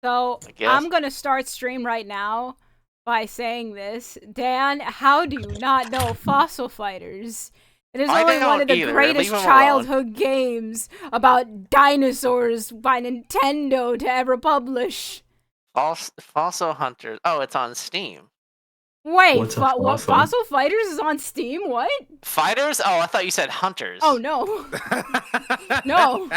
So I'm gonna start stream right now by saying this. Dan, how do you not know Fossil Fighters? It is only one of the greatest childhood games about dinosaurs by Nintendo to ever publish. Fossil Hunters. Oh, it's on Steam. Wait, what? Fossil Fighters is on Steam? What? Fighters? Oh, I thought you said Hunters. Oh, no. No.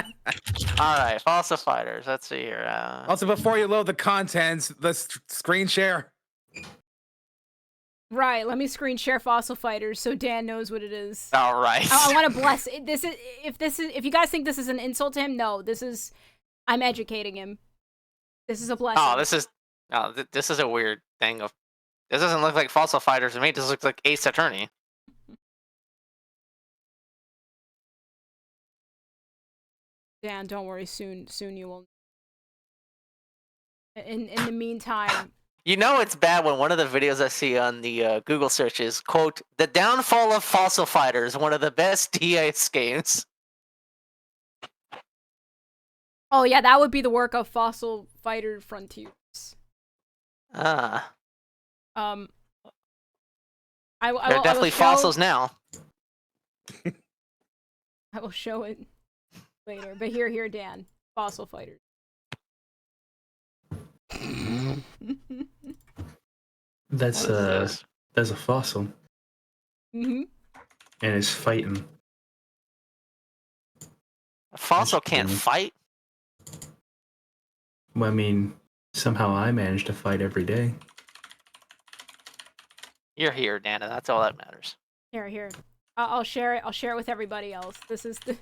Alright, Fossil Fighters. Let's see here. Also, before you load the contents, let's screen share. Right, let me screen share Fossil Fighters so Dan knows what it is. All right. I want to bless it. If you guys think this is an insult to him, no, I'm educating him. This is a blessing. This is a weird thing. This doesn't look like Fossil Fighters to me. This looks like Ace Attorney. Dan, don't worry. Soon you will. In the meantime. You know it's bad when one of the videos I see on the Google search is, quote, "The Downfall of Fossil Fighters, one of the best DS games." Oh yeah, that would be the work of Fossil Fighter Frontiers. They're I definitely fossils now. I will show it later, but here, Dan. Fossil Fighters. That's a fossil. Mm-hmm. And it's fighting. A fossil can't fight? Well, I mean, somehow I manage to fight every day. You're here, Dana. That's all that matters. Here. I'll share it. I'll share it with everybody else. This is the.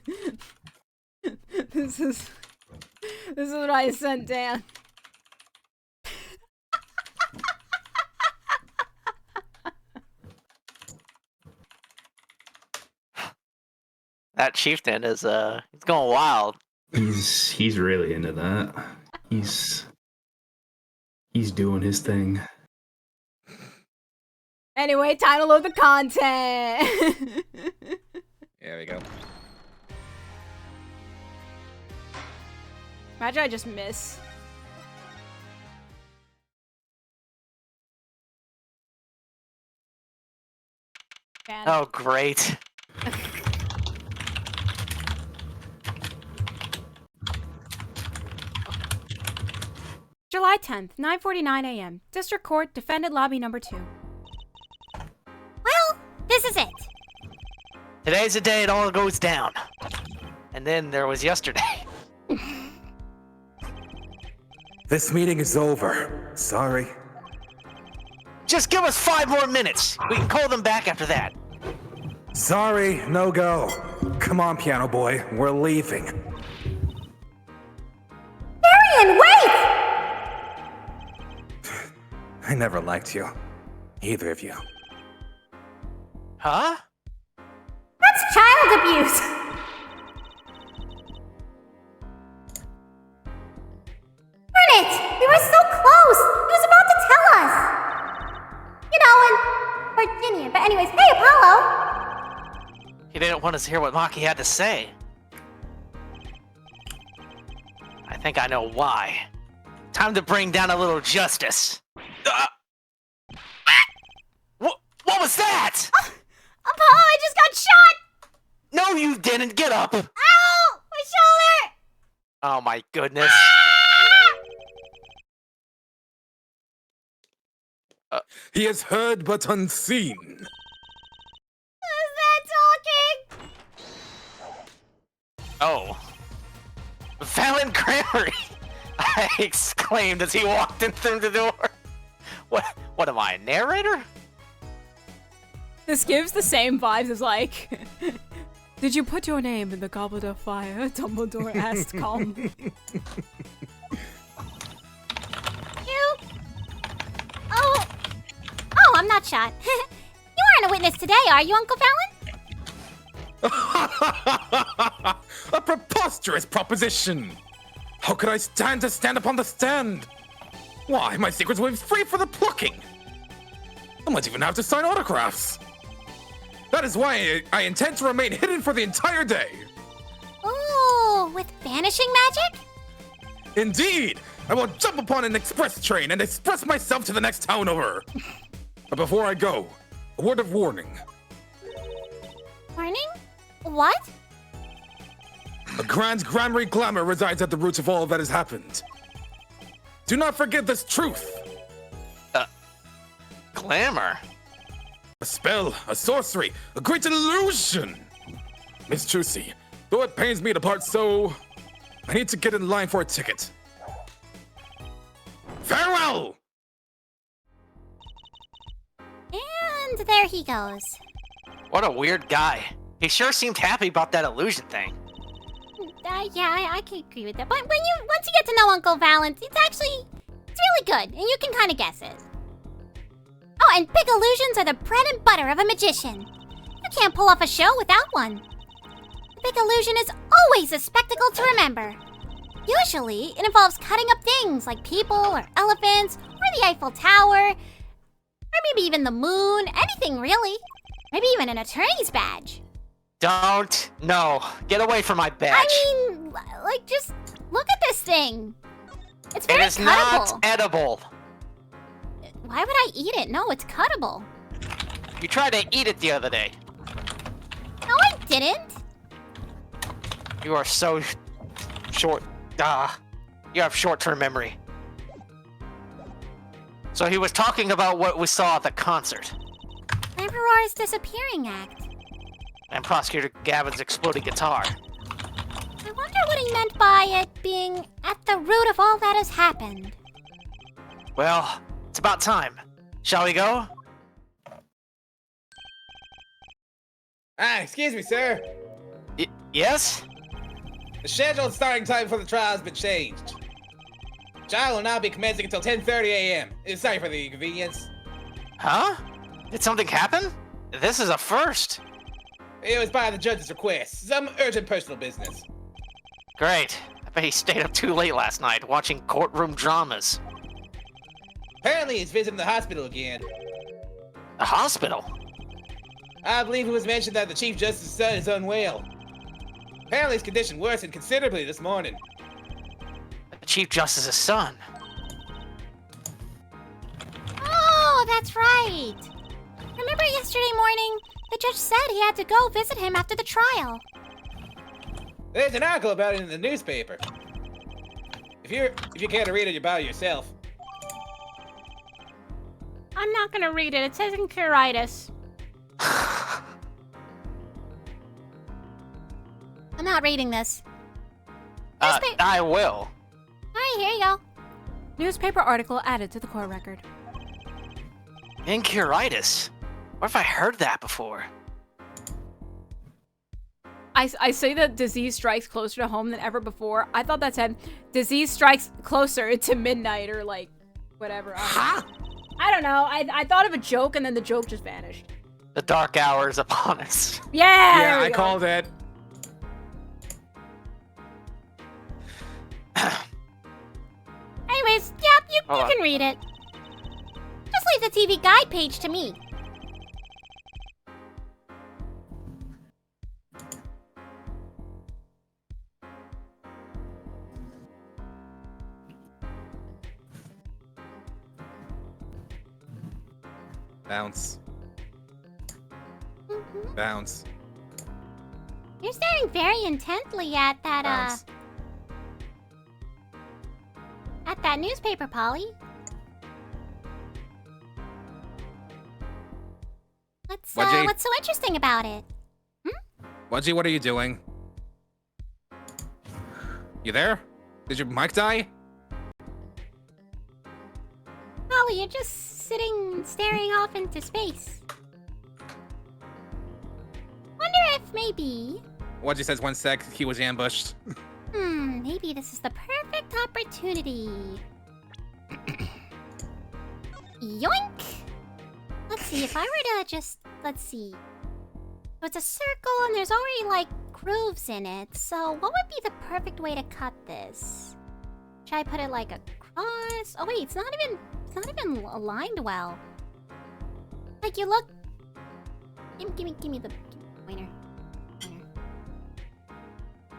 This is what I sent Dan. That chieftain is he's going wild. He's really into that. He's doing his thing. Anyway, time to load the content. There we go. Imagine I just miss. Dan. Oh, great. July 10th, 9:49 a.m. District Court, defendant lobby number 2. Well, this is it. Today's the day it all goes down. And then there was yesterday. This meeting is over. Sorry. Just give us 5 more minutes. We can call them back after that. Sorry, no go. Come on, piano boy. We're leaving. Marion, wait! I never liked you. Either of you. Huh? That's child abuse. Darn it! We were so close! He was about to tell us! You know, in Virginia. But anyways, hey, Apollo! He didn't want us to hear what Maki had to say. I think I know why. Time to bring down a little justice. What was that? Apollo, I just got shot! No, you didn't. Get up. Ow! My shoulder! Oh my goodness. He has heard but unseen. Who's that talking? Oh. Valen Grammary! I exclaimed as he walked in through the door. What am I, a narrator? This gives the same vibes as like, did you put your name in the goblet of fire? Dumbledore asked calmly. You? Oh, I'm not shot. You aren't a witness today, are you, Uncle Fallon? A preposterous proposition! How could I stand to stand upon the stand? Why, my secrets will be free for the plucking! I might even have to sign autographs! That is why I intend to remain hidden for the entire day! Ooh, with vanishing magic? Indeed! I will jump upon an express train and express myself to the next town over. But before I go, a word of warning. Warning? What? A grand Grammary glamour resides at the roots of all that has happened. Do not forget this truth. Glamour? A spell, a sorcery, a great illusion. Miss Trucy, though it pains me to part so, I need to get in line for a ticket. Farewell! And there he goes. What a weird guy. He sure seemed happy about that illusion thing. Yeah, I can agree with that. But once you get to know Uncle Valance, it's really good, and you can kind of guess it. Oh, and big illusions are the bread and butter of a magician. You can't pull off a show without one. A big illusion is always a spectacle to remember. Usually, it involves cutting up things like people or elephants or the Eiffel Tower, or maybe even the moon, anything really. Maybe even an attorney's badge. Don't. No. Get away from my badge. I mean, like, just look at this thing. It's very It is cuttable. not edible. Why would I eat it? No, it's cuttable. You tried to eat it the other day. No, I didn't. You are so short. You have short-term memory. So he was talking about what we saw at the concert. Emperor's disappearing act. And Prosecutor Gavin's exploding guitar. I wonder what he meant by it being at the root of all that has happened. Well, it's about time. Shall we go? Excuse me, sir. Yes? The scheduled starting time for the trial has been changed. Trial will now be commencing until 10:30 a.m. Sorry for the inconvenience. Huh? Did something happen? This is a first. It was by the judge's request. Some urgent personal business. Great. I bet he stayed up too late last night watching courtroom dramas. Apparently he's visiting the hospital again. The hospital? I believe it was mentioned that the Chief Justice's son is unwell. Apparently his condition worsened considerably this morning. The Chief Justice's son. Oh, that's right. Remember yesterday morning, the judge said he had to go visit him after the trial. There's an article about it in the newspaper. If you care to read it about it yourself. I'm not gonna read it. It says enchiritis. I'm not reading this. I will. Alright, here you go. Newspaper article added to the court record. Enchiritis? Where have I heard that before? I say that disease strikes closer to home than ever before. I thought that said disease strikes closer to midnight or like whatever. Huh? I don't know. I thought of a joke and then the joke just vanished. The dark hour is upon us. Yeah. Yeah, I called it. Anyways, yep, you can read it. Just leave the TV guide page to me. Bounce. Bounce. You're staring very intently at that, Bounce. at that newspaper, Polly. Wudgie? What's so interesting about it? Wudgie, what are you doing? You there? Did your mic die? Polly, you're just sitting, staring off into space. Wonder if maybe... Wudgie says 1 sec, he was ambushed. Maybe this is the perfect opportunity. Yoink! Let's see, if I were to just... Let's see. So it's a circle and there's already, like, grooves in it. So what would be the perfect way to cut this? Should I put it like across? Oh wait, it's not even aligned well. Like you look... Give me the pointer.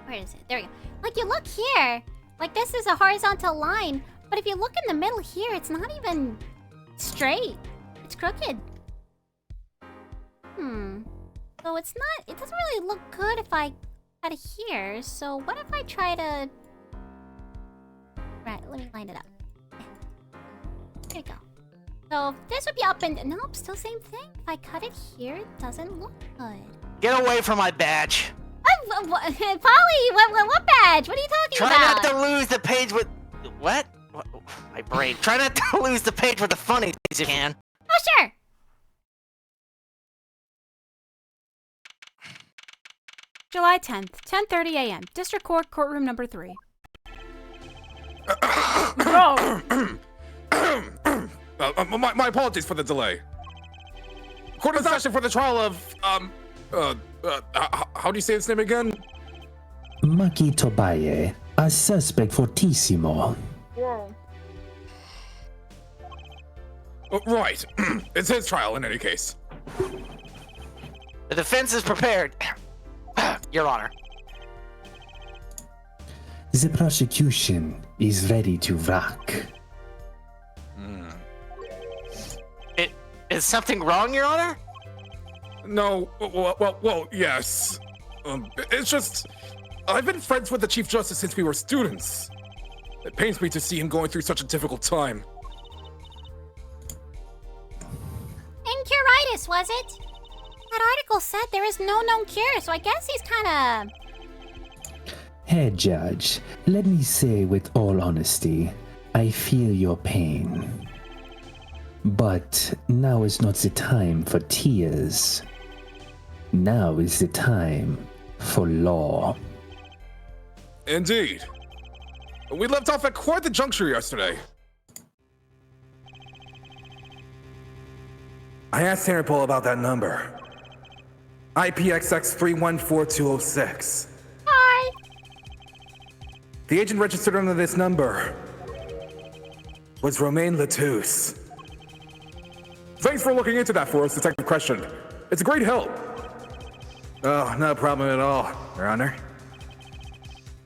Where is it? There we go. Like you look here. Like this is a horizontal line, But if you look in the middle here, it's not even straight. It's crooked. So it doesn't really look good if I cut it here. So what if I try to... Right, let me line it up. There you go. So this would be up and... Nope, still same thing. If I cut it here, it doesn't look good. Get away from my badge. Polly, what badge? What are you talking about? Try not to lose the page with... What? My brain. Try not to lose the page with the funny things you can. Oh, sure. July 10th, 10:30 a.m. District Court, courtroom number 3. My apologies for the delay. Court is session for the trial of, how do you say his name again? Maki Tobaye, a suspect fortissimo. Right. It's his trial in any case. The defense is prepared. Your Honor. The prosecution is ready to rock. Is something wrong, Your Honor? No, well, yes. It's just... I've been friends with the Chief Justice since we were students. It pains me to see him going through such a difficult time. Incuritis, was it? That article said there is no known cure, so I guess he's kinda... Hey, Judge, let me say with all honesty, I feel your pain. But now is not the time for tears. Now is the time for law. Indeed. We left off at quite the juncture yesterday. I asked Interpol about that number. IPXX 314206. Hi. The agent registered under this number was Romain Latouche. Thanks for looking into that for us, Detective Question. It's a great help. Oh, no problem at all, Your Honor.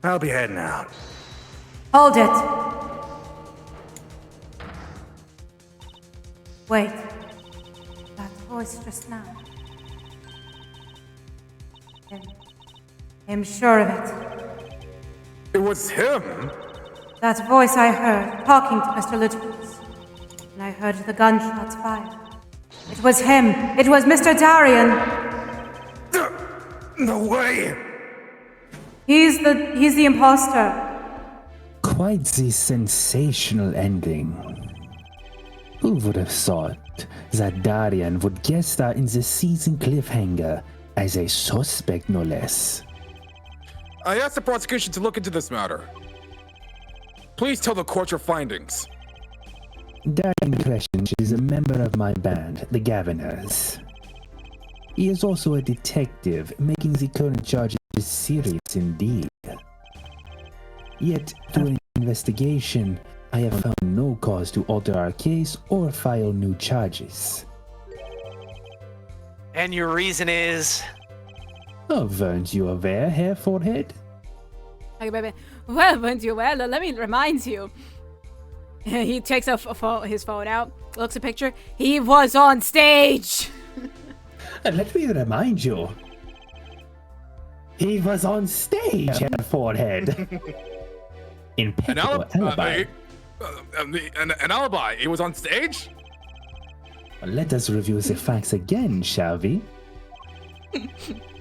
I'll be heading out. Hold it. Wait. That voice just now. I'm sure of it. It was him? That voice I heard talking to Mr. Latouche. And I heard the gunshots fired. It was him. It was Mr. Darien. No way! He's the imposter. Quite the sensational ending. Who would have thought that Darian would guest star in the season cliffhanger as a suspect, no less? I asked the prosecution to look into this matter. Please tell the court your findings. Darian Crescent is a member of my band, the Governors. He is also a detective, making the current charges serious indeed. Yet, through an investigation, I have found no cause to alter our case or file new charges. And your reason is? Oh, weren't you aware, Hair Forehead? Okay, baby. Well, weren't you aware? Let me remind you. He takes his phone out, looks at a picture. He was on stage! Let me remind you. He was on stage, Hair Forehead. Impeccable alibi. An alibi? He was on stage? Let us review the facts again, shall we?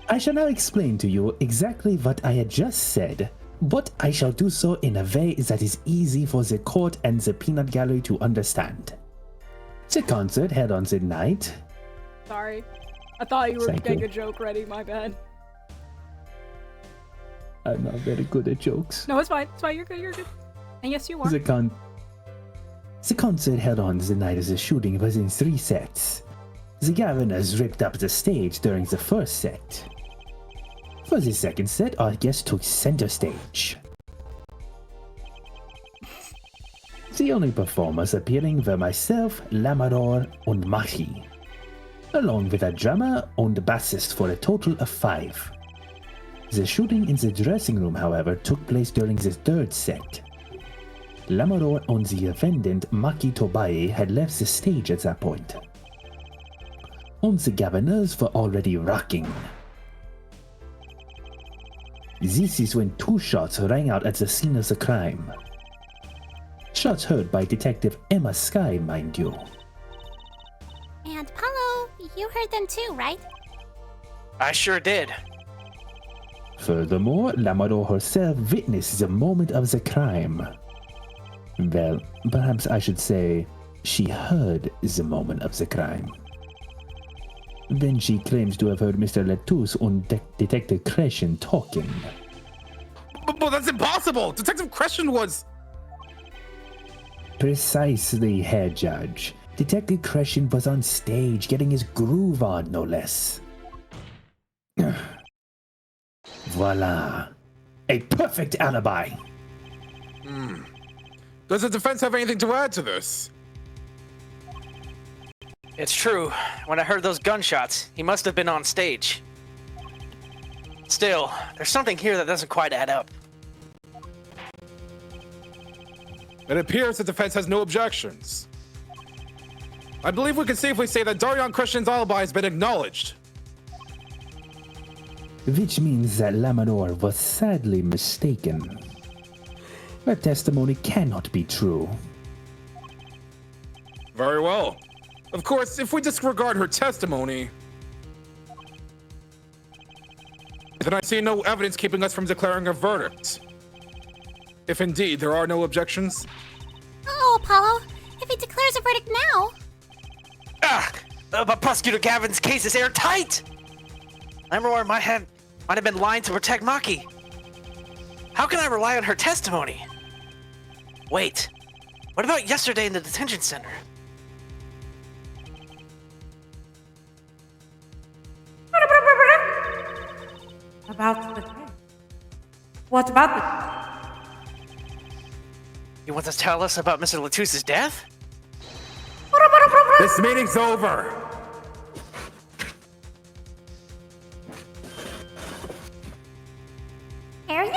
I shall now explain to you exactly what I had just said, but I shall do so in a way that is easy for the court and the peanut gallery to understand. The concert held on the night. Sorry. I thought you were Thank getting you. a joke ready, my bad. I'm not very good at jokes. No, it's fine. It's fine. You're good. And yes, you are. The concert held on the night of the shooting was in 3 sets. The Governors ripped up the stage during the first set. For the second set, our guests took center stage. The only performers appearing were myself, Lamador, and Mahi, along with a drummer and bassist for a total of 5. The shooting in the dressing room, however, took place during the 3rd set. Lamador and the defendant Maki Tobae had left the stage at that point. And the governors were already rocking. This is when 2 shots rang out at the scene of the crime. Shots heard by Detective Emma Sky, mind you. And Paulo, you heard them too, right? I sure did. Furthermore, Lamador herself witnessed the moment of the crime. Well, perhaps I should say, she heard the moment of the crime. Then she claims to have heard Mr. Lettuce and Detective Crescent talking. But that's impossible! Detective Crescent was... Precisely, Herr Judge. Detective Crescent was on stage getting his groove on, no less. Voila. A perfect alibi. Does the defense have anything to add to this? It's true. When I heard those gunshots, he must have been on stage. Still, there's something here that doesn't quite add up. It appears the defense has no objections. I believe we can safely say that Darion Christian's alibi has been acknowledged. Which means that Lamador was sadly mistaken. Her testimony cannot be true. Very well. Of course, if we disregard her testimony, then I see no evidence keeping us from declaring a verdict. If indeed there are no objections. Oh, Apollo, if he declares a verdict now... But Prosecutor Gavin's case is airtight! Lamador might have been lying to protect Maki. How can I rely on her testimony? Wait, what about yesterday in the detention center? About the case. What about You want to tell us about Mr. Lettuce's death? This meeting's over! Harriet?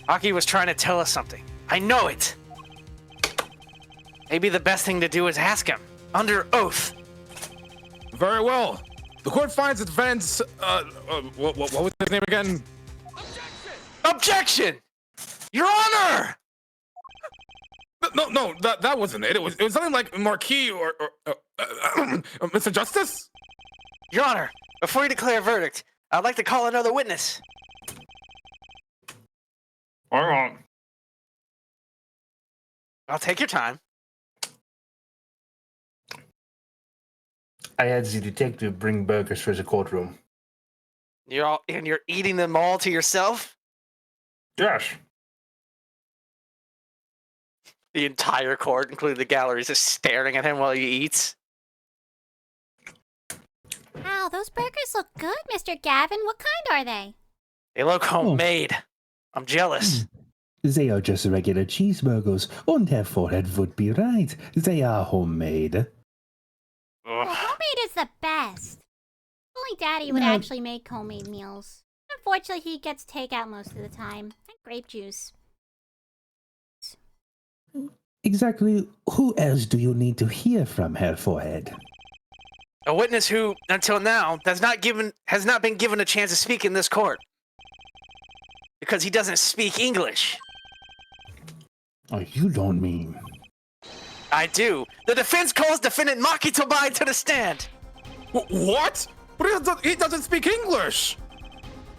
Aki was trying to tell us something. I know it! Maybe the best thing to do is ask him. Under oath. Very well. The court finds the defense, what was his name again? Objection! Your Honor! No, that wasn't it. It was something like Marquis or Mr. Justice? Your Honor, before you declare a verdict, I'd like to call another witness. All right. I'll take your time. I had the detective bring burgers for the courtroom. You're eating them all to yourself? Yes. The entire court, including the gallery, is just staring at him while he eats. Wow, those burgers look good, Mr. Gavin. What kind are they? They look homemade. I'm jealous. They are just regular cheeseburgers, and her forehead would be right. They are homemade. Well, homemade is the best. Only Daddy would actually make homemade meals. Unfortunately, he gets takeout most of the time. And grape juice. Exactly who else do you need to hear from, Herr Forehead? A witness who, until now, has not been given a chance to speak in this court. Because he doesn't speak English. Oh, you don't mean... I do. The defense calls defendant Maki Tobai to the stand. What? But he doesn't speak English.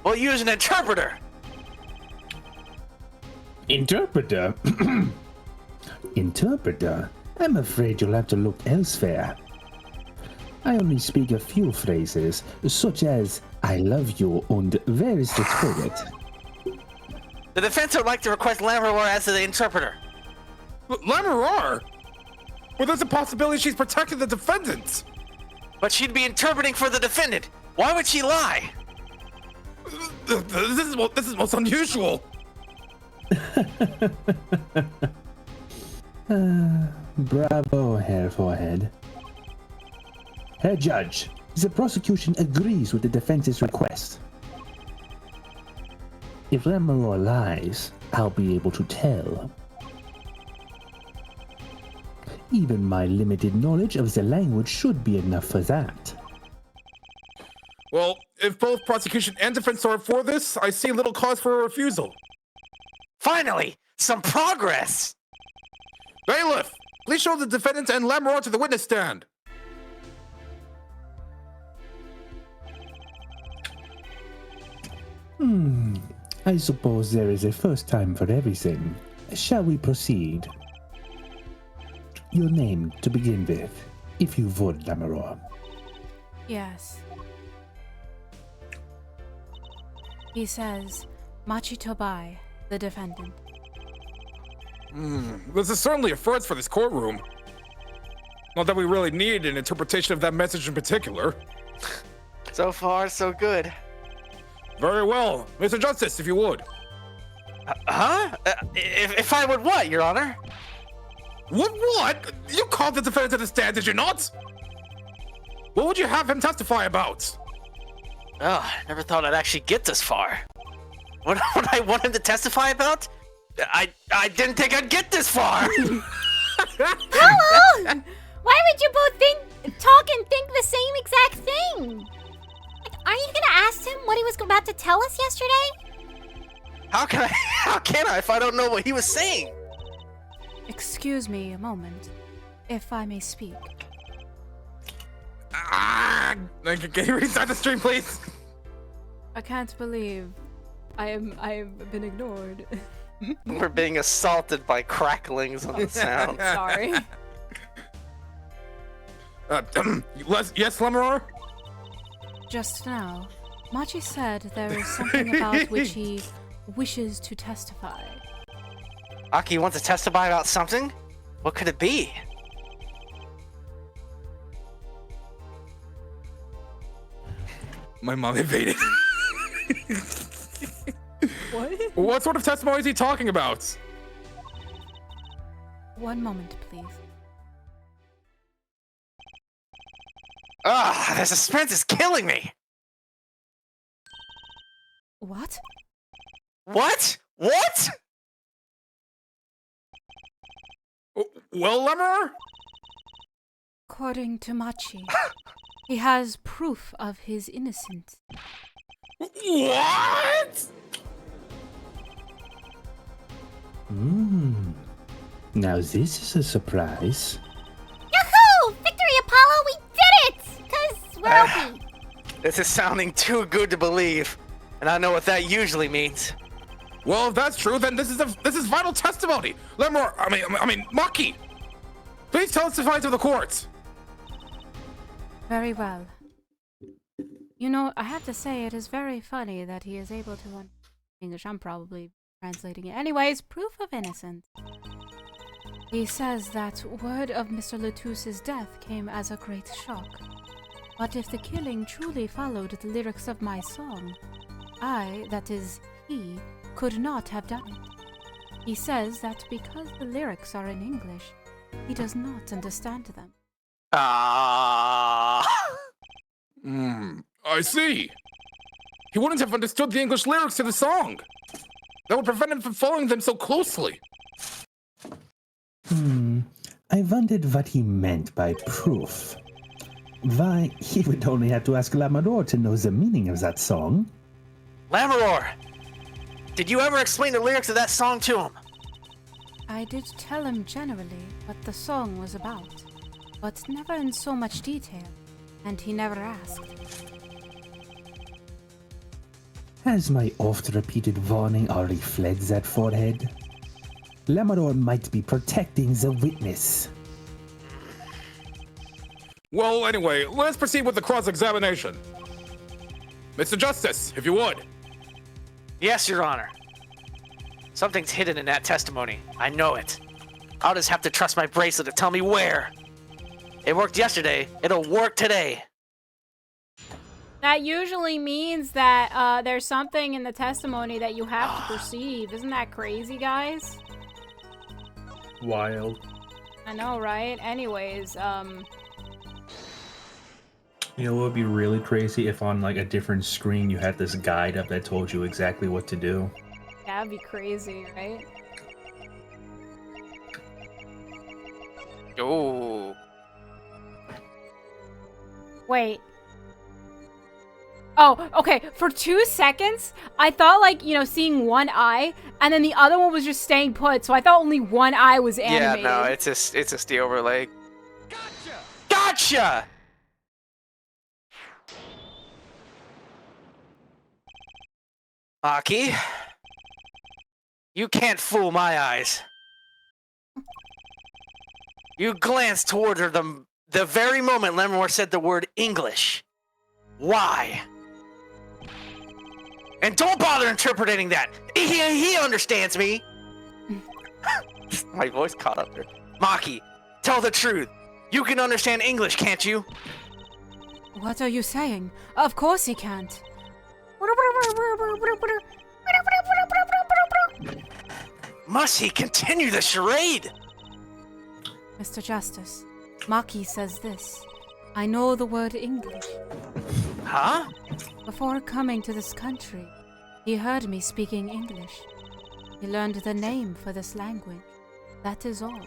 We'll use an interpreter. Interpreter? Interpreter? I'm afraid you'll have to look elsewhere. I only speak a few phrases, such as, I love you, and where is the toilet? The defense would like to request Lammeror as the interpreter. Lammeror? Well, there's a possibility she's protecting the defendant. But she'd be interpreting for the defendant. Why would she lie? This is most unusual. Bravo, Herr Forehead. Herr Judge, the prosecution agrees with the defense's request. If Lamaror lies, I'll be able to tell. Even my limited knowledge of the language should be enough for that. Well, if both prosecution and defense are for this, I see little cause for a refusal. Finally, some progress! Bailiff, please show the defendant and Lamaror to the witness stand. I suppose there is a first time for everything. Shall we proceed? Your name to begin with, if you would, Lamaror. Yes. He says, Machi Tobai, the defendant. This is certainly a first for this courtroom. Not that we really need an interpretation of that message in particular. So far, so good. Very well. Mr. Justice, if you would. If I would what, Your Honor? What? You called the defendant to the stand, did you not? What would you have him testify about? Oh, I never thought I'd actually get this far. What would I want him to testify about? I didn't think I'd get this far! Hello! Why would you both talk and think the same exact thing? Are you gonna ask him what he was about to tell us yesterday? How can I if I don't know what he was saying? Excuse me a moment, if I may speak. Can you restart the stream, please? I can't believe I've been ignored. We're being assaulted by cracklings on the sound. Sorry. Yes, Lamaror? Just now, Machi said there is something about which he wishes to testify. Aki wants to testify about something? What could it be? My mom invaded. What? What sort of testimony is he talking about? One moment, please. The suspense is killing me! What? What? What? Well, Lamaror? According to Machi, he has proof of his innocence. What? Now this is a surprise. Yahoo! Victory, Apollo! We did it! Because we're OP. This is sounding too good to believe, and I know what that usually means. Well, if that's true, then this is vital testimony. Lamaror, I mean, Maki, please testify to the court. Very well. You know, I have to say it is very funny that he is able to English. I'm probably translating it. Anyways, proof of innocence. He says that word of Mr. Letus's death came as a great shock. But if the killing truly followed the lyrics of my song, I, that is, he, could not have done it. He says that because the lyrics are in English, he does not understand them. I see. He wouldn't have understood the English lyrics to the song. That would prevent him from following them so closely. I wondered what he meant by proof. Why, he would only have to ask Lamaror to know the meaning of that song. Lamaror! Did you ever explain the lyrics of that song to him? I did tell him generally what the song was about, but never in so much detail, and he never asked. Has my oft-repeated warning already fled that forehead? Lamaror might be protecting the witness. Well, anyway, let's proceed with the cross-examination. Mr. Justice, if you would. Yes, Your Honor. Something's hidden in that testimony. I know it. I'll just have to trust my bracelet to tell me where. It worked yesterday. It'll work today. That usually means that there's something in the testimony that you have to perceive. Isn't that crazy, guys? Wild. I know, right? Anyways, You know what would be really crazy if on like a different screen you had this guide up that told you exactly what to do. That'd be crazy, right? Ooh. Wait. Oh, okay. For 2 seconds, I thought like, you know, seeing one eye, and then the other one was just staying put, so I thought only one eye was animated. Yeah, no, it's a steel overlay. Gotcha! Gotcha! Maki, you can't fool my eyes. You glanced toward her the very moment Lemore said the word English. Why? And don't bother interpreting that. He understands me. My voice caught up there. Maki, tell the truth. You can understand English, can't you? What are you saying? Of course he can't. Must he continue the charade? Mr. Justice, Maki says this. I know the word English. Huh? Before coming to this country, he heard me speaking English. He learned the name for this language. That is all.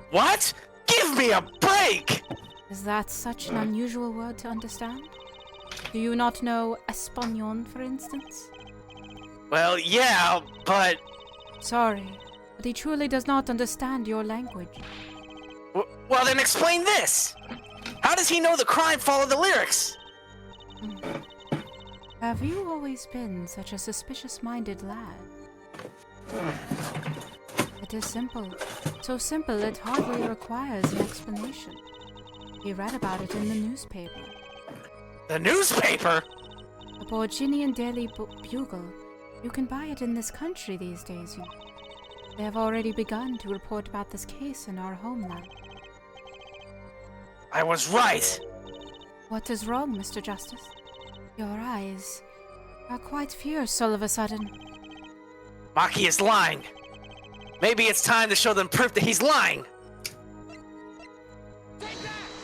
What? Give me a break! Is that such an unusual word to understand? Do you not know Español, for instance? Well, yeah, but... Sorry, but he truly does not understand your language. Well, then explain this! How does he know the crime followed the lyrics? Have you always been such a suspicious-minded lad? It is simple. So simple it hardly requires an explanation. He read about it in the newspaper. The newspaper? The Borginian Daily Bugle. You can buy it in this country these days, you know. They have already begun to report about this case in our homeland. I was right. What is wrong, Mr. Justice? Your eyes are quite fierce all of a sudden. Maki is lying. Maybe it's time to show them proof that he's lying.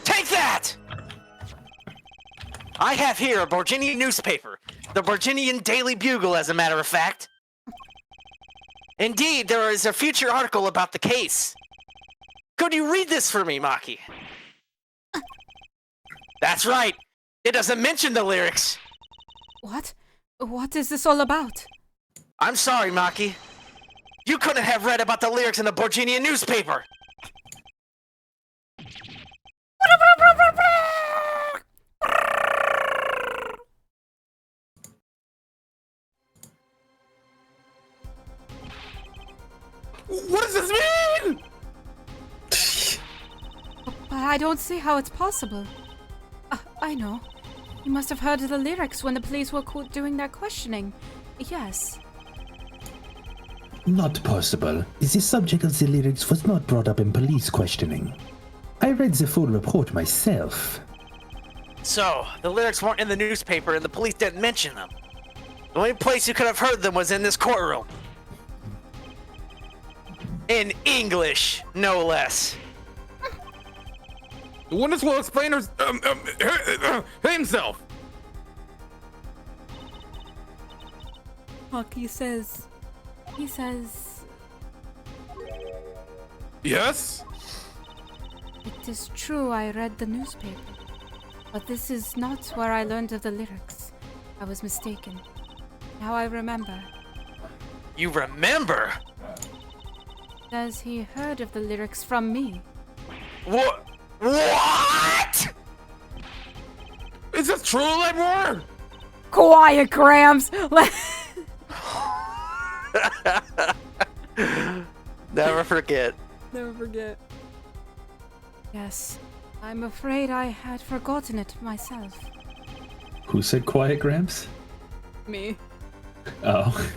Take that! I have here a Borginian newspaper, the Borginian Daily Bugle, as a matter of fact. Indeed, there is a future article about the case. Could you read this for me, Maki? That's right. It doesn't mention the lyrics. What? What is this all about? I'm sorry, Maki. You couldn't have read about the lyrics in the Borginian newspaper. What does this mean? But I don't see how it's possible. I know. You must have heard the lyrics when the police were doing their questioning. Yes. Not possible. The subject of the lyrics was not brought up in police questioning. I read the full report myself. So, the lyrics weren't in the newspaper and the police didn't mention them. The only place you could have heard them was in this courtroom. In English, no less. The witness will explain himself. Maki says... He says... Yes? It is true I read the newspaper. But this is not where I learned of the lyrics. I was mistaken. Now I remember. You remember? Says he heard of the lyrics from me. What? What? Is this true, Lemore? Quiet, Grams! Never forget. Never forget. Yes, I'm afraid I had forgotten it myself. Who said quiet, Gramps? Me. Oh.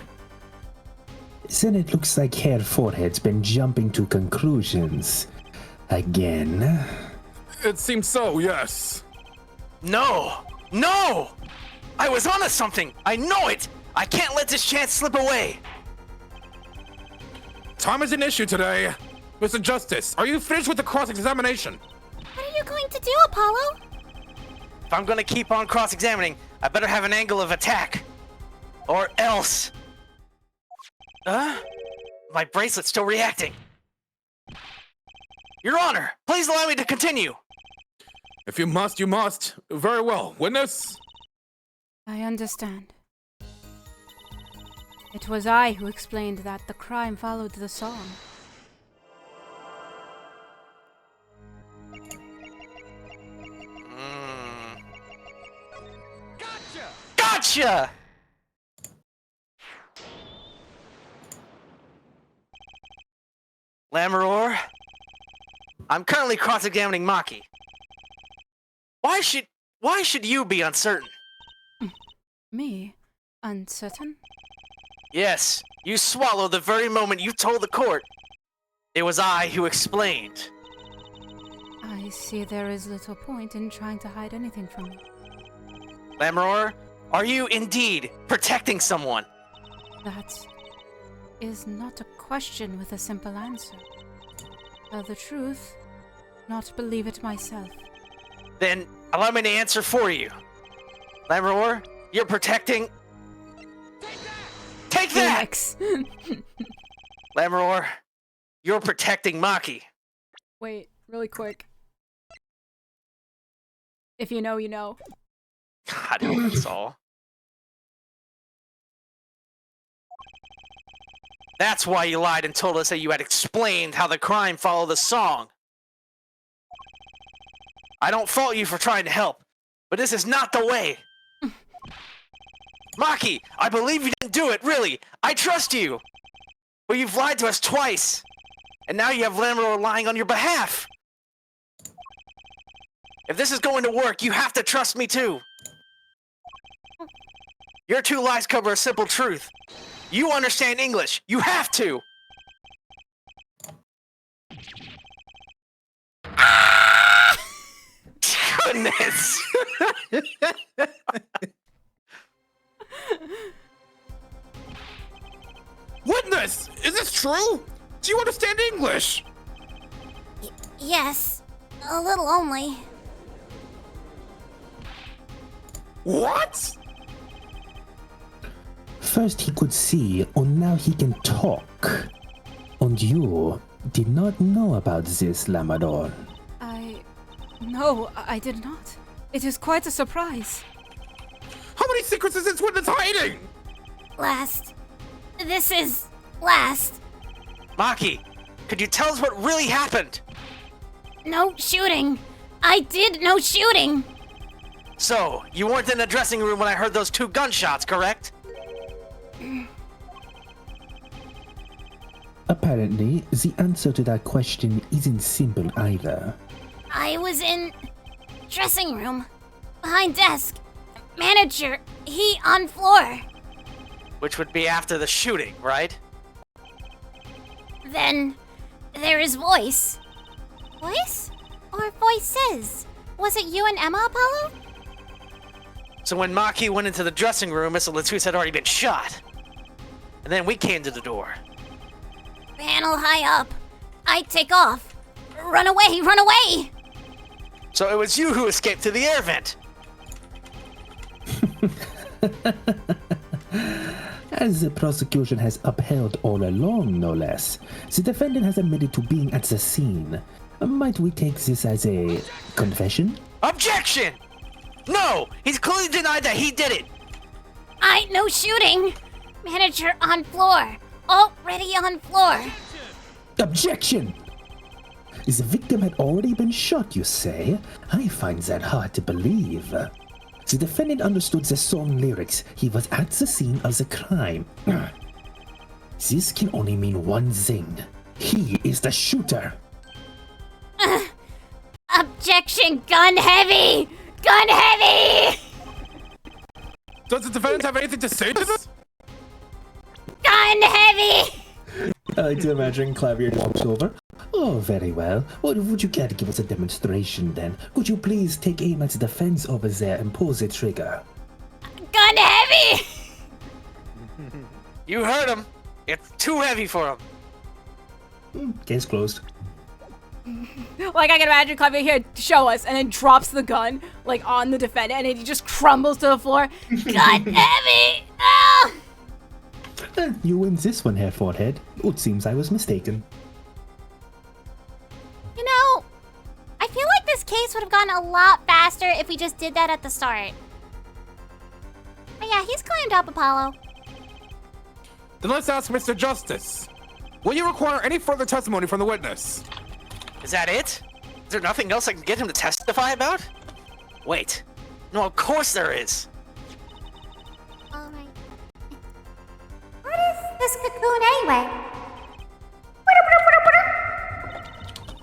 Then it looks like Herr Forehead's been jumping to conclusions. Again. It seems so, yes. No! No! I was onto something! I know it! I can't let this chance slip away! Time is an issue today. Mr. Justice, are you finished with the cross-examination? What are you going to do, Apollo? If I'm gonna keep on cross-examining, I better have an angle of attack. Or else... My bracelet's still reacting. Your Honor, please allow me to continue. If you must, you must. Very well. Witness? I understand. It was I who explained that the crime followed the song. Gotcha! Lamoureux, I'm currently cross-examining Maki. Why should you be uncertain? Me? Uncertain? Yes, you swallowed the very moment you told the court. It was I who explained. I see there is little point in trying to hide anything from me. Lamoureux, are you indeed protecting someone? That is not a question with a simple answer. Tell the truth, not believe it myself. Then allow me to answer for you. Lamoureux, you're protecting... Take that! Lamoureux, you're protecting Maki. Wait, really quick. If you know, you know. God, that's all. That's why you lied and told us that you had explained how the crime followed the song. I don't fault you for trying to help, but this is not the way. Maki, I believe you didn't do it, really. I trust you. But you've lied to us twice. And now you have Lamoureux lying on your behalf. If this is going to work, you have to trust me too. Your two lies cover a simple truth. You understand English. You have to. Ah! Goodness. Witness! Is this true? Do you understand English? Yes, a little only. What? First he could see, and now he can talk. And you did not know about this, Lamoureux. No, I did not. It is quite a surprise. How many secrets is this witness hiding? Last. This is last. Maki, could you tell us what really happened? No shooting. I did no shooting. So, you weren't in the dressing room when I heard those 2 gunshots, correct? Apparently, the answer to that question isn't simple either. I was in dressing room, behind desk. Manager, he on floor. Which would be after the shooting, right? Then there is voice. Voice? Or voices? Was it you and Emma, Apollo? So when Maki went into the dressing room, Mr. Latus had already been shot. And then we came to the door. Panel high up. I take off. Run away, run away! So it was you who escaped to the air vent. As the prosecution has upheld all along, no less, the defendant has admitted to being at the scene. Might we take this as a confession? Objection! No! He's clearly denied that he did it! No shooting! Manager on floor. Already on floor. Objection! The victim had already been shot, you say? I find that hard to believe. The defendant understood the song lyrics. He was at the scene of the crime. This can only mean one thing. He is the shooter. Objection, gun heavy! Gun heavy! Does the defendant have anything to say to this? Gun heavy! I like to imagine Clavier walks over. Oh, very well. Well, would you care to give us a demonstration then? Could you please take aim at the fence over there and pull the trigger? Gun heavy! You heard him. It's too heavy for him. Case closed. Like, I can imagine Clevy here, show us, and then drops the gun, like, on the defendant, and he just crumbles to the floor. God damn it! Ah! You win this one, Herr Forehead. It seems I was mistaken. You know, I feel like this case would have gone a lot faster if we just did that at the start. But yeah, he's climbed up, Apollo. Then let's ask Mr. Justice. Will you require any further testimony from the witness? Is that it? Is there nothing else I can get him to testify about? Wait. No, of course there is. Alright. What is this cocoon anyway?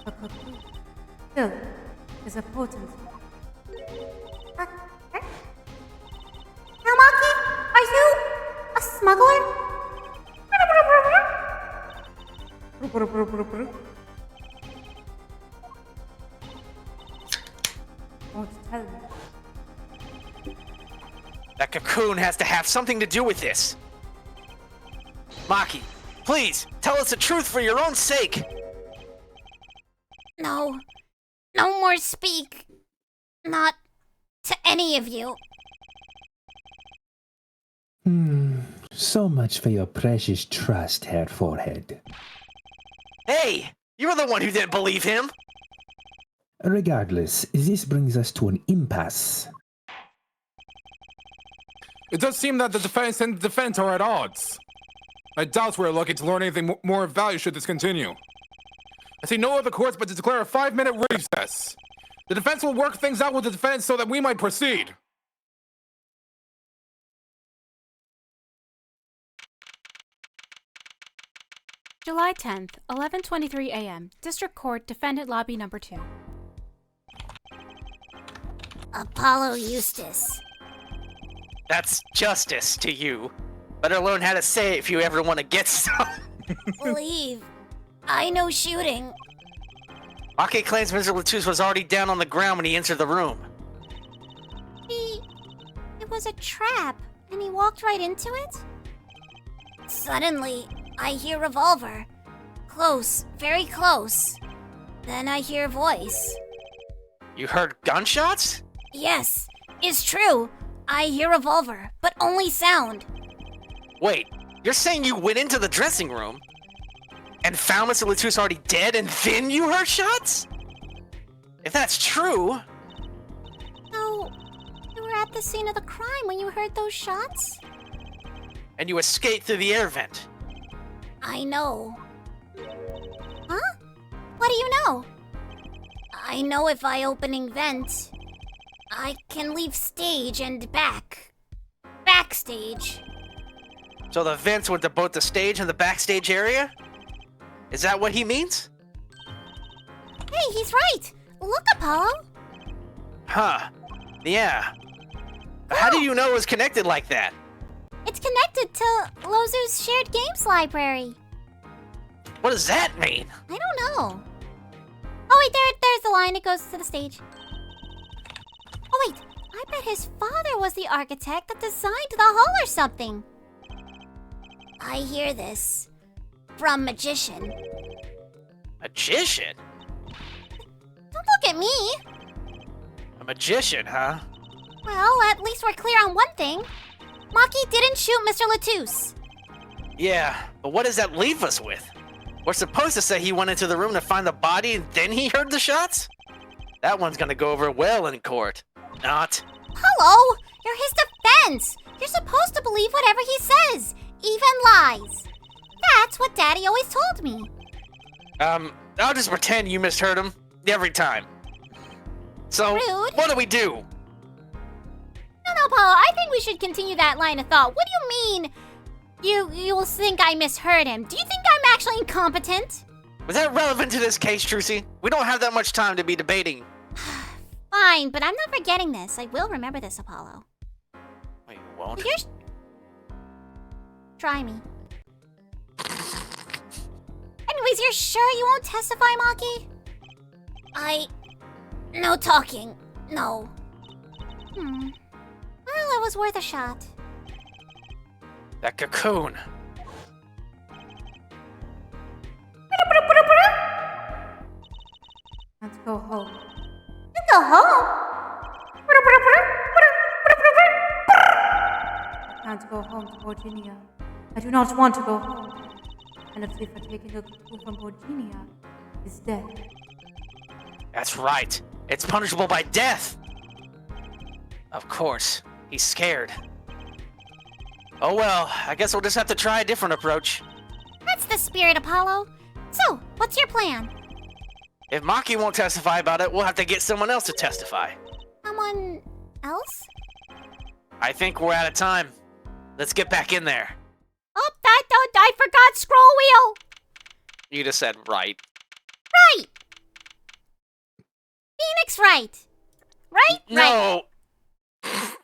A cocoon still is a potent. Helmaki, are you a smuggler? Won't tell me. That cocoon has to have something to do with this. Maki, please, tell us the truth for your own sake. No. No more speak. Not to any of you. So much for your precious trust, Herr Forehead. Hey, you're the one who didn't believe him. Regardless, this brings us to an impasse. It does seem that the defense and the defense are at odds. I doubt we're lucky to learn anything more of value should this continue. I see no other course but to declare a 5-minute recess. The defense will work things out with the defense so that we might proceed. July 10th, 11:23 a.m. District Court, Defendant Lobby Number 2. Apollo Eustace. That's justice to you. Better learn how to say it if you ever want to get some. Believe. I know shooting. Maki claims Mr. Lozzu was already down on the ground when he entered the room. It was a trap, and he walked right into it? Suddenly, I hear revolver. Close, very close. Then I hear voice. You heard gunshots? Yes, it's true. I hear revolver, but only sound. Wait, you're saying you went into the dressing room and found Mr. Lozzu already dead and then you heard shots? If that's true... No, you were at the scene of the crime when you heard those shots? And you escaped through the air vent. I know. Huh? What do you know? I know if I opening vent, I can leave stage and backstage. So the vents went to both the stage and the backstage area? Is that what he means? Hey, he's right! Look, Apollo! Huh. Yeah. But how do you know it was connected like that? It's connected to Lozzu's shared games library. What does that mean? I don't know. Oh wait, there's the line. It goes to the stage. Oh wait, I bet his father was the architect that designed the hall or something. I hear this from Magician. Magician? Don't look at me. A magician, huh? Well, at least we're clear on one thing. Maki didn't shoot Mr. Lozzu. Yeah, but what does that leave us with? We're supposed to say he went into the room to find the body and then he heard the shots? That one's gonna go over well in court. Not. Hello! You're his defense! You're supposed to believe whatever he says, even lies. That's what Daddy always told me. I'll just pretend you misheard him every time. So, Rude. what do we do? No, Paula, I think we should continue that line of thought. What do you mean? You'll think I misheard him. Do you think I'm actually incompetent? Was that relevant to this case, Trucy? We don't have that much time to be debating. Fine, but I'm not forgetting this. I will remember this, Apollo. Wait, you won't? Try me. Anyways, you're sure you won't testify, Maki? No talking. No. Well, it was worth a shot. That cocoon. go home. You go home? I can't go home to Virginia. I do not want to go home. Penalty for taking a clue from Virginia is death. That's right. It's punishable by death. Of course. He's scared. Oh well, I guess we'll just have to try a different approach. That's the spirit, Apollo. So, what's your plan? If Maki won't testify about it, we'll have to get someone else to testify. Someone else? I think we're out of time. Let's get back in there. Oh, I forgot scroll wheel. You just said right. Right. Phoenix right. Right? No. Right.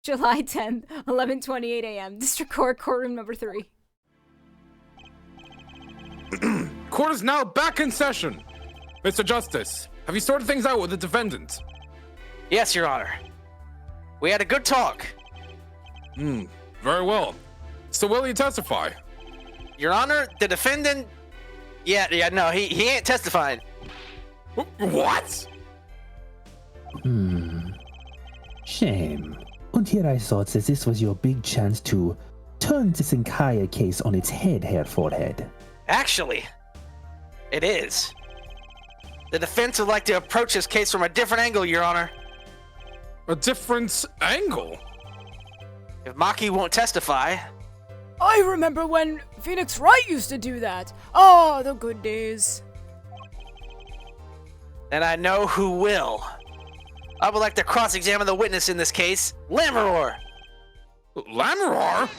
July 10th, 11:28 a.m. District Court, courtroom number 3. Court is now back in session. Mr. Justice, have you sorted things out with the defendant? Yes, Your Honor. We had a good talk. Very well. So will you testify? Your Honor, the defendant... no, he ain't testifying. What? Shame. And here I thought that this was your big chance to turn this entire case on its head, Herr Forehead. Actually, it is. The defense would like to approach this case from a different angle, Your Honor. A different angle? If Maki won't testify... I remember when Phoenix Wright used to do that. Oh, the good days. Then I know who will. I would like to cross-examine the witness in this case, Lamaror. Lamaror?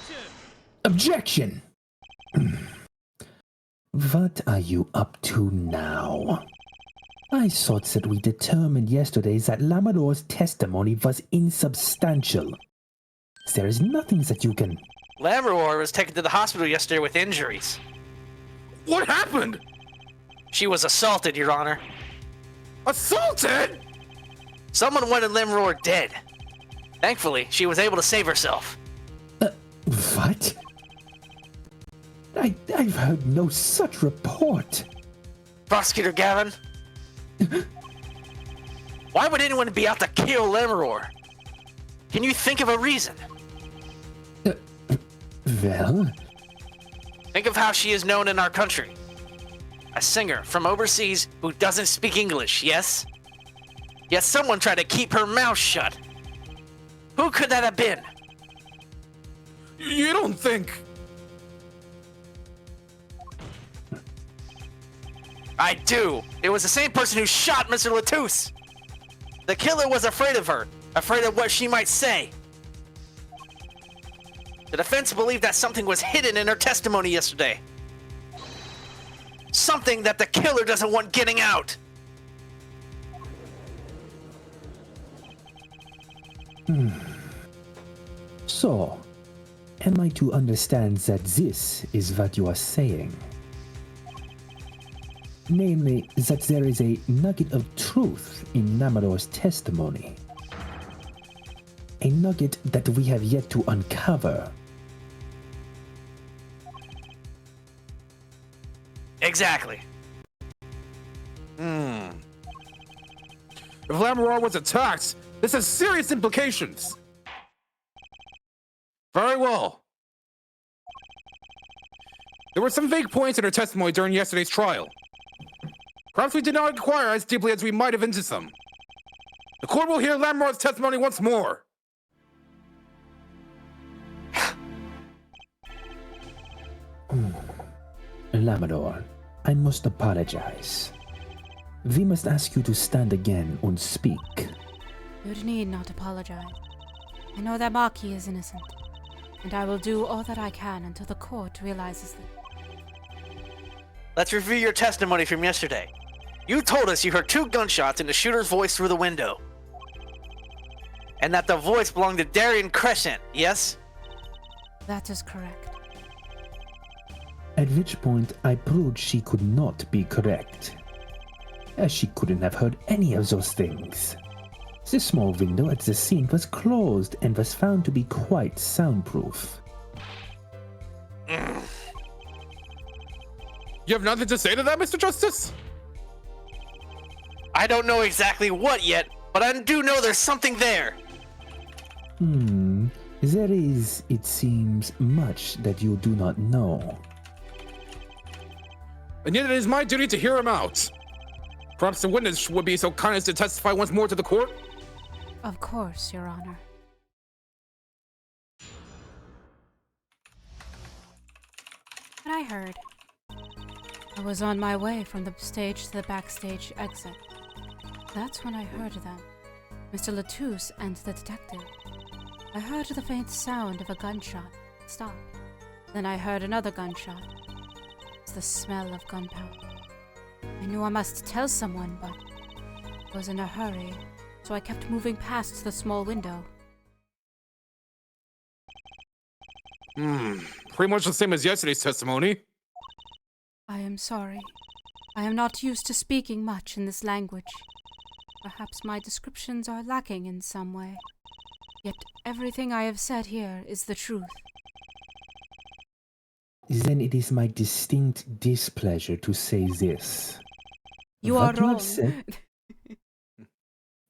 Objection! What are you up to now? I thought that we determined yesterday that Lamaror's testimony was insubstantial. There is nothing that you can... Lamaror was taken to the hospital yesterday with injuries. What happened? She was assaulted, Your Honor. Assaulted? Someone wanted Lamaror dead. Thankfully, she was able to save herself. What? I've heard no such report. Prosecutor Gavin? Why would anyone be out to kill Lamaror? Can you think of a reason? Well? Think of how she is known in our country. A singer from overseas who doesn't speak English, yes? Yet someone tried to keep her mouth shut. Who could that have been? You don't think... I do. It was the same person who shot Mr. Latouche. The killer was afraid of her, afraid of what she might say. The defense believed that something was hidden in her testimony yesterday. Something that the killer doesn't want getting out. So, am I to understand that this is what you are saying? Namely, that there is a nugget of truth in Lamaror's testimony. A nugget that we have yet to uncover. Exactly. If Lamaror was attacked, this has serious implications. Very well. There were some vague points in her testimony during yesterday's trial. Perhaps we did not inquire as deeply as we might have into them. The court will hear Lamaror's testimony once more. Lamaror, I must apologize. We must ask you to stand again and speak. You need not apologize. I know that Maki is innocent, and I will do all that I can until the court realizes that. Let's review your testimony from yesterday. You told us you heard 2 gunshots and the shooter's voice through the window. And that the voice belonged to Darien Crescent, yes? That is correct. At which point I proved she could not be correct, as she couldn't have heard any of those things. The small window at the scene was closed and was found to be quite soundproof. You have nothing to say to that, Mr. Justice? I don't know exactly what yet, but I do know there's something there. There is, it seems, much that you do not know. And yet it is my duty to hear him out. Perhaps the witness would be so kind as to testify once more to the court? Of course, Your Honor. What I heard. I was on my way from the stage to the backstage exit. That's when I heard them. Mr. Latouche and the detective. I heard the faint sound of a gunshot. Stop. Then I heard another gunshot. It's the smell of gunpowder. I knew I must tell someone, but I was in a hurry, so I kept moving past the small window. Pretty much the same as yesterday's testimony. I am sorry. I am not used to speaking much in this language. Perhaps my descriptions are lacking in some way. Yet everything I have said here is the truth. Then it is my distinct displeasure to say this. You are wrong.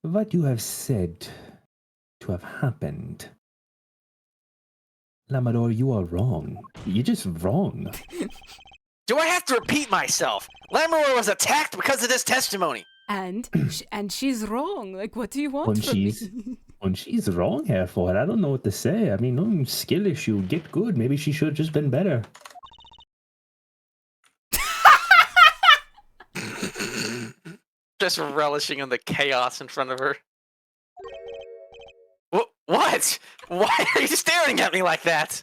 What you have said to have happened. Lamador, you are wrong. You're just wrong. Do I have to repeat myself? Lamador was attacked because of this testimony. And she's wrong. Like, what do you want from me? When she's wrong here for it, I don't know what to say. I mean, skill issue, get good. Maybe she should have just been better. Just relishing in the chaos in front of her. What? Why are you staring at me like that?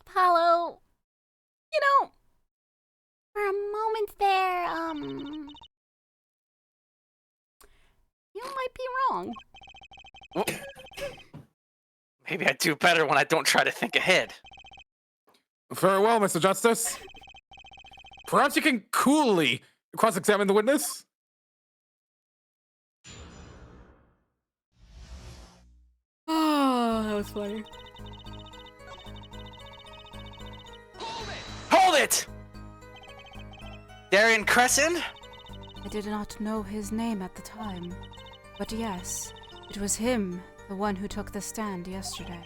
Apollo, you know, for a moment there, you might be wrong. Maybe I do better when I don't try to think ahead. Farewell, Mr. Justice. Perhaps you can coolly cross-examine the witness? Oh, that was funny. Hold it! Darian Crescent? I did not know his name at the time. But yes, it was him, the one who took the stand yesterday.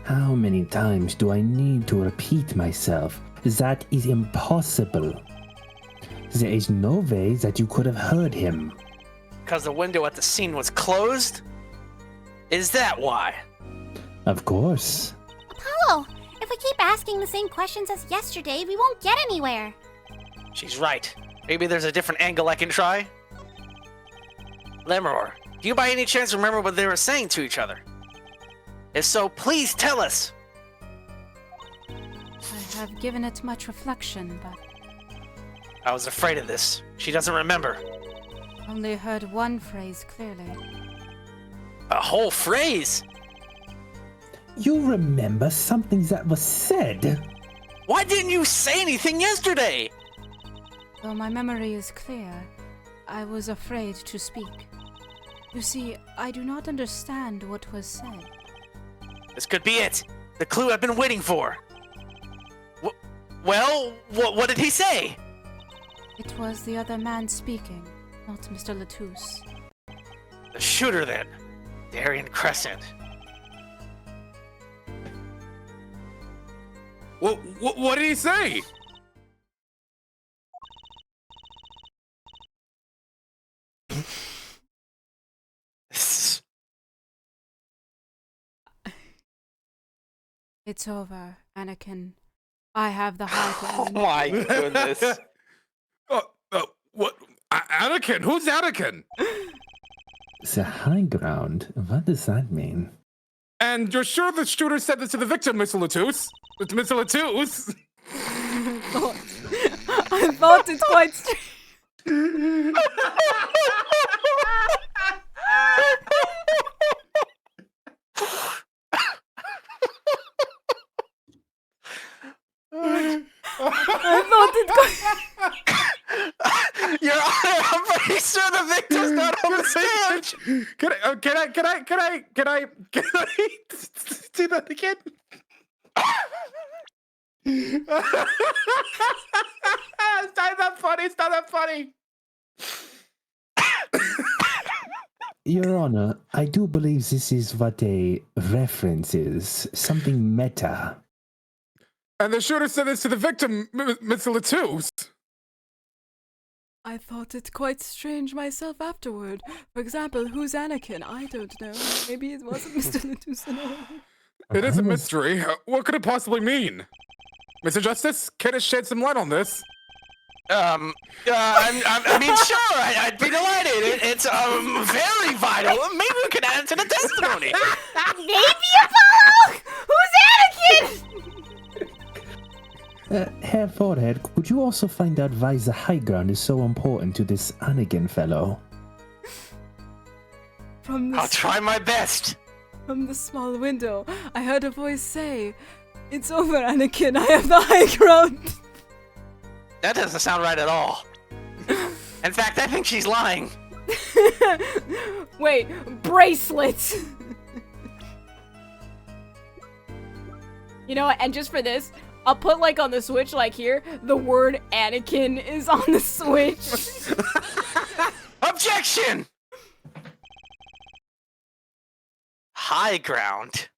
How many times do I need to repeat myself? That is impossible. There is no way that you could have heard him. Because the window at the scene was closed? Is that why? Of course. Apollo, if we keep asking the same questions as yesterday, we won't get anywhere. She's right. Maybe there's a different angle I can try? Lemuror, do you by any chance remember what they were saying to each other? If so, please tell us! I have given it much reflection, but I was afraid of this. She doesn't remember. only heard one phrase clearly. A whole phrase? You remember something that was said? Why didn't you say anything yesterday? Though my memory is clear, I was afraid to speak. You see, I do not understand what was said. This could be it. The clue I've been waiting for. Well, what did he say? It was the other man speaking, not Mr. Latouche. The shooter, then. Darian Crescent. What did he say? It's over, Anakin. I have the high Oh ground. my goodness. What? Anakin? Who's Anakin? The high ground? What does that mean? And you're sure the shooter said this to the victim, Mr. Latouche? Mr. Latouche? I thought it's quite strange. I thought it Your Honor, I'm pretty sure the victim's not on the stage. Can I do that again? It's not that funny. It's not that funny. Your Honor, I do believe this is what a reference is. Something meta. And the shooter said this to the victim, Mr. Lozzu. I thought it quite strange myself afterward. For example, who's Anakin? I don't know. Maybe it wasn't Mr. Lozzu. It is a mystery. What could it possibly mean? Mr. Justice, care to shed some light on this? I mean, sure, I'd be delighted. It's very vital. Maybe we could add it to the testimony. Maybe Apollo? Who's Anakin? Herr Forehead, could you also find out why the high ground is so important to this Anakin fellow? I'll try my best. From the small window, I heard a voice say, "It's over, Anakin. I have the high ground." That doesn't sound right at all. In fact, I think she's lying. Wait, bracelets! You know what, and just for this, I'll put like on the Switch, like here, the word Anakin is on the Switch. Objection! High ground.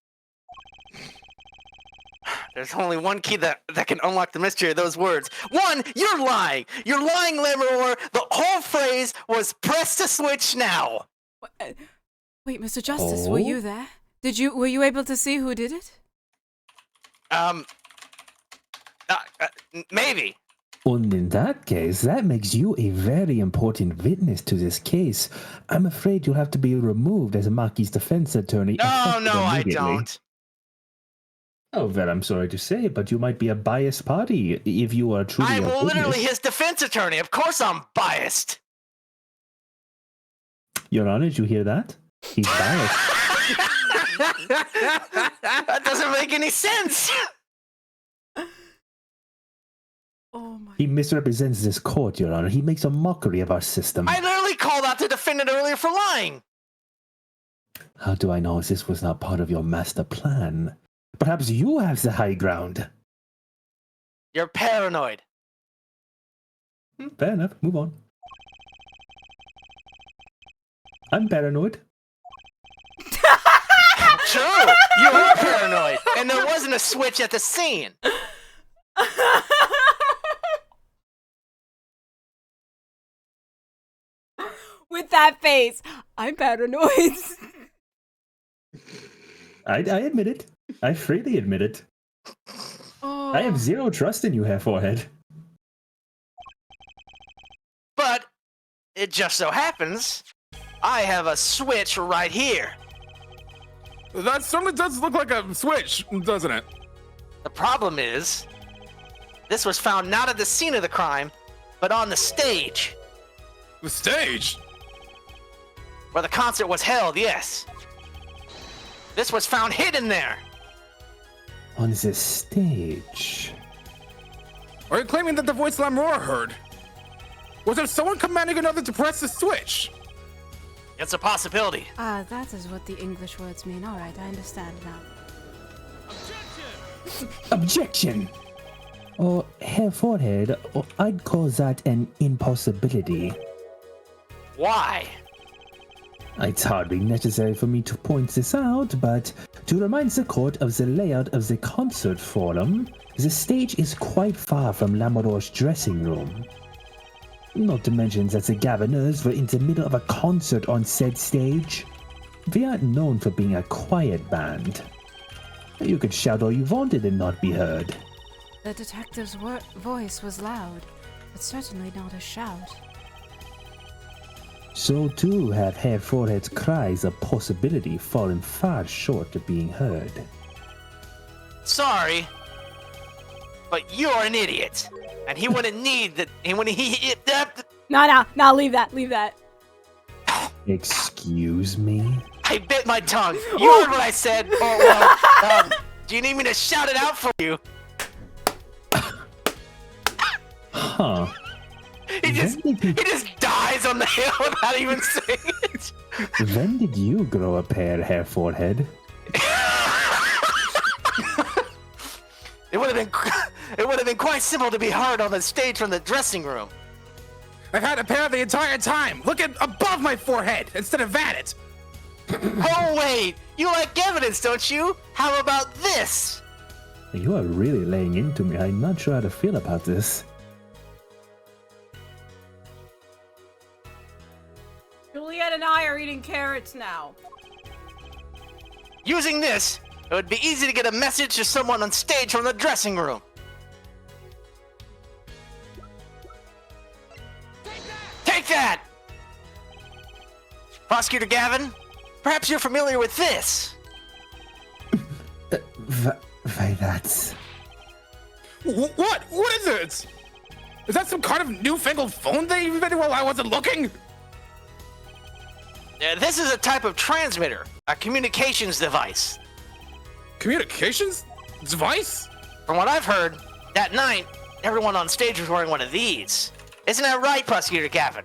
There's only one key that can unlock the mystery of those words. One, you're lying! You're lying, Lemuror! The whole phrase was press the switch now! Wait, Mr. Justice, were you there? Were you able to see who did it? Maybe. Well, in that case, that makes you a very important witness to this case. I'm afraid you'll have to be removed as Maki's defense attorney. No, I don't. Oh, well, I'm sorry to say, but you might be a biased party if you are truly I'm literally his defense attorney. Of course I'm biased. Your Honor, did you hear that? He's biased. That doesn't make any sense. Oh my. He misrepresents this court, Your Honor. He makes a mockery of our system. I literally called out the defendant earlier for lying. How do I know this was not part of your master plan? Perhaps you have the high ground. You're paranoid. Fair enough. Move on. I'm paranoid. True. You are paranoid. And there wasn't a switch at the scene. With that face, I'm paranoid. I admit it. I freely admit it. Oh. I have zero trust in you, Herr Forehead. But it just so happens I have a switch right here. That certainly does look like a switch, doesn't it? The problem is, this was found not at the scene of the crime, but on the stage. The stage? Where the concert was held, yes. This was found hidden there. On the stage? Are you claiming that the voice Lamroar heard? Was there someone commanding another to press the switch? It's a possibility. Ah, that is what the English words mean. Alright, I understand now. Objection! Oh, Herr Forehead, I'd call that an impossibility. Why? It's hardly necessary for me to point this out, but to remind the court of the layout of the concert forum, the stage is quite far from Lamoror's dressing room. Not to mention that the Governors were in the middle of a concert on said stage. We aren't known for being a quiet band. You could shout all you wanted and not be heard. The detective's voice was loud, but certainly not a shout. So too have Herr Forehead's cries of possibility fallen far short of being heard. Sorry, but you're an idiot, and he wouldn't need that. No, leave that. Excuse me? I bit my tongue. You heard what I said. Oh, well, do you need me to shout it out for you? Huh. He just dies on the hill without even saying it. When did you grow a pair, Herr Forehead? It would have been It would have been quite simple to be hard on the stage from the dressing room. I've had a pair the entire time. Look at above my forehead instead of at it. Oh, wait. You like evidence, don't you? How about this? You are really laying into me. I'm not sure how to feel about this. Juliet and I are eating carrots now. Using this, it would be easy to get a message to someone on stage from the dressing room. Take that! Prosecutor Gavin, perhaps you're familiar with this. Why, that's... What? What is it? Is that some kind of newfangled phone they invented while I wasn't looking? This is a type of transmitter, a communications device. Communications device? From what I've heard, that night, everyone on stage was wearing one of these. Isn't that right, Prosecutor Gavin?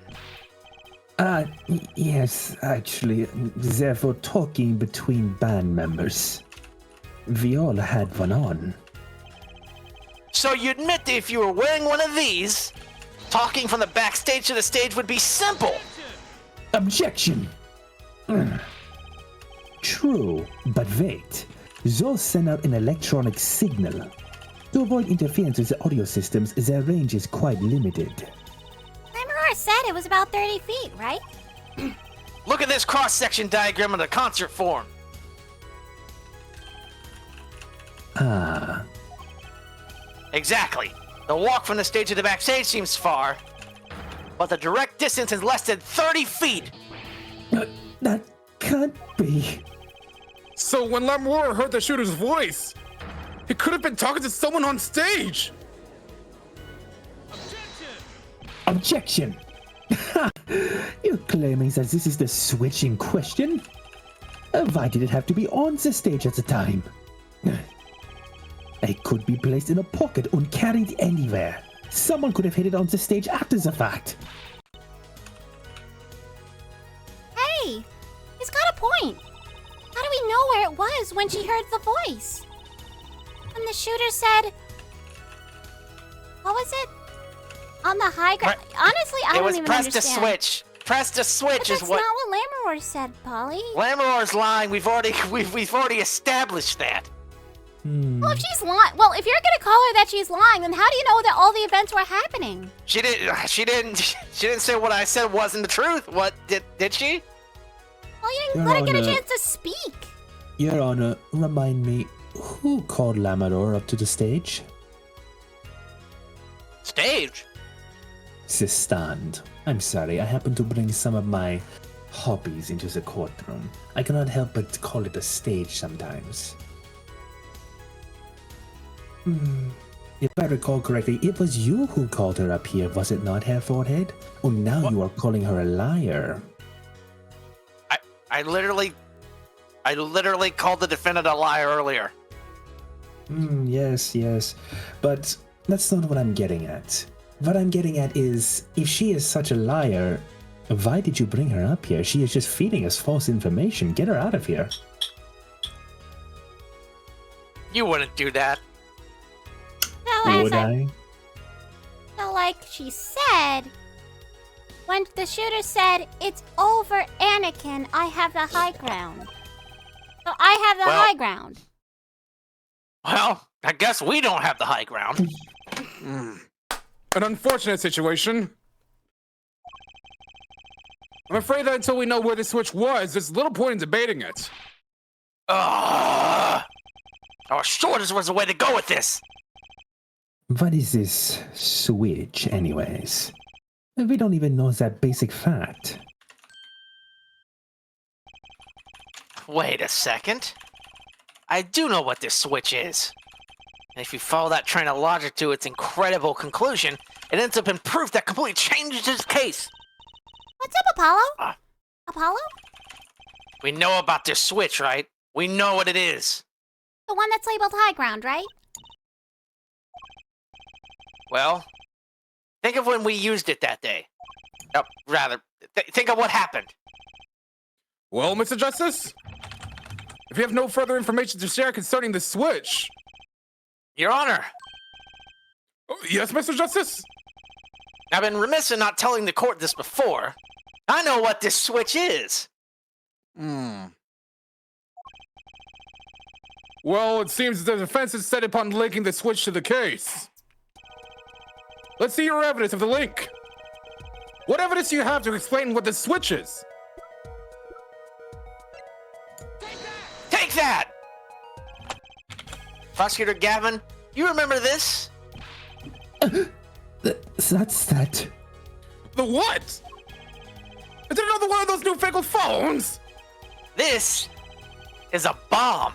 Yes, actually, they're for talking between band members. We all had one on. So you admit that if you were wearing one of these, talking from the backstage to the stage would be simple. Objection! True, but wait. Those send out an electronic signal. To avoid interference with the audio systems, their range is quite limited. Lammeror said it was about 30 feet, right? Look at this cross-section diagram of the concert form. Ah. Exactly. The walk from the stage to the backstage seems far, but the direct distance is less than 30 feet. That can't be. So when Lammeror heard the shooter's voice, he could have been talking to someone on stage. Objection! You're claiming that this is the switch in question? Why did it have to be on the stage at the time? It could be placed in a pocket or carried anywhere. Someone could have hid it on the stage after the fact. Hey, he's got a point. How do we know where it was when she heard the voice? When the shooter said... What was it? On the high ground? Honestly, I don't even understand. It was press to switch. Press to switch is what... That's not what Lammeror said, Polly. Lammeror's lying. We've already established that. Well, if she's lying... Well, if you're gonna call her that she's lying, then how do you know that all the events were happening? She didn't say what I said wasn't the truth. What, did she? Well, you didn't let her get a chance to speak. Your Honor, remind me, who called Lammeror up to the stage? Stage? The stand. I'm sorry, I happened to bring some of my hobbies into the courtroom. I cannot help but call it a stage sometimes. If I recall correctly, it was you who called her up here, was it not, Herr Forehead? Oh, now what? You are calling her a liar. I literally called the defendant a liar earlier. Yes. But that's not what I'm getting at. What I'm getting at is, if she is such a liar, why did you bring her up here? She is just feeding us false information. Get her out of here. You wouldn't do that. No, would I? So, like she said, when the shooter said, "It's over, Anakin, I have the high ground." So I have the high ground. Well, I guess we don't have the high ground. An unfortunate situation. I'm afraid that until we know where the switch was, there's little point in debating it. I was sure this was the way to go with this. What is this switch, anyways? We don't even know that basic fact. Wait a second. I do know what this switch is. And if you follow that train of logic to its incredible conclusion, it ends up in proof that completely changes this case. What's up, Apollo? Apollo? We know about this switch, right? We know what it is. The one that's labeled high ground, right? Well, think of when we used it that day. Think of what happened. Well, Mr. Justice? If you have no further information to share concerning the switch... Your Honor, Yes, Mr. Justice? I've been remiss in not telling the court this before. I know what this switch is. Well, it seems the defense is set upon linking the switch to the case. Let's see your evidence of the link. What evidence do you have to explain what the switch is? Take that! Prosecutor Gavin, you remember this? That's that. The what? Is it another one of those newfangled phones? This is a bomb.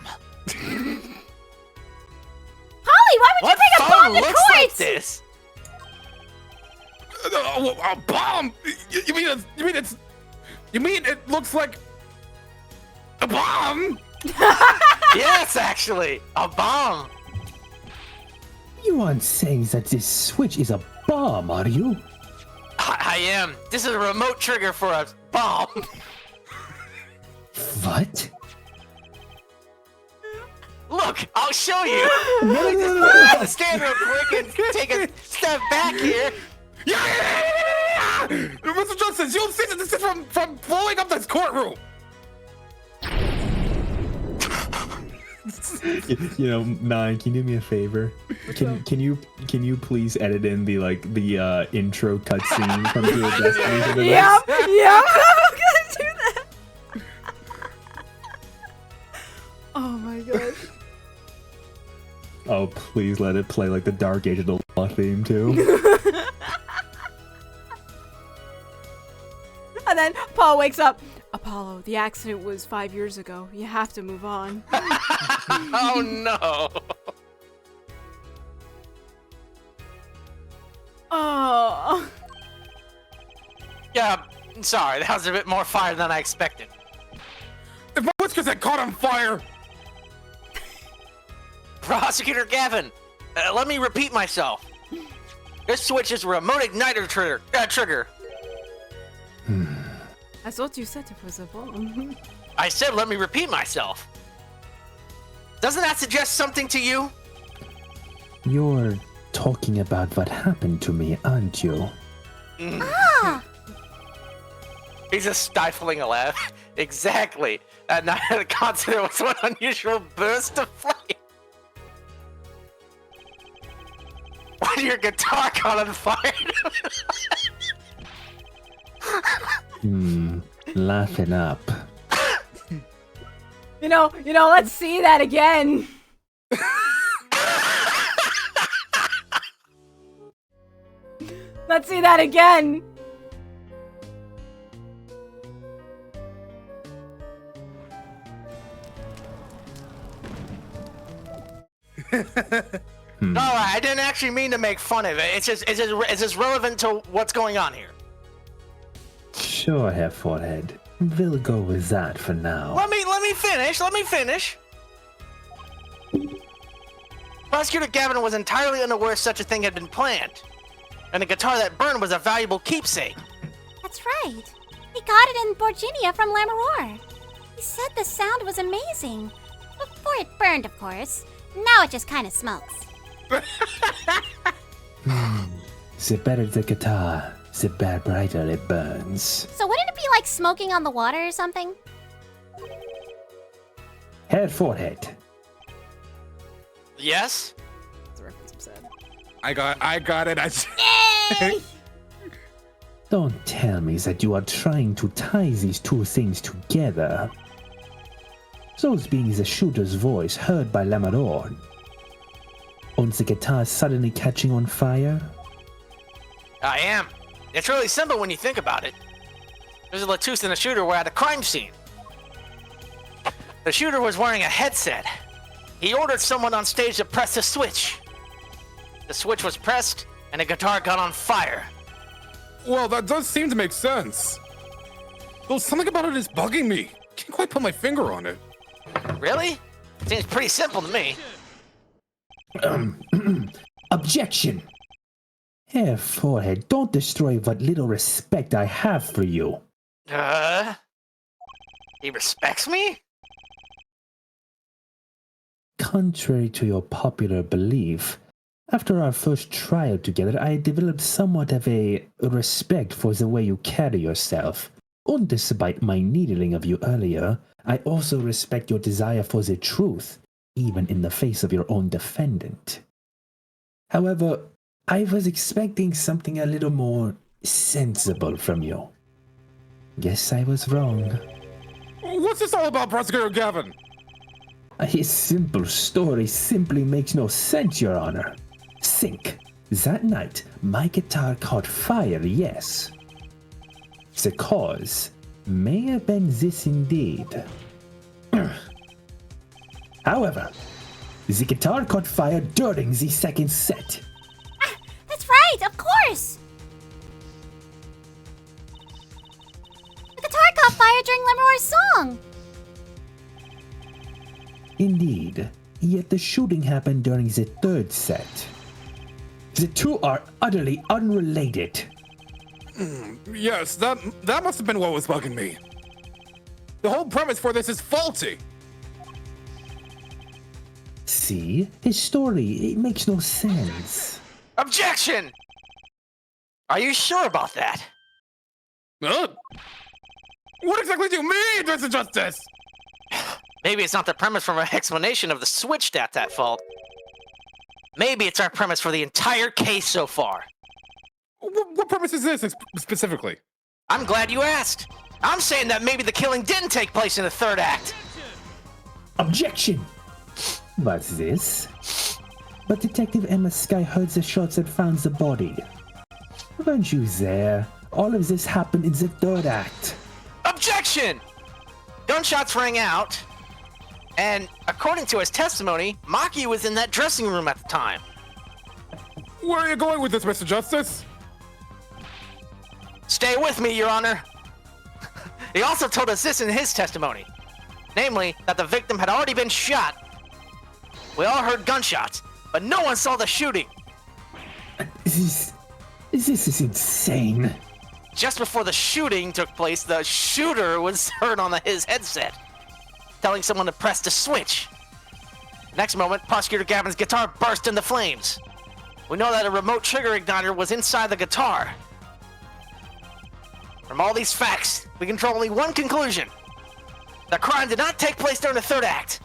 Holly, why would you bring a bomb to looks court? like this? A bomb? You mean it looks like a bomb? Yes, actually, a bomb. You aren't saying that this switch is a bomb, are you? I am. This is a remote trigger for a bomb. What? Look, I'll show you. Let me just stand real quick and take a step back here. Yeah! Mr. Justice, you'll see that this is from blowing up this courtroom. You know, Nine, can you do me a favor? Can you please edit in the intro cutscene from the Destiny? Yep, I'm gonna do that. Oh my gosh. Oh, please let it play like the Dark Age of the Law theme too. And then Paul wakes up. Apollo, the accident was 5 years ago. You have to move on. Oh no. Oh. Yeah, sorry, that was a bit more fire than I expected. If my whiskers had caught on fire! Prosecutor Gavin, let me repeat myself. This switch is a remote igniter trigger. I thought you said it was a bomb. I said let me repeat myself. Doesn't that suggest something to you? You're talking about what happened to me, aren't you? Ah! He's just stifling a laugh. Exactly. That night at the concert, there was one unusual burst of flame. When your guitar caught on fire. Laughing up. You know, let's see that again. Let's see that again. No, I didn't actually mean to make fun of it. It's just relevant to what's going on here. Sure, Herr Forehead. We'll go with that for now. Let me finish. Prosecutor Gavin was entirely unaware such a thing had been planned. And the guitar that burned was a valuable keepsake. That's right. He got it in Borginia from Lamarore. He said the sound was amazing. Before it burned, of course. Now it just kind of smokes. The better the guitar, the brighter it burns. So wouldn't it be like smoking on the water or something? Herr Forehead. Yes? That's a reference I'm sad. I got it. Yay! Don't tell me that you are trying to tie these two things together. Those being the shooter's voice heard by Lamarore, and the guitar suddenly catching on fire? I am. It's really simple when you think about it. There's a Lozzu and a shooter were at a crime scene. The shooter was wearing a headset. He ordered someone on stage to press the switch. The switch was pressed, and the guitar got on fire. Well, that does seem to make sense. Though something about it is bugging me. Can't quite put my finger on it. Really? Seems pretty simple to me. Objection! Herr Forehead, don't destroy what little respect I have for you. He respects me? Contrary to your popular belief, After our first trial together, I developed somewhat of a respect for the way you carry yourself. And despite my needling of you earlier, I also respect your desire for the truth, even in the face of your own defendant. However, I was expecting something a little more sensible from you. Guess I was wrong. What's this all about, Prosecutor Gavin? A simple story simply makes no sense, Your Honor. Think. That night, my guitar caught fire, yes. The cause may have been this indeed. However, the guitar caught fire during the second set. Ah, that's right, of course! The guitar caught fire during Lemuror's song! Indeed, yet the shooting happened during the third set. The two are utterly unrelated. Yes, that must have been what was bugging me. The whole premise for this is faulty. See? His story, it makes no sense. Objection! Are you sure about that? What exactly do you mean, Mr. Justice? Maybe it's not the premise from our explanation of the switch that's at fault. Maybe it's our premise for the entire case so far. What premise is this specifically? I'm glad you asked. I'm saying that maybe the killing didn't take place in the third act. Objection! What's this? But Detective Emma Sky heard the shots and found the body. Weren't you there? All of this happened in the third act. Objection! Gunshots rang out, and according to his testimony, Maki was in that dressing room at the time. Where are you going with this, Mr. Justice? Stay with me, Your Honor. He also told us this in his testimony. Namely, that the victim had already been shot. We all heard gunshots, but no one saw the shooting. This is insane. Just before the shooting took place, the shooter was heard on his headset, telling someone to press the switch. Next moment, Prosecutor Gavin's guitar burst into flames. We know that a remote trigger igniter was inside the guitar. From all these facts, we can draw only one conclusion. The crime did not take place during the third act,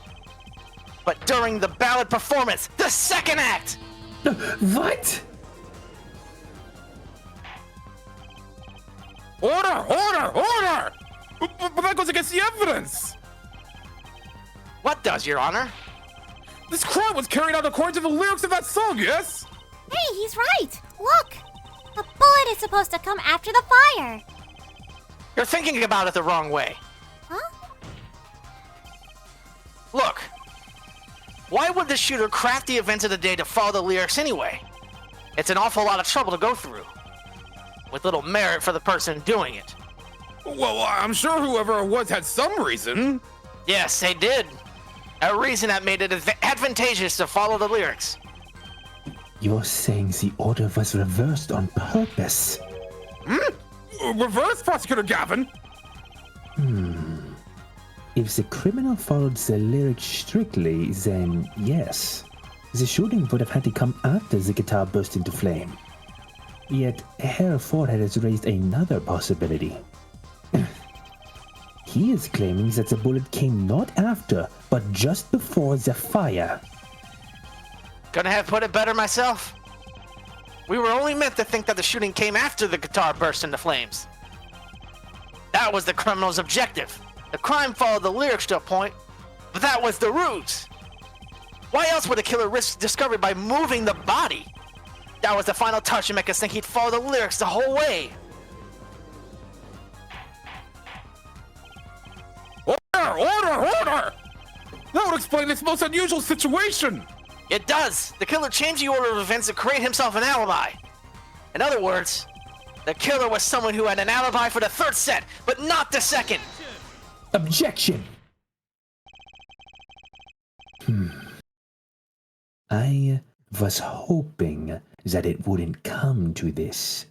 but during the ballad performance, the second act! What? Order! But that goes against the evidence! What does, Your Honor? This crime was carried out according to the lyrics of that song, yes? Hey, he's right! Look! The bullet is supposed to come after the fire! You're thinking about it the wrong way. Huh? Look. Why would the shooter craft the events of the day to follow the lyrics anyway? It's an awful lot of trouble to go through, with little merit for the person doing it. Well, I'm sure whoever it was had some reason. Yes, they did. A reason that made it advantageous to follow the lyrics. You're saying the order was reversed on purpose? Reverse, Prosecutor Gavin? If the criminal followed the lyrics strictly, then yes. The shooting would have had to come after the guitar burst into flame. Yet, Herr Forehead has raised another possibility. He is claiming that the bullet came not after, but just before the fire. Couldn't have put it better myself. We were only meant to think that the shooting came after the guitar burst into flames. That was the criminal's objective. The crime followed the lyrics to a point, but that was the ruse. Why else would a killer risk discovery by moving the body? That was the final touch to make us think he'd follow the lyrics the whole way. Order! That would explain this most unusual situation! It does. The killer changed the order of events to create himself an alibi. In other words, the killer was someone who had an alibi for the third set, but not the second. Objection! I was hoping that it wouldn't come to this,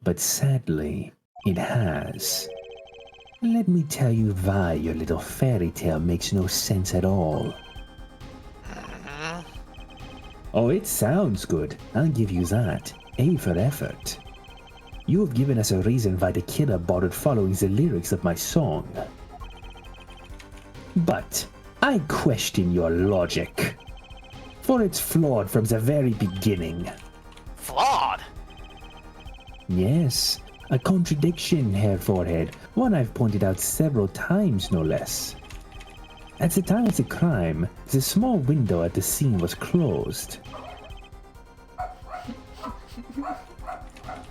but sadly, it has. Let me tell you why your little fairy tale makes no sense at all. Oh, it sounds good. I'll give you that. A for effort. You have given us a reason why the killer bothered following the lyrics of my song. But I question your logic, for it's flawed from the very beginning. Flawed? Yes, a contradiction, Herr Forehead, one I've pointed out several times, no less. At the time of the crime, the small window at the scene was closed.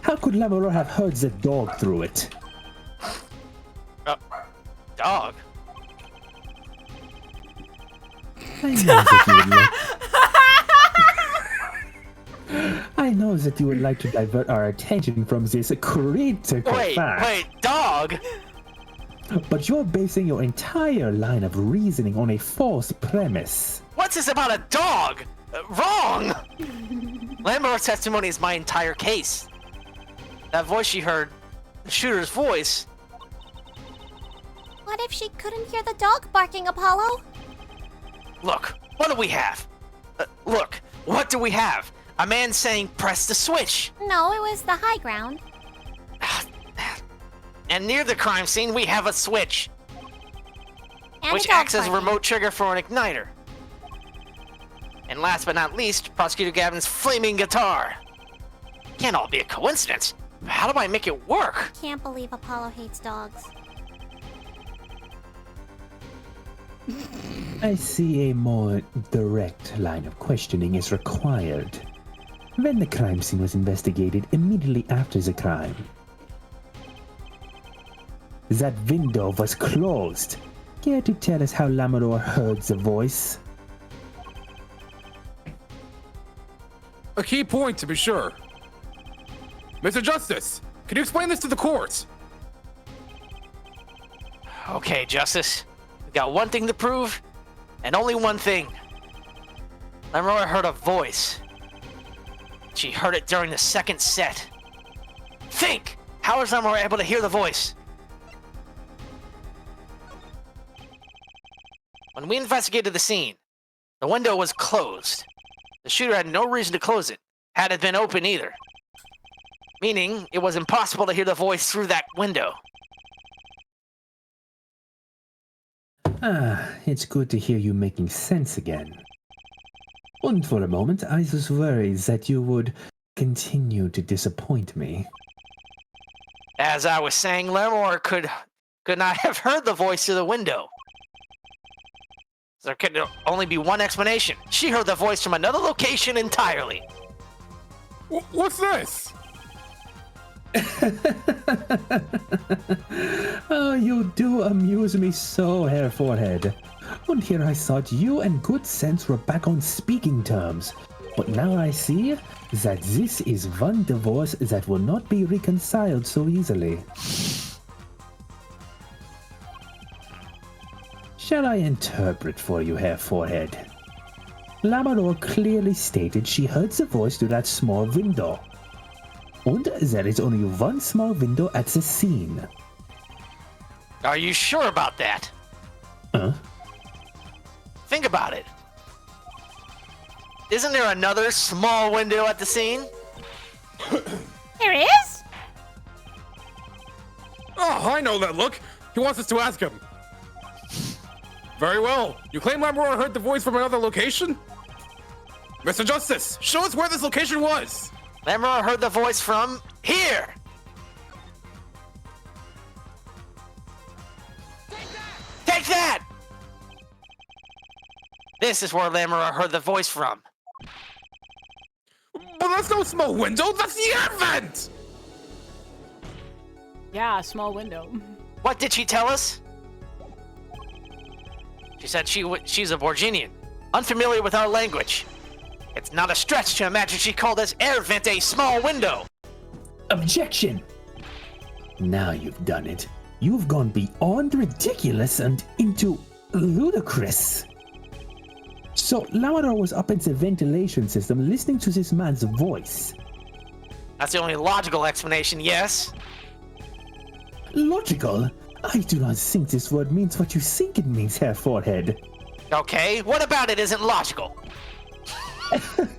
How could Lamoureux have heard the dog through it? Dog? I know that you would like to divert our attention from this critical fact. Wait, dog? But you're basing your entire line of reasoning on a false premise. What's this about a dog? Wrong! Lamoureux's testimony is my entire case. That voice she heard, the shooter's voice. What if she couldn't hear the dog barking, Apollo? Look, what do we have? Look, what do we have? A man saying, press the switch. No, it was the high ground. And near the crime scene, we have a switch. And which acts as a remote trigger for an igniter. And last but not least, Prosecutor Gavin's flaming guitar. Can't all be a coincidence. How do I make it work? Can't believe Apollo hates dogs. I see a more direct line of questioning is required. When the crime scene was investigated immediately after the crime, that window was closed. Care to tell us how Lamoureux heard the voice? A key point, to be sure. Mr. Justice, can you explain this to the court? Okay, Justice. We got one thing to prove, and only one thing. Lamoureux heard a voice. She heard it during the second set. Think! How is Lamoureux able to hear the voice? When we investigated the scene, the window was closed. The shooter had no reason to close it, had it been open either. Meaning, it was impossible to hear the voice through that window. It's good to hear you making sense again. And for a moment, I was worried that you would continue to disappoint me. As I was saying, Lamoureux could not have heard the voice through the window. There could only be one explanation. She heard the voice from another location entirely. What's this? Oh, you do amuse me so, Herr Forehead. And here I thought you and good sense were back on speaking terms. But now I see that this is one divorce that will not be reconciled so easily. Shall I interpret for you, Herr Forehead? Lamoureux clearly stated she heard the voice through that small window. And there is only one small window at the scene. Are you sure about that? Think about it. Isn't there another small window at the scene? There is? Oh, I know that look. He wants us to ask him. Very well. You claim Lamoureux heard the voice from another location? Mr. Justice, show us where this location was. Lamoureux heard the voice from here. Take that! This is where Lamoureux heard the voice from. But that's no small window, that's the air vent! Yeah, small window. What did she tell us? She said she's a Borginian, unfamiliar with our language. It's not a stretch to imagine she called this air vent a small window. Objection! Now you've done it. You've gone beyond ridiculous and into ludicrous. So Lamoureux was up in the ventilation system listening to this man's voice. That's the only logical explanation, yes? Logical? I do not think this word means what you think it means, Herr Forehead. Okay, what about it isn't logical?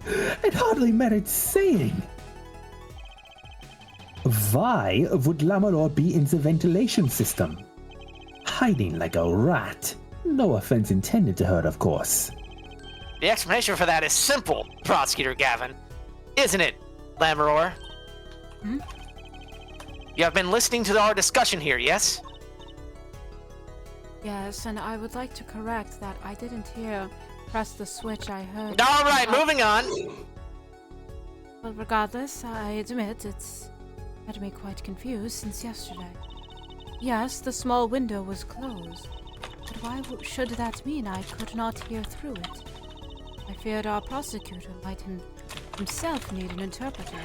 It hardly merits saying. Why would Lammerlord be in the ventilation system? Hiding like a rat. No offense intended to her, of course. The explanation for that is simple, Prosecutor Gavin. Isn't it, Lammeror? Hmm? You have been listening to our discussion here, yes? Yes, and I would like to correct that I didn't hear press the switch. I heard. All right, moving on. But regardless, I admit it's had me quite confused since yesterday. Yes, the small window was closed, but why should that mean I could not hear through it? I feared our prosecutor might himself need an interpreter.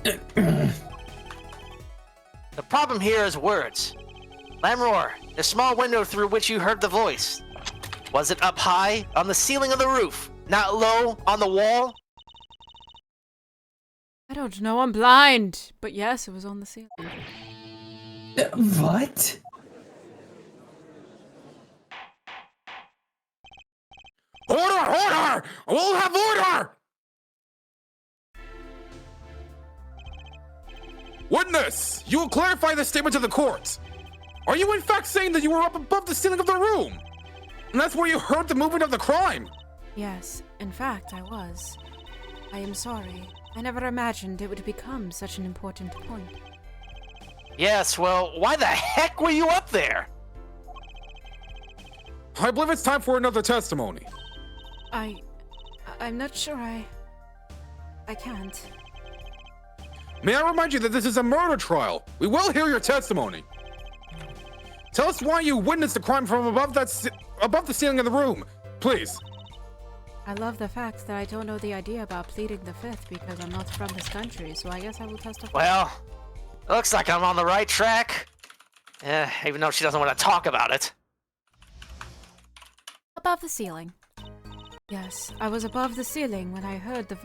The problem here is words. Lammeror, the small window through which you heard the voice. Was it up high on the ceiling of the roof, not low on the wall? I don't know, I'm blind. But yes, it was on the ceiling. What? Order! Order! We'll have order! Witness, you will clarify this statement to the court. Are you in fact saying that you were up above the ceiling of the room? And that's where you heard the movement of the crime? Yes, in fact, I was. I am sorry. I never imagined it would become such an important point. Yes, well, why the heck were you up there? I believe it's time for another testimony. I'm not sure I can't. May I remind you that this is a murder trial. We will hear your testimony. Tell us why you witnessed the crime from above the ceiling of the room, please. I love the fact that I don't know the idea about pleading the fifth because I'm not from this country, so I guess I will testify. Well, looks like I'm on the right track. Even though she doesn't want to talk about it. Above the ceiling. Yes, I was above the ceiling when I heard the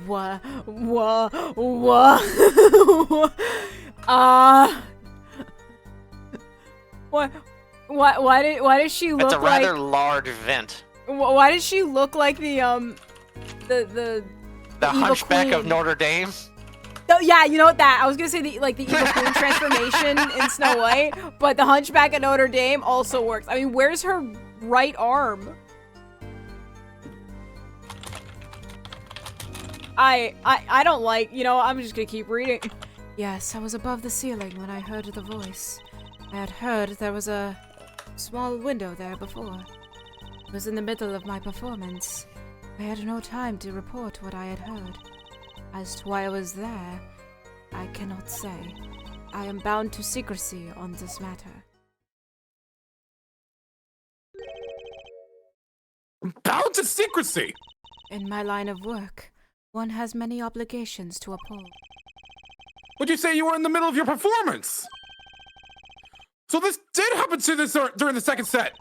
why does she look like... It's a rather large vent. Why does she look like the Hunchback Queen of Notre Dame? Oh, yeah, you know what that? I was gonna say the evil queen transformation in Snow White, but the Hunchback of Notre Dame also works. I mean, where's her right arm? I don't like, I'm just gonna keep reading. Yes, I was above the ceiling when I heard the voice. I had heard there was a small window there before. It was in the middle of my performance. I had no time to report what I had heard. As to why I was there, I cannot say. I am bound to secrecy on this matter. Bound to secrecy? In my line of work, one has many obligations to uphold. Would you say you were in the middle of your performance? So this did happen to this during the second set?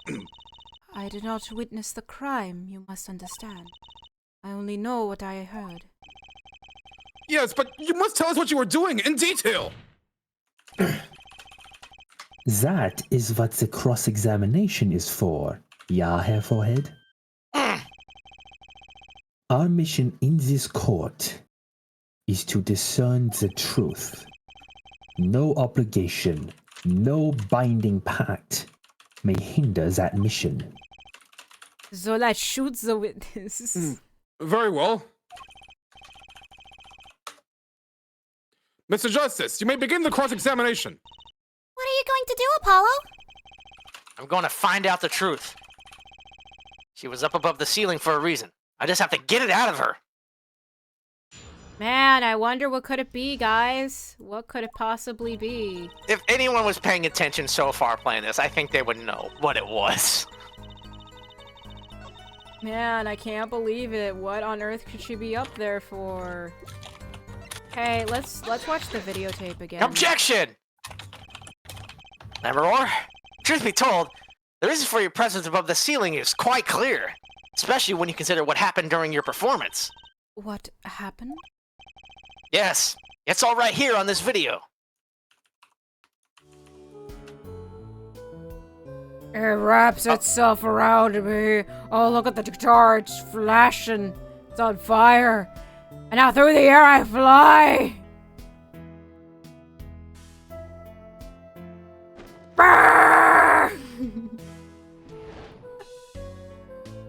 I did not witness the crime, you must understand. I only know what I heard. Yes, but you must tell us what you were doing in detail. That is what the cross-examination is for, yeah, Herr Forehead? Our mission in this court is to discern the truth. No obligation, no binding pact may hinder that mission. Zola shoots the witness. Very well. Mr. Justice, you may begin the cross-examination. What are you going to do, Apollo? I'm going to find out the truth. She was up above the ceiling for a reason. I just have to get it out of her. Man, I wonder what could it be, guys? What could it possibly be? If anyone was paying attention so far playing this, I think they would know what it was. Man, I can't believe it. What on earth could she be up there for? Hey, let's watch the videotape again. Objection! Lammeror, truth be told, the reason for your presence above the ceiling is quite clear. Especially when you consider what happened during your performance. What happened? Yes, it's all right here on this video. It wraps itself around me. Oh, look at the guitar, it's flashing. It's on fire. And now through the air I fly. Burn!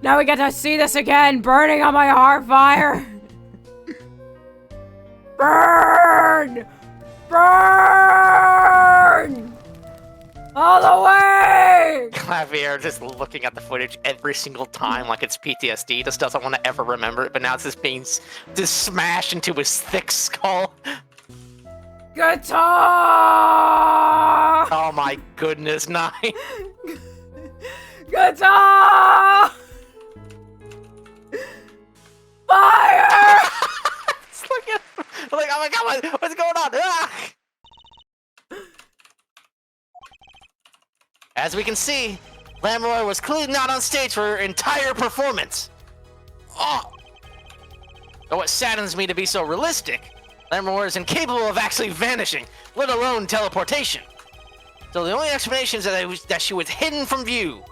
Now we get to see this again, burning on my heart fire. Burn! Burn! All the way! Clavier just looking at the footage every single time like it's PTSD. Just doesn't want to ever remember it, but now it's just being just smashed into his thick skull. Guitar! Oh my goodness, 9. Guitar! Fire! Just look at him. I'm like, oh my god, what's going on? Ah! As we can see, Lamour was clearly not on stage for her entire performance. Oh! Though what saddens me to be so realistic, Lamour is incapable of actually vanishing, let alone teleportation. So the only explanation is that she was hidden from view.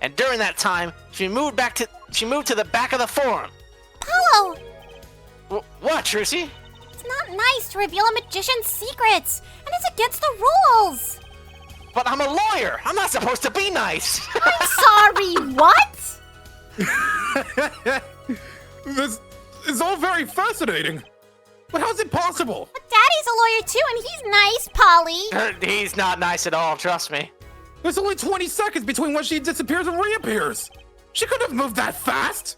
And during that time, she moved to the back of the forum. Apollo! What, Trucy? It's not nice to reveal a magician's secrets, and it's against the rules. But I'm a lawyer. I'm not supposed to be nice. I'm sorry, what? This is all very fascinating. But how's it possible? But Daddy's a lawyer too, and he's nice, Polly. He's not nice at all, trust me. There's only 20 seconds between when she disappears and reappears. She couldn't have moved that fast.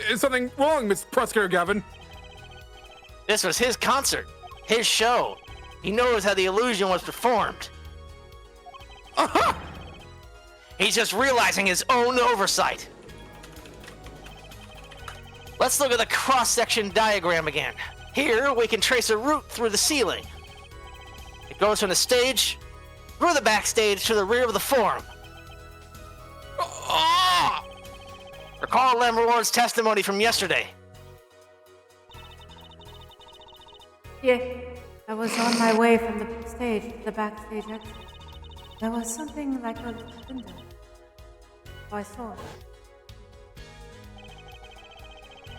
Is something wrong, Miss Prosecutor Gavin? This was his concert, his show. He knows how the illusion was performed. Uh-huh. He's just realizing his own oversight. Let's look at the cross-section diagram again. Here, we can trace a route through the ceiling. It goes from the stage, through the backstage, to the rear of the forum. Ah! Recall Lamour's testimony from yesterday. Yeah, I was on my way from the stage to the backstage exit. There was something like a window. I saw it.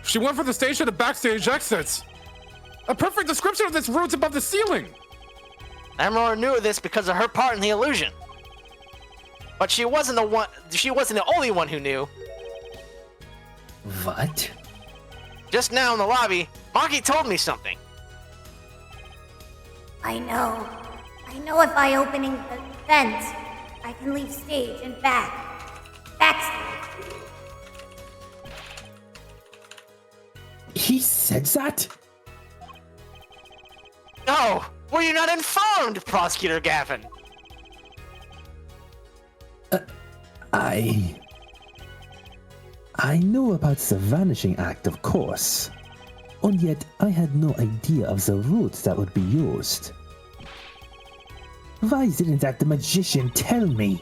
She went from the stage to the backstage exits. A perfect description of this route above the ceiling. Lamour knew of this because of her part in the illusion. But she wasn't the only one who knew. What? Just now in the lobby, Maki told me something. I know if I opening the vent, I can leave stage and backstage. He said that? No! Were you not informed, Prosecutor Gavin? I know about the vanishing act, of course. And yet, I had no idea of the route that would be used. Why didn't that the magician tell me?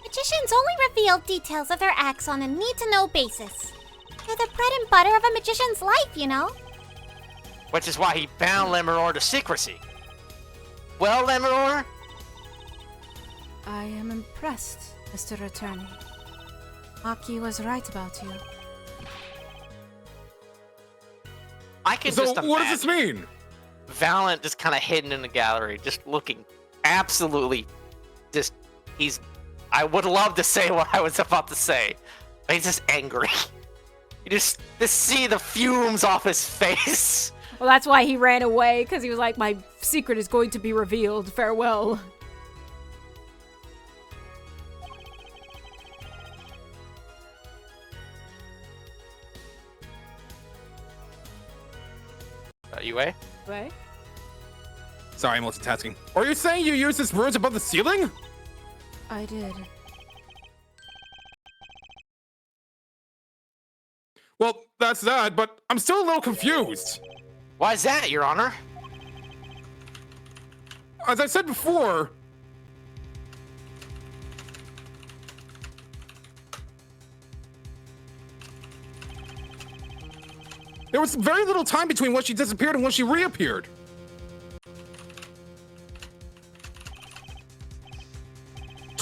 Magicians only reveal details of their acts on a need-to-know basis. They're the bread and butter of a magician's life, you know? Which is why he bound Lamour to secrecy. Well, Lamour? I am impressed, Mr. Attorney. Maki was right about you. I can just imagine what does this mean? Valiant just kind of hidden in the gallery, just looking absolutely I would love to say what I was about to say, but he's just angry. You just see the fumes off his face. Well, that's why he ran away, because he was like, my secret is going to be revealed. Farewell. UA? Right? Sorry, I'm multitasking. Are you saying you used this route above the ceiling? I did. Well, that's that, but I'm still a little confused. Why is that, Your Honor? As I said before, there was very little time between when she disappeared and when she reappeared.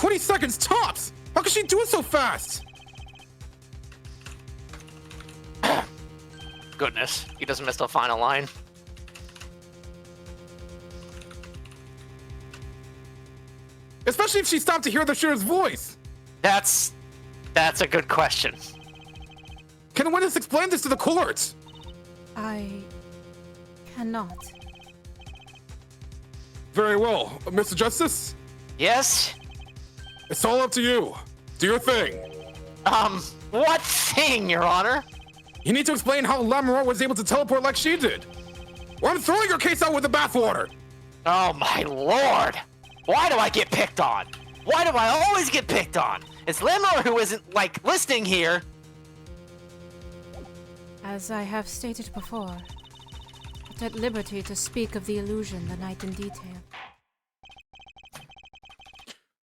20 seconds tops! How could she do it so fast? Goodness, he doesn't miss the final line. Especially if she stopped to hear the shooter's voice. That's a good question. Can the witness explain this to the court? I cannot. Very well. Mr. Justice? Yes? It's all up to you. Do your thing. What thing, Your Honor? You need to explain how Lamoureux was able to teleport like she did. Or I'm throwing your case out with the bathwater. Oh my lord! Why do I get picked on? Why do I always get picked on? It's Lamoureux who isn't, like, listening here. As I have stated before, I'm at liberty to speak of the illusion the night in detail.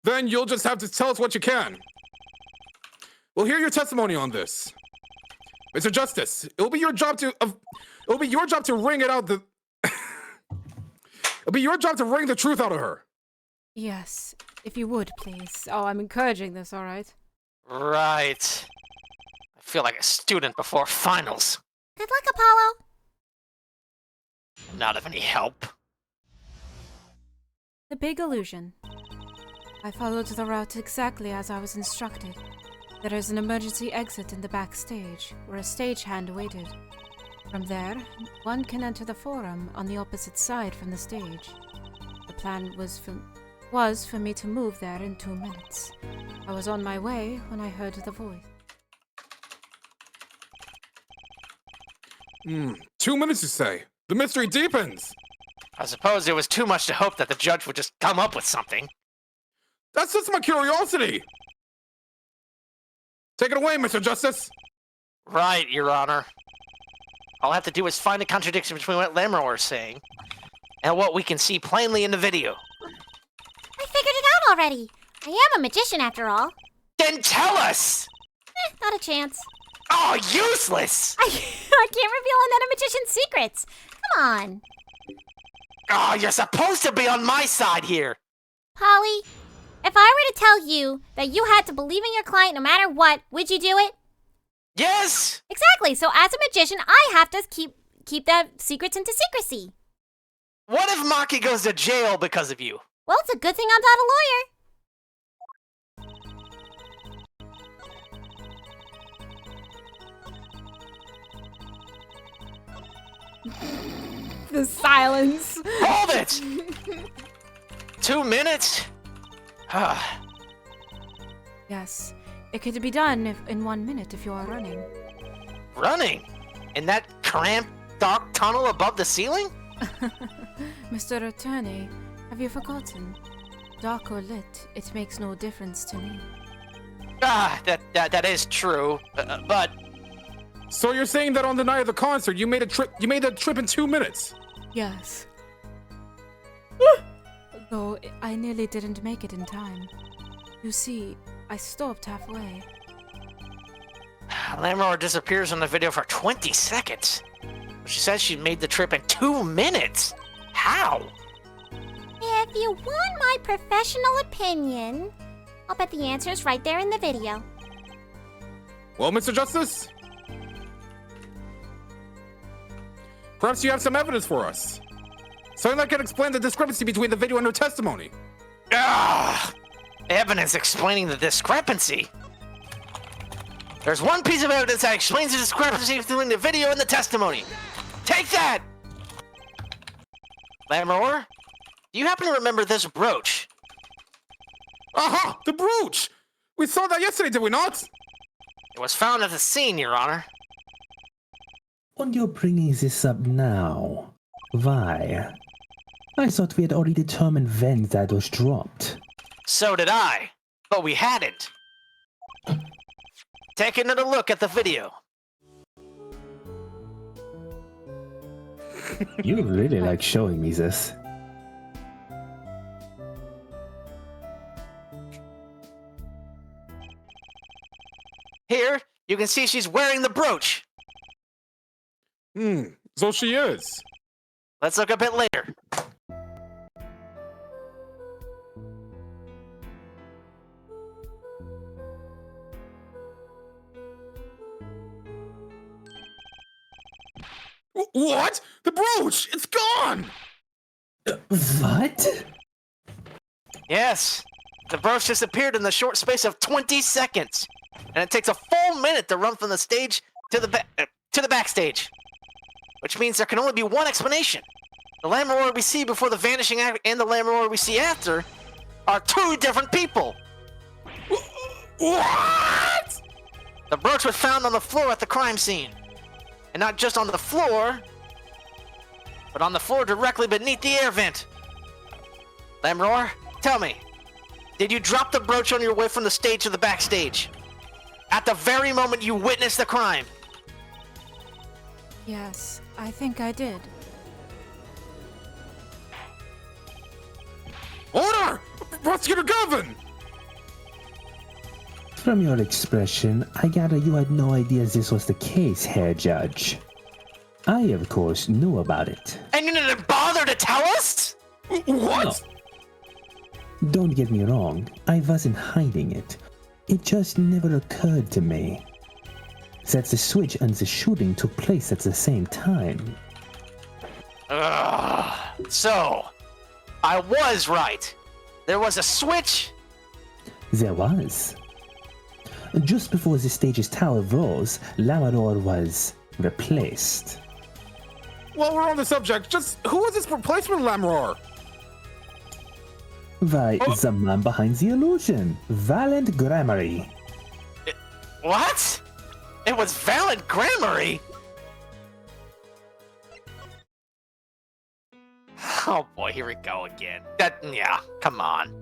Then you'll just have to tell us what you can. We'll hear your testimony on this. Mr. Justice, it'll be your job to wring it out the it'll be your job to wring the truth out of her. Yes, if you would, please. Oh, I'm encouraging this, alright? Right. I feel like a student before finals. Good luck, Apollo. Not of any help. The big illusion. I followed the route exactly as I was instructed. There is an emergency exit in the backstage, where a stagehand waited. From there, one can enter the forum on the opposite side from the stage. The plan was for me to move there in 2 minutes. I was on my way when I heard the voice. 2 minutes, you say? The mystery deepens! I suppose it was too much to hope that the judge would just come up with something. That's just my curiosity! Take it away, Mr. Justice! Right, Your Honor. All I have to do is find a contradiction between what Lamoureux is saying and what we can see plainly in the video. I figured it out already. I am a magician after all. Then tell us! Not a chance. Oh, useless! I can't reveal another magician's secrets. Come on. Oh, you're supposed to be on my side here! Polly, if I were to tell you that you had to believe in your client no matter what, would you do it? Yes! Exactly. So as a magician, I have to keep the secrets into secrecy. What if Maki goes to jail because of you? Well, it's a good thing I'm not a lawyer. The silence. Hold it! 2 minutes? Yes, it could be done in 1 minute if you are running. Running? In that cramped, dark tunnel above the ceiling? Mr. Attorney, have you forgotten? Dark or lit, it makes no difference to me. That is true, but... So you're saying that on the night of the concert, you made the trip in 2 minutes? Yes. Though I nearly didn't make it in time. You see, I stopped halfway. Lamoureux disappears on the video for 20 seconds. She says she made the trip in 2 minutes. How? If you want my professional opinion, I'll bet the answer is right there in the video. Well, Mr. Justice? Perhaps you have some evidence for us. Something that can explain the discrepancy between the video and her testimony. Evidence explaining the discrepancy? There's one piece of evidence that explains the discrepancy between the video and the testimony. Take that! Lamoureux, do you happen to remember this brooch? Aha! The brooch! We saw that yesterday, did we not? It was found at the scene, Your Honor. And you're bringing this up now? Why? I thought we had already determined when that was dropped. So did I, but we hadn't. Take another look at the video. You really like showing me this. Here, you can see she's wearing the brooch. So she is. Let's look a bit later. What? The brooch! It's gone! What? Yes. The brooch disappeared in the short space of 20 seconds. And it takes a full minute to run from the stage to the backstage. Which means there can only be one explanation. The Lammeror we see before the vanishing act and the Lammeror we see after are two different people. What? The brooch was found on the floor at the crime scene. And not just on the floor, but on the floor directly beneath the air vent. Lammeror, tell me, did you drop the brooch on your way from the stage to the backstage? At the very moment you witnessed the crime? Yes, I think I did. Order! Prosecutor Gavin! From your expression, I gather you had no idea this was the case, Herr Judge. I, of course, knew about it. And you didn't bother to tell us? What? No. Don't get me wrong, I wasn't hiding it. It just never occurred to me that the switch and the shooting took place at the same time. So, I was right. There was a switch? There was. Just before the stage's tower rose, Lammeror was replaced. While we're on the subject, just who was this replacement Lammeror? Why, the man behind the illusion, Valent Grammary. What? It was Valent Grammary? Oh boy, here we go again. Yeah, come on.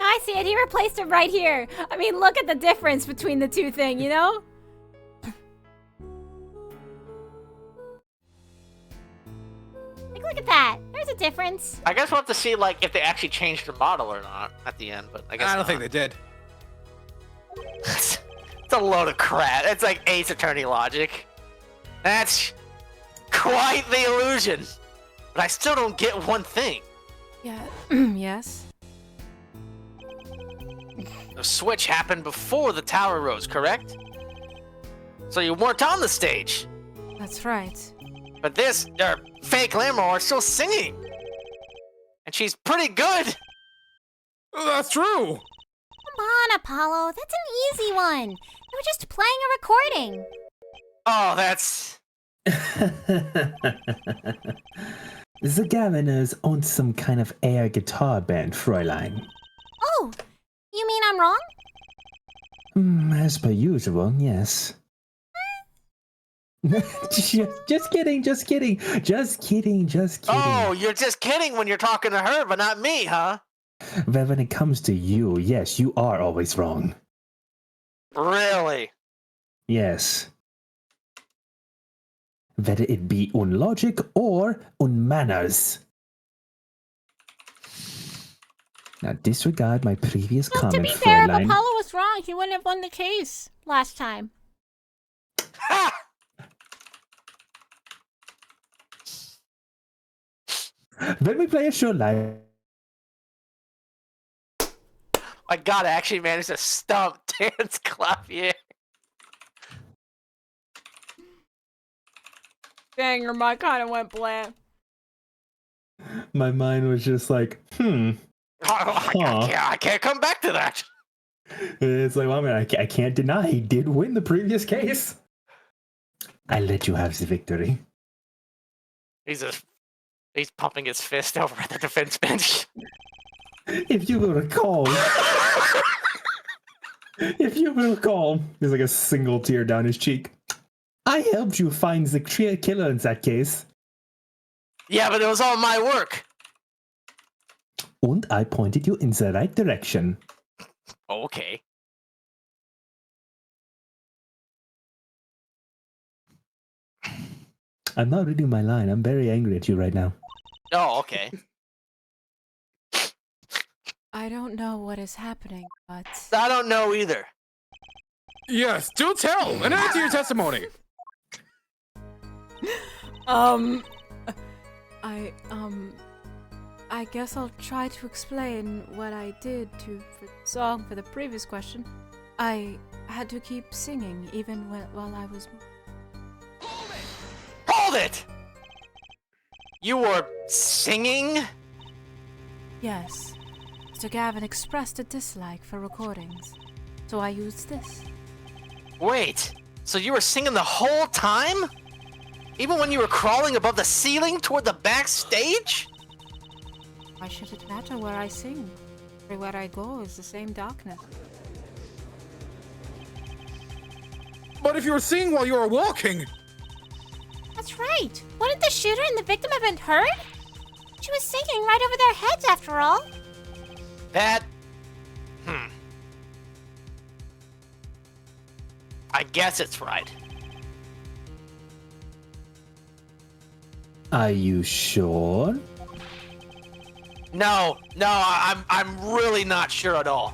I see it. He replaced him right here. I mean, look at the difference between the two things, you know? Like, look at that. There's a difference. I guess we'll have to see, like, if they actually changed the model or not at the end, but I guess I don't not. think they did. It's a load of crap. It's like Ace Attorney logic. That's quite the illusion. But I still don't get one thing. Yeah, yes. The switch happened before the tower rose, correct? So you weren't on the stage. That's right. But this, fake Lammeror is still singing. And she's pretty good. That's true. Come on, Apollo. That's an easy one. You were just playing a recording. Oh, that's... The Governors own some kind of air guitar band, Fräulein. Oh, you mean I'm wrong? As per usual, yes. just kidding. Oh, you're just kidding when you're talking to her, but not me, huh? Well, when it comes to you, yes, you are always wrong. Really? Yes. Whether it be on logic or on manners. Now disregard my previous comment, To be fair, if Fräulein. Apollo was wrong, he wouldn't have won the case last time. Ha! When we play a show live, My god, I actually managed to stump Dan's clavier. Dang, your mind kind of went bland. My mind was just like, I can't come back to that. It's like, well, I mean, I can't deny he did win the previous case. I let you have the victory. He's pumping his fist over at the defense bench. If you will recall, there's like a single tear down his cheek. I helped you find the killer in that case. Yeah, but it was all my work. And I pointed you in the right direction. Okay. I'm not reading my line. I'm very angry at you right now. Oh, okay. I don't know what is happening, but... I don't know either. Yes, do tell and add to your testimony. I guess I'll try to explain what I did for the song for the previous question. I had to keep singing even while I was... Hold it! You were singing? Yes. Mr. Gavin expressed a dislike for recordings, so I used this. Wait, so you were singing the whole time? Even when you were crawling above the ceiling toward the backstage? Why should it matter where I sing? Everywhere I go is the same darkness. But if you were singing while you were walking... That's right. Wouldn't the shooter and the victim have been heard? She was singing right over their heads, after all. That... I guess it's right. Are you sure? No, I'm really not sure at all.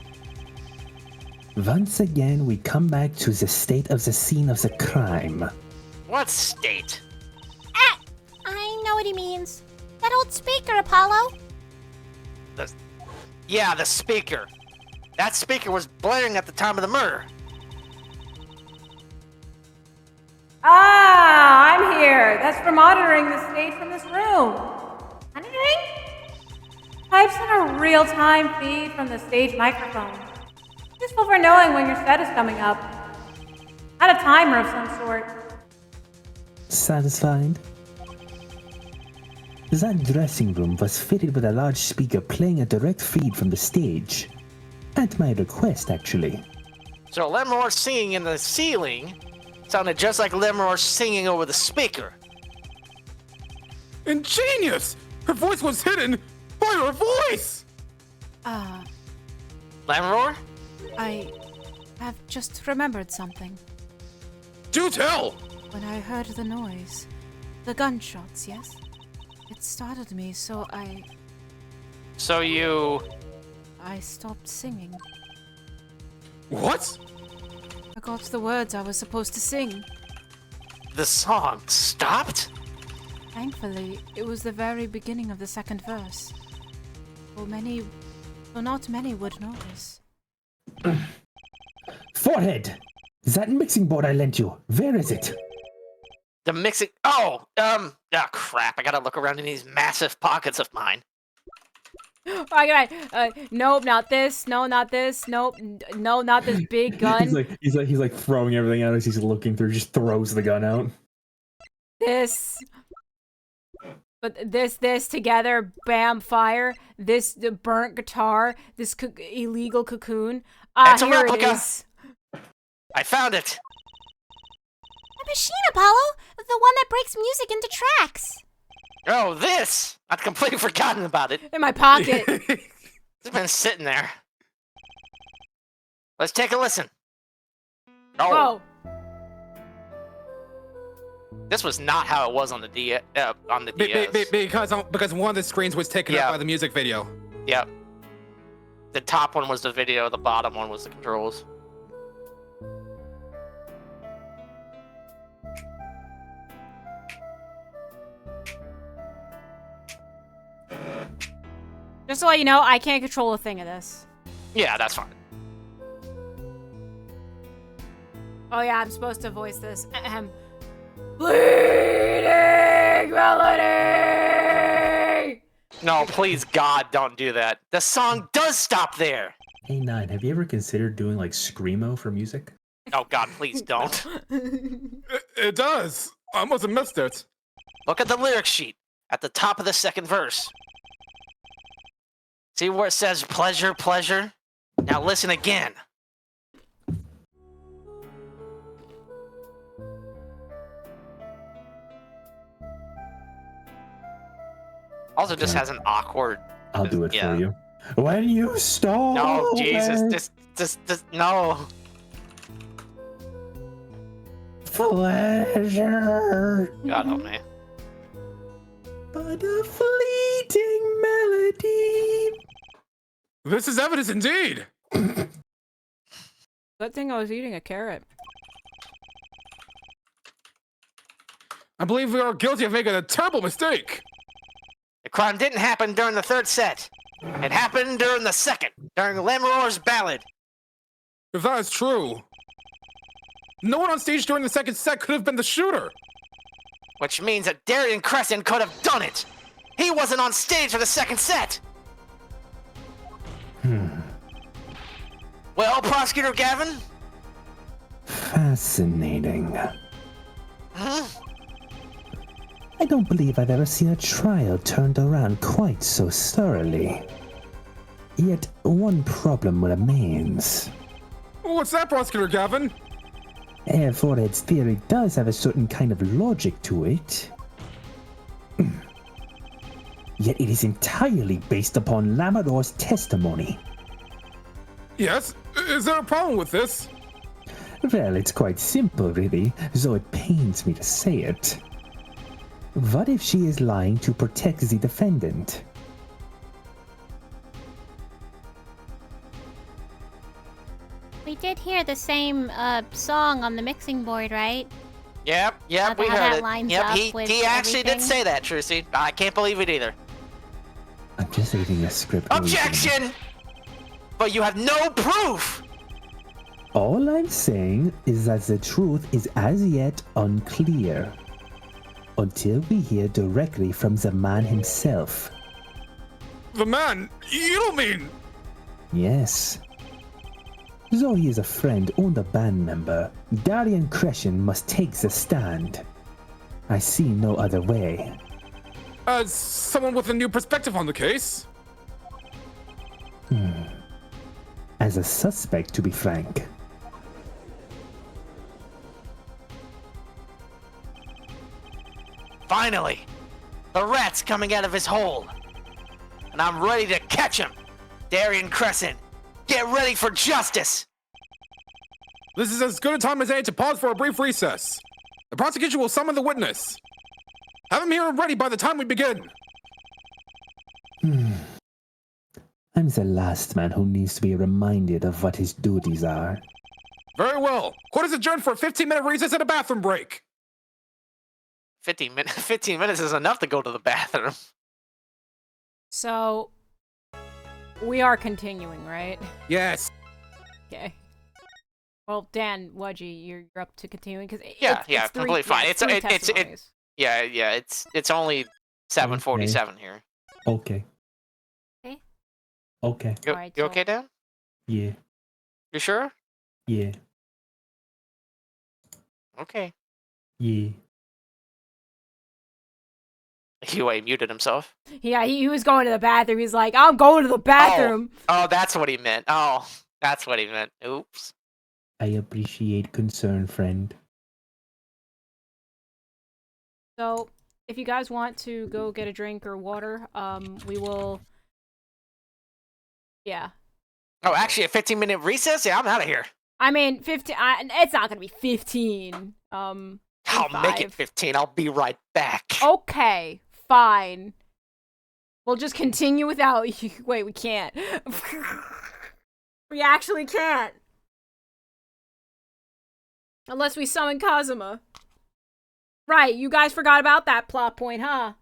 Once again, we come back to the state of the scene of the crime. What state? Ah! I know what he means. That old speaker, Apollo. Yeah, the speaker. That speaker was blaring at the time of the murder. Ah, I'm here. That's for monitoring the stage from this room. Monitoring? Types in a real-time feed from the stage microphone. Useful for knowing when your set is coming up. Add a timer of some sort. Satisfied? That dressing room was fitted with a large speaker playing a direct feed from the stage. At my request, actually. So Lemroar singing in the ceiling sounded just like Lemroar singing over the speaker. Ingenious! Her voice was hidden by her voice! Lemroar? I have just remembered something. Do tell! When I heard the noise, the gunshots, yes? It startled me, so I stopped singing. What? Forgot the words I was supposed to sing. The song stopped? Thankfully, it was the very beginning of the second verse. Not many would notice. Forehead! That mixing board I lent you, where is it? The mixing... crap. I gotta look around in these massive pockets of mine. Nope, not this. No, not this. Nope. No, not this big gun. he's like throwing everything out as he's looking through. Just throws the gun out. This. But this together, bam, fire. The burnt guitar. This illegal cocoon. It's a here replica. It is. I found it. The machine, Apollo. The one that breaks music into tracks. Oh, this! I'd completely forgotten about it. In my pocket. It's been sitting there. Let's take a listen. Oh. Whoa. This was not how it was on the DS. Because one of the screens was taken up by the music video. Yep. The top one was the video, the bottom one was the controls. Just to let you know, I can't control a thing of this. Yeah, that's fine. Oh yeah, I'm supposed to voice this. Bleeding Melody! No, please, God, don't do that. The song does stop there. Hey, Nine, have you ever considered doing like Screamo for music? Oh, God, please don't. It does. I must have missed it. Look at the lyric sheet at the top of the second verse. See where it says pleasure, pleasure? Now listen again. Also just has an awkward... I'll do it for you. When you stole... No, Jesus, just, no. Pleasure. God help me. But a fleeting melody. This is evidence indeed. Good thing I was eating a carrot. I believe we are guilty of making a terrible mistake. The crime didn't happen during the third set. It happened during the second, during Lemroar's ballad. If that is true, no one on stage during the second set could have been the shooter. Which means that Darien Crescent could have done it. He wasn't on stage for the second set. Well, Prosecutor Gavin? Fascinating. Huh? I don't believe I've ever seen a trial turned around quite so thoroughly. Yet one problem remains. What's that, Prosecutor Gavin? Herr Forehead's theory does have a certain kind of logic to it. Yet it is entirely based upon Lamador's testimony. Yes? Is there a problem with this? Well, it's quite simple, really, though it pains me to say it. What if she is lying to protect the defendant? We did hear the same song on the mixing board, right? Yep, we how heard that it. lines Yep, up he with actually did everything. say that, Trucy. I can't believe it either. I'm just reading a script. Objection! But you have no proof! All I'm saying is that the truth is as yet unclear. Until we hear directly from the man himself. The man? You don't mean... Yes. Though he is a friend and a band member, Darien Crescent must take the stand. I see no other way. As someone with a new perspective on the case? As a suspect, to be frank. Finally! The rat's coming out of his hole! And I'm ready to catch him! Darien Crescent, get ready for justice! This is as good a time as any to pause for a brief recess. The prosecution will summon the witness. Have him here and ready by the time we begin. I'm the last man who needs to be reminded of what his duties are. Very well. Court is adjourned for a 15-minute recess and a bathroom break. 15 minutes is enough to go to the bathroom. So, we are continuing, right? Yes. Okay. Well, Dan, Wudgy, you're up to continuing because Yeah, completely fine. It's only 7:47 here. Okay. Okay. Okay. You, Alright, you so- okay, Dan? Yeah. You sure? Yeah. Okay. Yeah. He muted himself. Yeah, he was going to the bathroom. He's like, I'm going to the bathroom. Oh, that's what he meant. Oh, that's what he meant. Oops. I appreciate concern, friend. So, if you guys want to go get a drink or water, we will... Yeah. Oh, actually, a 15-minute recess? Yeah, I'm out of here. I mean, 15... it's not gonna be 15. I'll 5. make it 15. I'll be right back. Okay, fine. We'll just continue without you. Wait, we can't. We actually can't. Unless we summon Kazuma. Right, you guys forgot about that plot point, huh?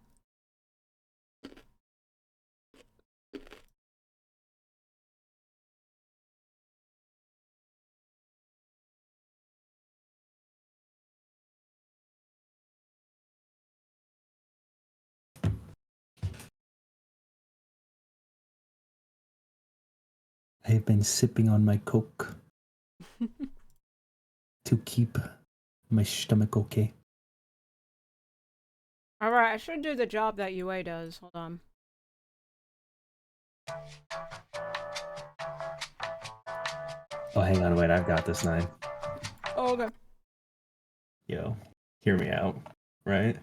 I have been sipping on my Coke to keep my stomach okay. Alright, I should do the job that UA does. Hold on. Oh, hang on, wait, I've got this 9. Oh, okay. Yo, hear me out, right?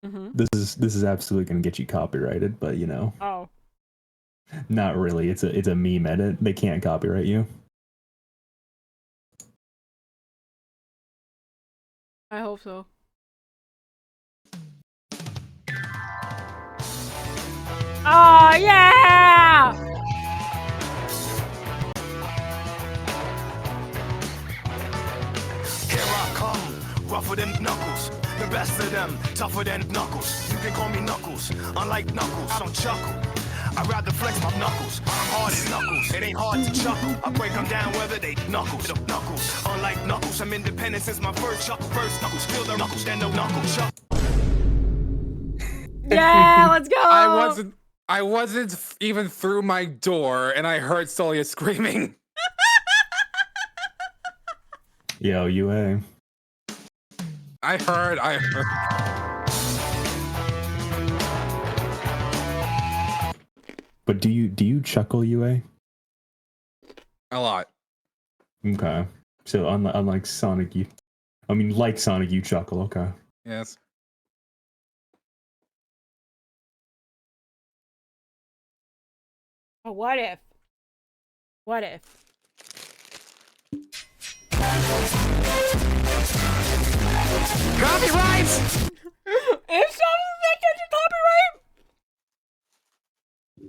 Mm-hmm. This is absolutely gonna get you copyrighted, but you know, Oh. not really. It's a meme edit. They can't copyright you. I hope so. Oh, yeah! Here I come, rougher than knuckles. The best of them, tougher than knuckles. You can call me Knuckles, unlike Knuckles, don't chuckle. I'd rather flex my knuckles. I'm hard as knuckles. It ain't hard to chuckle. I break them down whether they knuckles. Unlike knuckles, I'm independent since my first chuckle. First knuckles, still the knuckles, then no knuckles. Yeah, let's go. I wasn't even through my door, and I heard Solia screaming. Yo, UA. I heard. But do you chuckle, UA? A lot. Okay. So unlike Sonic, like Sonic, you chuckle. Okay. Yes. Oh, what if? What if? Copyrights! If someone that gets a copyright?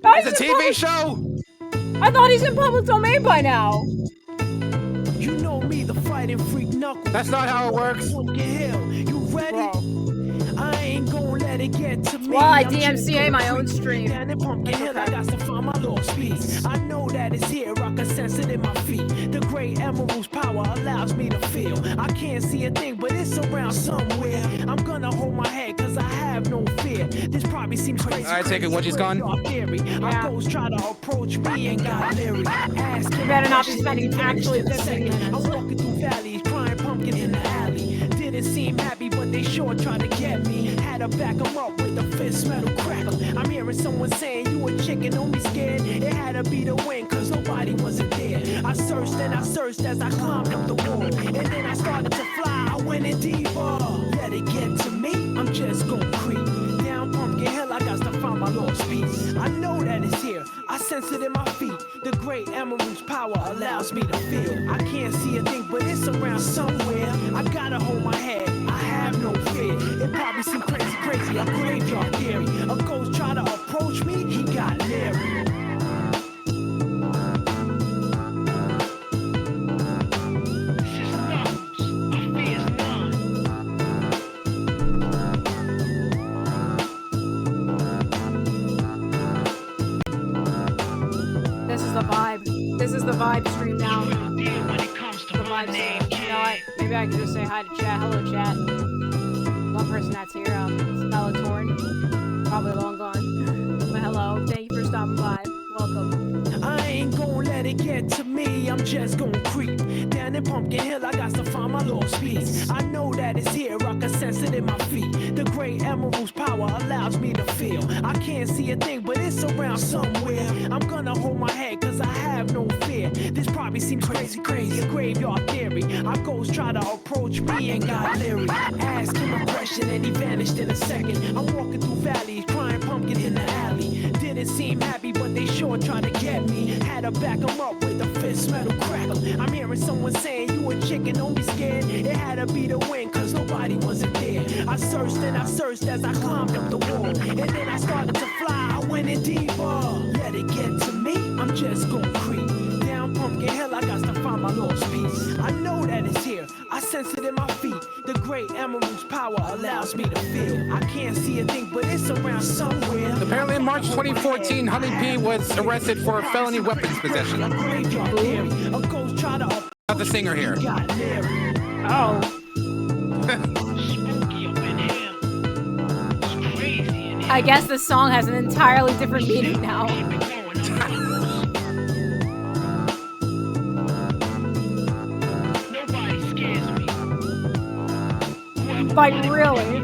It's a TV show! I thought he's in public domain by now. You know me, the fighting freak knuckles. That's not how it works. You ready? Bro. I ain't gonna let it get to me. Well, I DMCA my own stream. Down in Pumpkin Hill, I got to find my lost piece. I know that it's here, I can sense it in my feet. The great emerald's power allows me to feel. I can't see a thing, but it's around somewhere. I'm gonna hold my head, cause I have no fear. This probably seems crazy. I take it, Wedgie's gone. My ghosts try to approach me and got leery. Ask You better not be spending actually 15 minutes. I'm walking through valleys, crying pumpkin in the alley. Didn't seem happy, but they sure tried to get me. Had to back them up with a fist metal crackle. I'm hearing someone saying you a chicken, don't be scared. It had to be the wind, cause nobody wasn't there. I searched and I searched as I climbed up the wall. And then I started to fly, I went in deeper. Let it get to me, I'm just gonna creep. Down Pumpkin Hill, I got to find my lost piece. I know that it's here, I sense it in my feet. The great emerald's power allows me to feel. I can't see a thing, but it's around somewhere. I gotta hold my head, I have no fear. It probably seems crazy, a graveyard theory. A ghost try to approach me, he got leery. This is the vibe. This is the vibe stream now. The vibe stream. You know what? Maybe I could just say hi to chat. Hello, chat. One person that's here, Bellatorn. Probably long gone. But hello. Thank you for stopping by. Welcome. I ain't gonna let it get to me, I'm just gonna creep. Down in Pumpkin Hill, I got to find my lost piece. I know that it's here, I can sense it in my feet. The great emerald's power allows me to feel. I can't see a thing, but it's around somewhere. I'm gonna hold my head, cause I have no fear. This probably seems crazy, a graveyard theory. Our ghosts try to approach me and got leery. Ask him a question and he vanished in a second. I'm walking through valleys, crying pumpkin in the alley. Didn't seem happy, but they sure tried to get me. Had to back them up with a fist metal crackle. I'm hearing someone saying you a chicken, don't be scared. It had to be the wind, cause nobody wasn't there. I searched and I searched as I climbed up the wall. And then I started to fly, I went in deeper. Let it get to me, I'm just gonna creep. Down Pumpkin Hill, I got to find my lost piece. I know that it's here, I sense it in my feet. The great emerald's power allows me to feel. I can't see a thing, but it's around somewhere. Apparently in March 2014, Honey P was arrested for felony weapons possession. A ghost try to Not the singer here. Oh. I guess this song has an entirely different meaning now. Like, really?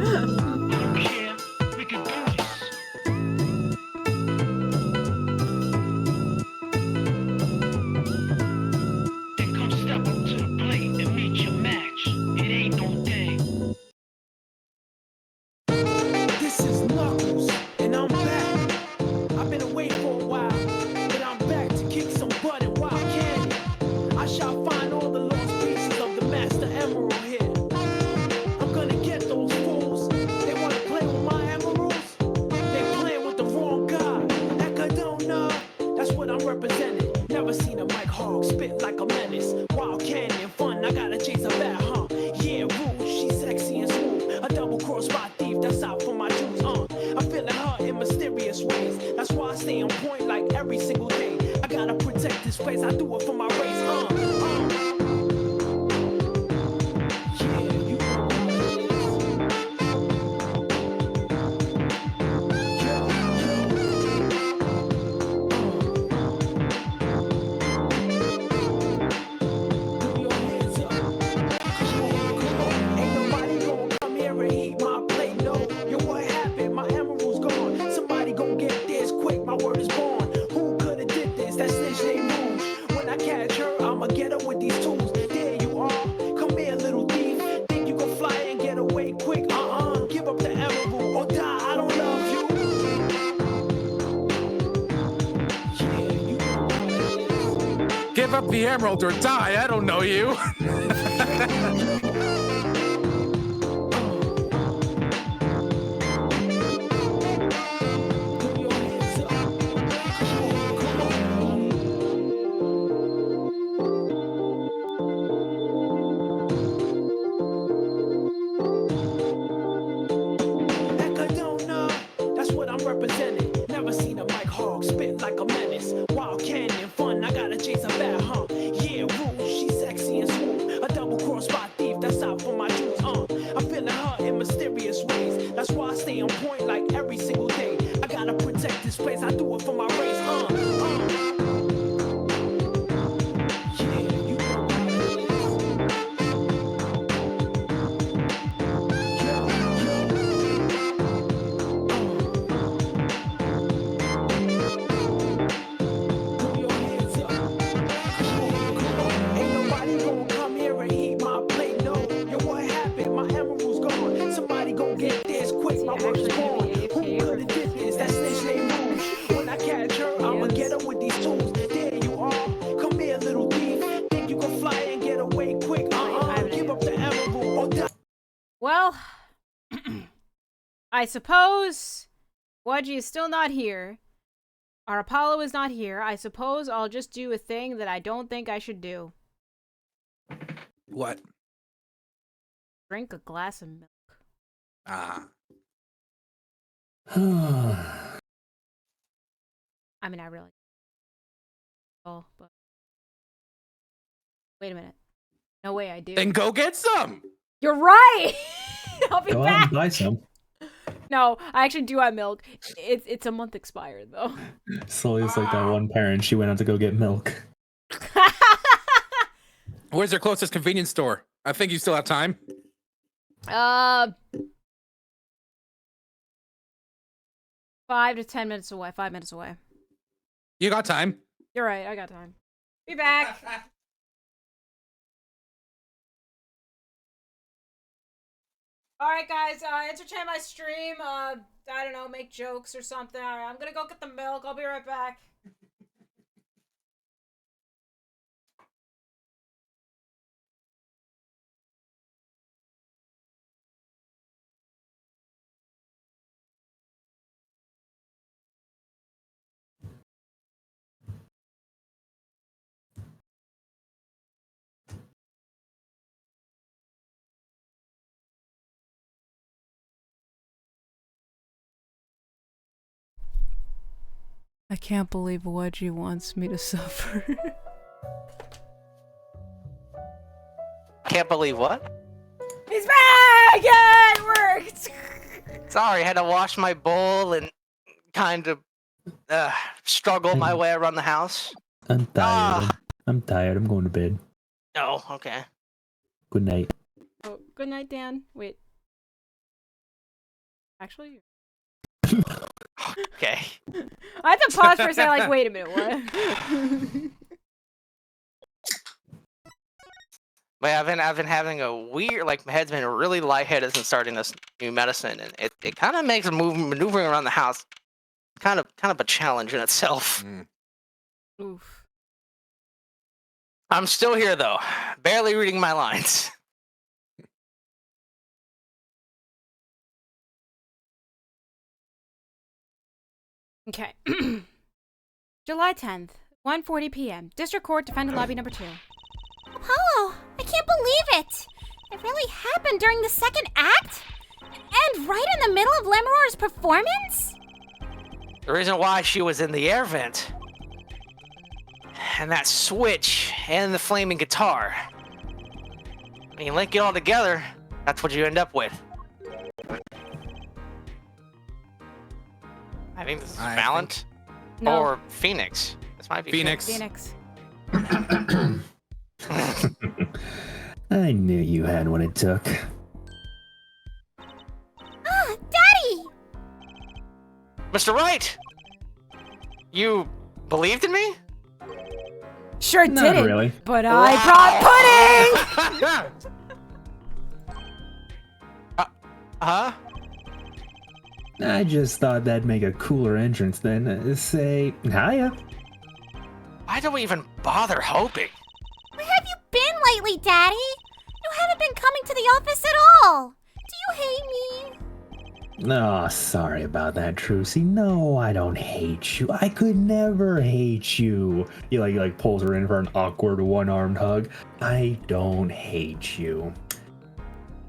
This is Knuckles, and I'm back. I've been away for a while, but I'm back to kick some butt and wild candy. I shall find all the lost pieces of the Master Emerald here. I'm gonna get those fools. They wanna play with my emeralds? They playing with the wrong guy. Ecadona, that's what I'm representing. Never seen a mic hog spit like a menace. Wild candy and fun, I gotta chase a bat, huh? Yeah, rude, she's sexy and smooth. A double cross by thief, that's out for my juice, I feeling her in mysterious ways. That's why I stay on point like every single day. I gotta protect this place, I do it for my race. Give up the emerald or die, I don't know you. That's what I'm representing. Never seen a mic hog spit like a menace. Wild canyon fun, I gotta chase a bad hump. Yeah, rude, she's sexy and smooth. A double cross by thief, that's out for my juice. I'm feeling her in mysterious ways. That's why I stay on point like every single day. I gotta protect this place, I do it for my race. Well, I suppose Wedgie is still not here. Our Apollo is not here. I suppose I'll just do a thing that I don't think I should do. What? Drink a glass of milk. Ah. I mean, I really... Oh, but... Wait a minute. No way I do. Then go get some! You're right! I'll be Go out back! and buy some. No, I actually do have milk. It's a month expired, though. Sully's like that one parent. She went out to go get milk. Where's your closest convenience store? I think you still have time. 5 to 10 minutes away. 5 minutes away. You got time. You're right, I got time. Be back! Alright guys, entertain my stream, I don't know, make jokes or something. Alright, I'm gonna go get the milk, I'll be right back. I can't believe Wedgie wants me to suffer. Can't believe what? He's back! Yeah, it worked! Sorry, I had to wash my bowl and kind of struggle my way around the house. I'm tired. I'm tired. I'm going to bed. Oh, okay. Good night. Oh, good night, Dan. Wait. Actually... Okay. I had to pause for a second, like, wait a minute, what? But I've been having a weird, like, my head's been really lightheaded since starting this new medicine, and it kind of makes maneuvering around the house kind of a challenge in itself. Oof. I'm still here though, barely reading my lines. Okay. July 10th, 1:40 p.m. District Court, Defendant Lobby number 2. Apollo, I can't believe it! It really happened during the second act? And right in the middle of Lemuror's performance? The reason why she was in the air vent, and that switch, and the flaming guitar. When you link it all together, that's what you end up with. I think this is Valent or Phoenix. This might be Phoenix. Phoenix. I knew you had what it took. Ah, Daddy! Mr. Wright! You believed in me? Sure Not didn't, really. but I brought pudding! Huh? I just thought that'd make a cooler entrance than say, hiya. Why do we even bother hoping? Where have you been lately, Daddy? You haven't been coming to the office at all. Do you hate me? Oh, sorry about that, Trucy. No, I don't hate you. I could never hate you. He like pulls her in for an awkward one-armed hug. I don't hate you.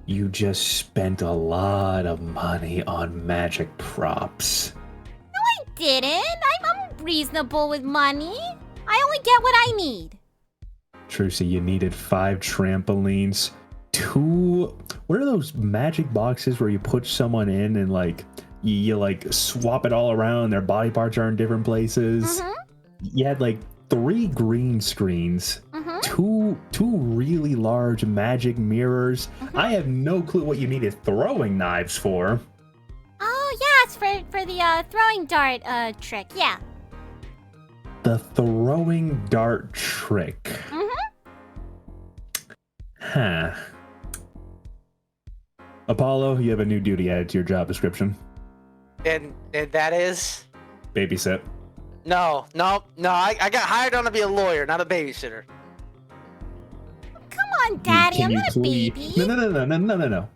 You just spent a lot of money on magic props. No, I didn't. I'm reasonable with money. I only get what I need. Trucy, you needed 5 trampolines, 2... What are those magic boxes where you put someone in and like you like swap it all around, their body parts are in different places? You had like 3 green screens, 2 really large magic mirrors. I have no clue what you needed throwing knives for. Oh, yeah, it's for the throwing dart trick, yeah. The throwing dart trick. Huh. Apollo, you have a new duty added to your job description. And that is? Babysit. No. I got hired on to be a lawyer, not a babysitter. Come on, Daddy, I'm not a please... baby. No.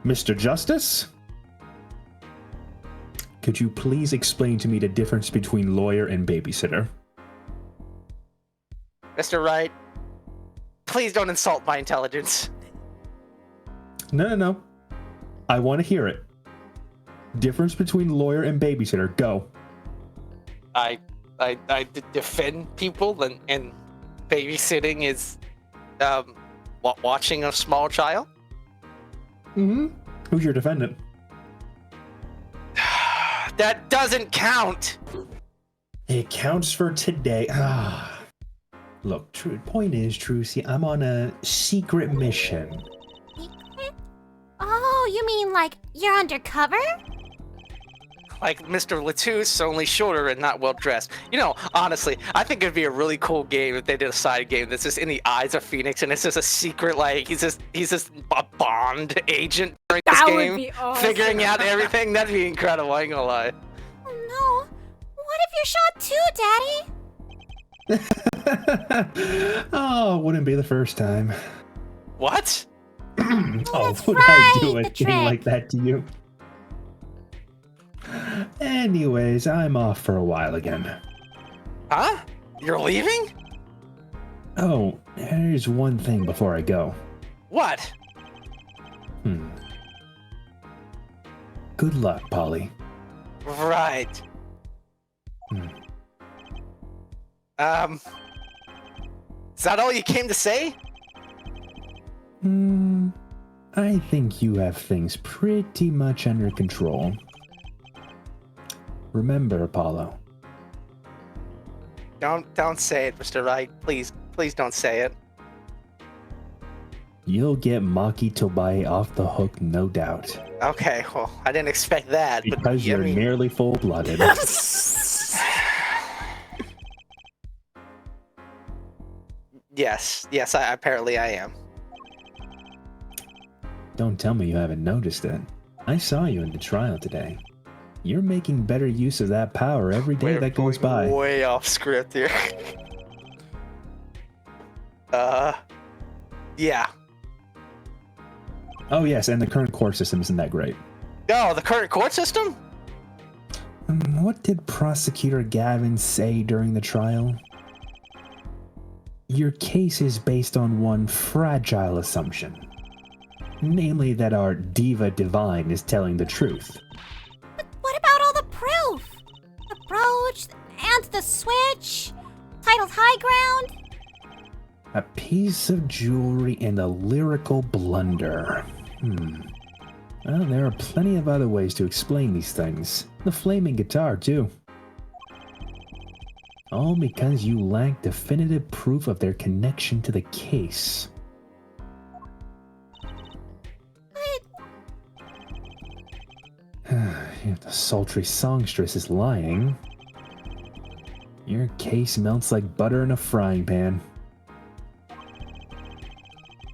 Mr. Justice? Could you please explain to me the difference between lawyer and babysitter? Mr. Wright, please don't insult my intelligence. No. I want to hear it. Difference between lawyer and babysitter. Go. I defend people, and babysitting is watching a small child. Who's your defendant? That doesn't count. It counts for today. Look, point is, Trucy, I'm on a secret mission. Secret? Oh, you mean like you're undercover? Like Mr. Latouche, only shorter and not well dressed. You know, honestly, I think it'd be a really cool game if they did a side game that's just in the eyes of Phoenix, and it's just a secret, like he's just a Bond agent during this game, would be awesome. figuring out everything. That'd be incredible. I ain't gonna lie. Oh no! What if you're shot too, Daddy? Oh, wouldn't be the first time. What? That's would right, I do the a thing like that to you? Anyways, I'm off for a while again. Huh? You're leaving? Oh, there's one thing before I go. What? Good luck, Polly. Right. Is that all you came to say? I think you have things pretty much under control. Remember, Apollo. Don't say it, Mr. Wright. Please don't say it. You'll get Maki Tobai off the hook, no doubt. Okay, well, I didn't expect that. Because but, you're nearly full-blooded. Yes, apparently I am. Don't tell me you haven't noticed it. I saw you in the trial today. You're making better use of that power every day that goes by. Way off script here. Yeah. Oh yes, and the current court system isn't that great. Oh, the current court system? What did Prosecutor Gavin say during the trial? Your case is based on one fragile assumption. Namely that our diva divine is telling the truth. But what about all the proof? The brooch, and the switch, title's high ground? A piece of jewelry and a lyrical blunder. Well, there are plenty of other ways to explain these things. The flaming guitar, too. All because you lack definitive proof of their connection to the case. If the sultry songstress is lying, your case melts like butter in a frying pan,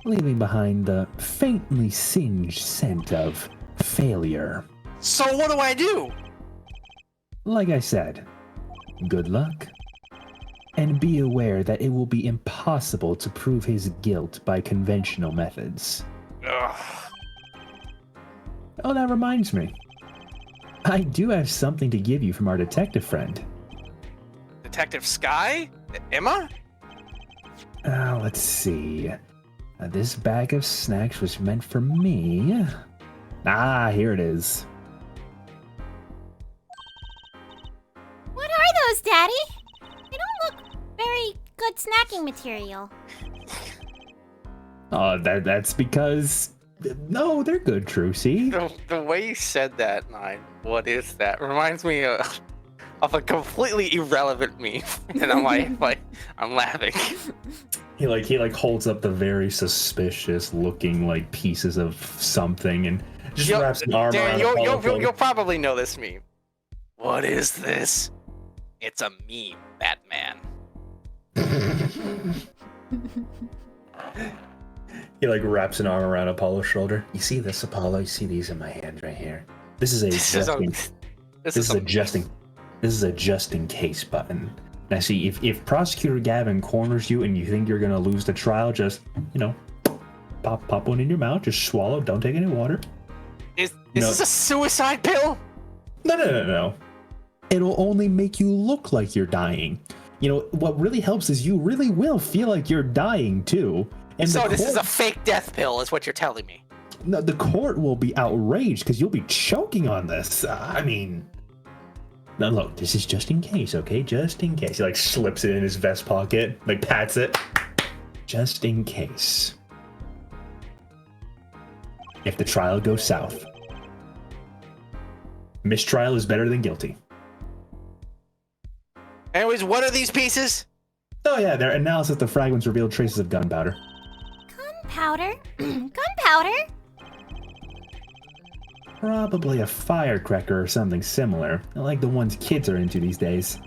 leaving behind the faintly singed scent of failure. So what do I do? Like I said, good luck. And be aware that it will be impossible to prove his guilt by conventional methods. Ugh. Oh, that reminds me. I do have something to give you from our detective friend. Detective Sky? Emma? Let's see. This bag of snacks was meant for me. Ah, here it is. What are those, Daddy? They don't look very good snacking material. Oh, that's because... No, they're good, Trucy. The way you said that, Nine, what is that? Reminds me of a completely irrelevant meme. And I'm laughing. He holds up the very suspicious looking like pieces of something and just wraps an arm around you'll probably know this meme. What is this? It's a meme, Batman. He wraps an arm around Apollo's shoulder. You see this, Apollo? You see these in my hand right here? This is a just in case button. Now see, if Prosecutor Gavin corners you and you think you're gonna lose the trial, just pop one in your mouth, just swallow, don't take any water. Is this a suicide pill? No. It'll only make you look like you're dying. What really helps is you really will feel like you're dying too. And so this is a fake death pill, is what you're telling me. No, the court will be outraged because you'll be choking on this. Now look, this is just in case, okay? Just in case. He slips it in his vest pocket, pats it. Just in case. If the trial goes south, mistrial is better than guilty. Anyways, what are these pieces? Oh yeah, their analysis of the fragments revealed traces of gunpowder. Gunpowder? Gunpowder? Probably a firecracker or something similar, like the ones kids are into these days.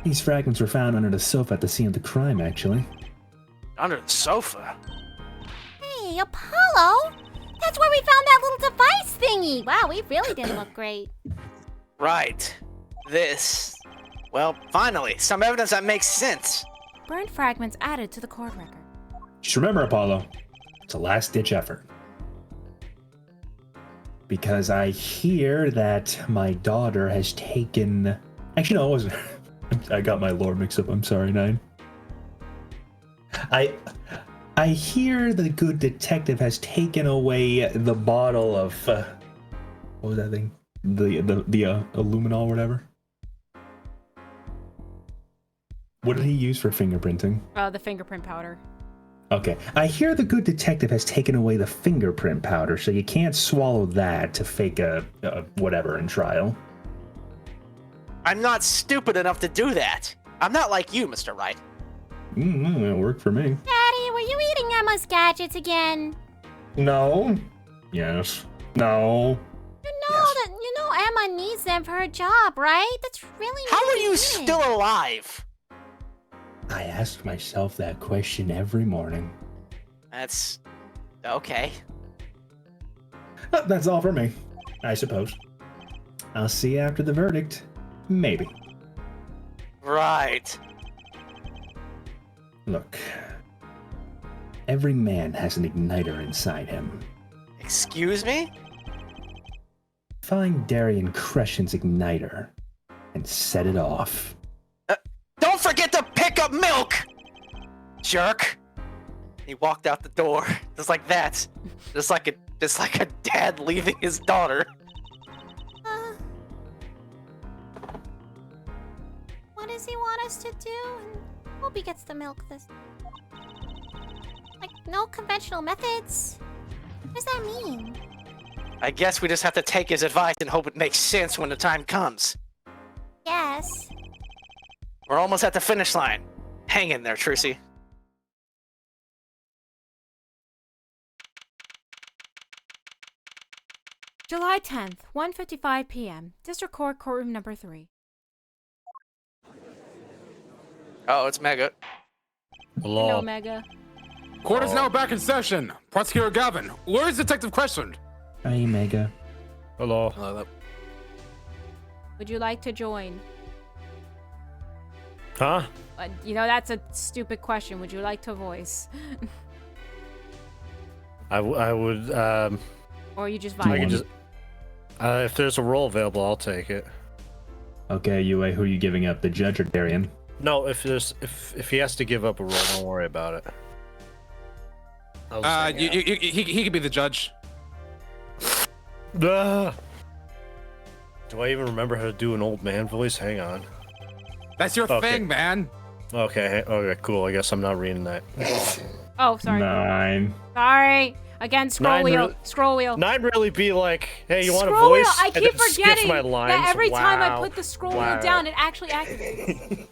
These fragments were found under the sofa at the scene of the crime, actually. Under the sofa? Hey, Apollo! That's where we found that little device thingy! Wow, we really didn't look great. Right. This. Well, finally, some evidence that makes sense. Burned fragments added to the court record. Just remember, Apollo, it's a last-ditch effort. Because I hear that my daughter has taken... Actually, no, it wasn't. I got my lore mixed up. I'm sorry, Nine. I hear the good detective has taken away the bottle of... what was that thing? The Illuminol or whatever. What did he use for fingerprinting? The fingerprint powder. Okay. I hear the good detective has taken away the fingerprint powder, so you can't swallow that to fake a whatever in trial. I'm not stupid enough to do that. I'm not like you, Mr. Wright. It worked for me. Daddy, were you eating Emma's gadgets again? No. Yes. No. You know Emma needs them for her job, right? That's really How are you still alive? I ask myself that question every morning. That's... okay. That's all for me, I suppose. I'll see you after the verdict. Maybe. Right. Look. Every man has an igniter inside him. Excuse me? Find Darian Crescent's igniter and set it off. Don't forget to pick up milk, jerk! He walked out the door, just like that, just like a dad leaving his daughter. What does he want us to do? And hope he gets the milk this. Like no conventional methods. What does that mean? I guess we just have to take his advice and hope it makes sense when the time comes. Yes. We're almost at the finish line. Hang in there, Trucy. July 10th, 1:55 p.m. District Court, courtroom number 3. Oh, it's Mega. Hello, Mega. Court is now back in session. Prosecutor Gavin, where is Detective Crescent? Hey, Mega. Hello. Hello. Would you like to join? Huh? You know, that's a stupid question. Would you like to voice? I would, Or you just I vibe? can just, if there's a role available, I'll take it. Okay, Yue, who are you giving up, the judge or Darian? No, if he has to give up a role, don't worry about it. He could be the judge. Do I even remember how to do an old man voice? Hang on. That's your thing, man. Okay, cool. I guess I'm not reading that. Oh, sorry. 9. Sorry. Again, scroll wheel. Scroll wheel. 9 really be like, hey, you want a Scroll voice? wheel. I And keep then skips forgetting my lines. that every time I Wow. put the scroll wheel down, it actually activates.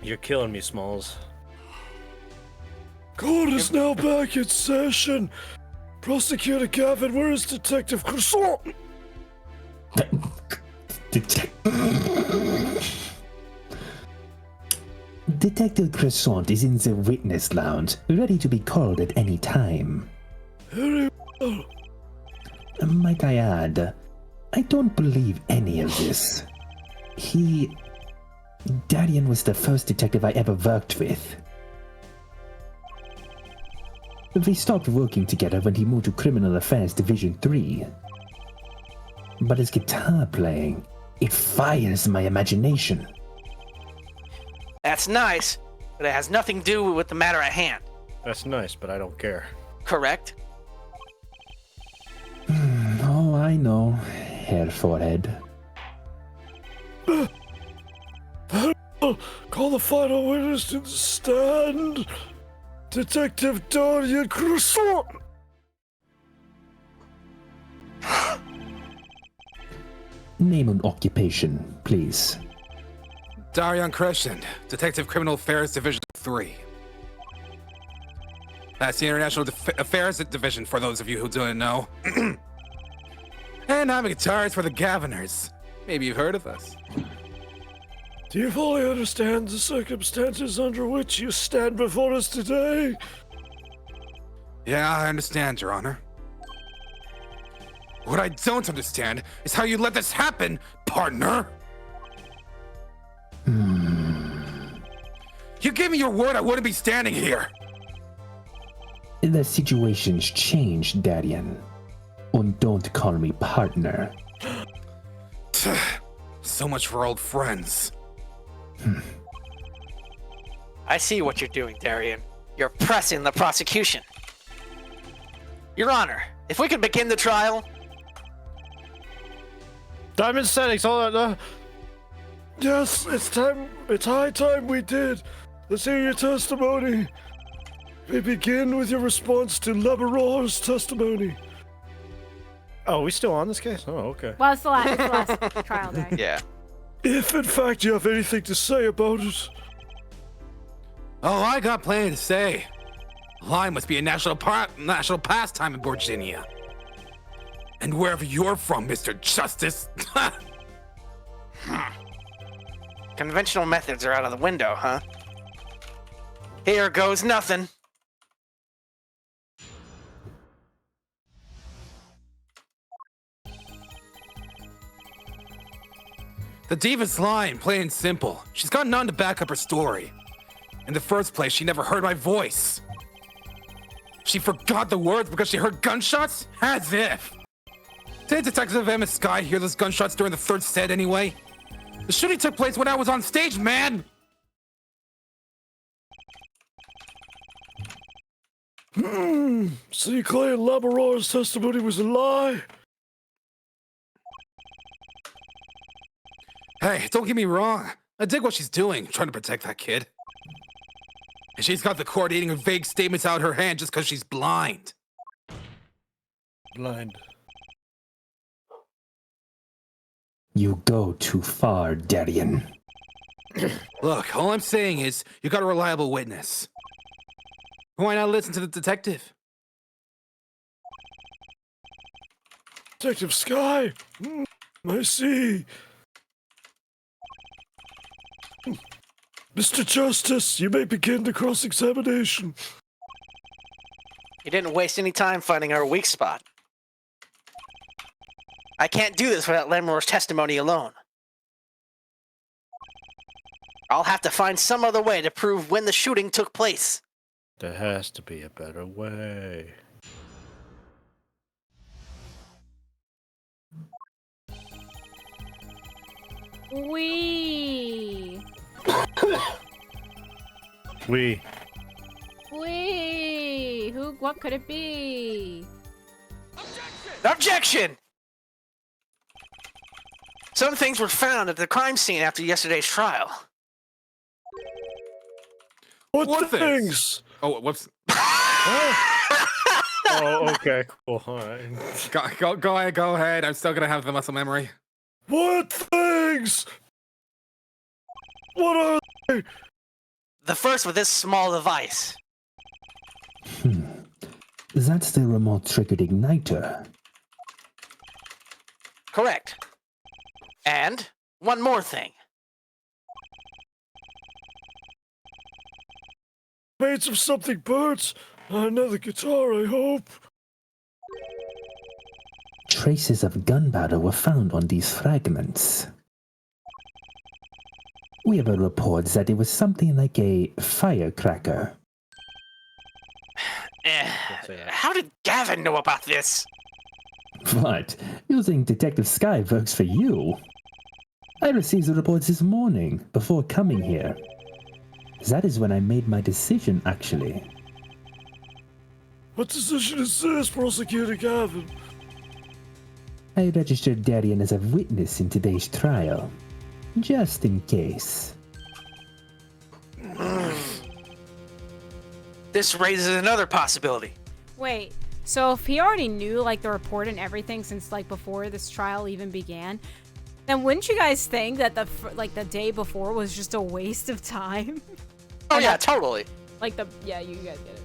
You're killing me, Smalls. Court is now back in session. Prosecutor Gavin, where is Detective Croissant? Detective Croissant is in the witness lounge, ready to be called at any time. Very well. Might I add, I don't believe any of this. Darian was the first detective I ever worked with. We stopped working together when he moved to Criminal Affairs Division 3. But his guitar playing, it fires my imagination. That's nice, but it has nothing to do with the matter at hand. That's nice, but I don't care. Correct? Oh, I know, Hair Forehead. Call the final witness to the stand. Detective Darian Croissant. Name and occupation, please. Darian Crescent, Detective Criminal Affairs Division 3. That's the International Affairs Division, for those of you who don't know. And I'm a guitarist for the Gaviners. Maybe you've heard of us. Do you fully understand the circumstances under which you stand before us today? Yeah, I understand, Your Honor. What I don't understand is how you let this happen, partner! You gave me your word I wouldn't be standing here! The situation's changed, Darian. And don't call me partner. So much for old friends. I see what you're doing, Darian. You're pressing the prosecution. Your Honor, if we could begin the trial. Diamond settings, hold on. Yes, it's time. It's high time we did. Let's hear your testimony. We begin with your response to Laboror's testimony. Oh, we still on this case? Oh, okay. Well, it's the last trial day. Yeah. If in fact you have anything to say about it. Oh, I got plenty to say. Lying must be a national pastime in Virginia. And wherever you're from, Mr. Justice. Conventional methods are out of the window, huh? Here goes nothing. The diva's lying, plain and simple. She's got none to back up her story. In the first place, she never heard my voice. She forgot the words because she heard gunshots? As if. Did Detective Emma Sky hear those gunshots during the third set anyway? The shooting took place when I was on stage, man! So you claim Laborar's testimony was a lie? Hey, don't get me wrong. I dig what she's doing, trying to protect that kid. And she's got the court eating her vague statements out her hand just because she's blind. Blind. You go too far, Darien. Look, all I'm saying is, you got a reliable witness. Why not listen to the detective? Detective Sky! I see. Mr. Justice, you may begin the cross-examination. You didn't waste any time finding our weak spot. I can't do this without Lamor's testimony alone. I'll have to find some other way to prove when the shooting took place. There has to be a better way. Wee. What could it be? Objection! Some things were found at the crime scene after yesterday's trial. What things? Oh, whoops. Oh, okay, cool. All right. Go ahead. I'm still gonna have the muscle memory. What things? What are they? The first with this small device. That's the remote-triggered igniter. Correct. And one more thing. Made of something burnt. Another guitar, I hope. Traces of gunpowder were found on these fragments. We have a report that it was something like a firecracker. How did Gavin know about this? What? Using Detective Sky works for you? I received the reports this morning, before coming here. That is when I made my decision, actually. What decision is this, Prosecutor Gavin? I registered Darien as a witness in today's trial. Just in case. This raises another possibility. Wait, so if he already knew, like, the report and everything since, like, before this trial even began, then wouldn't you guys think that the day before was just a waste of time? Oh yeah, totally. Like yeah, you guys get it.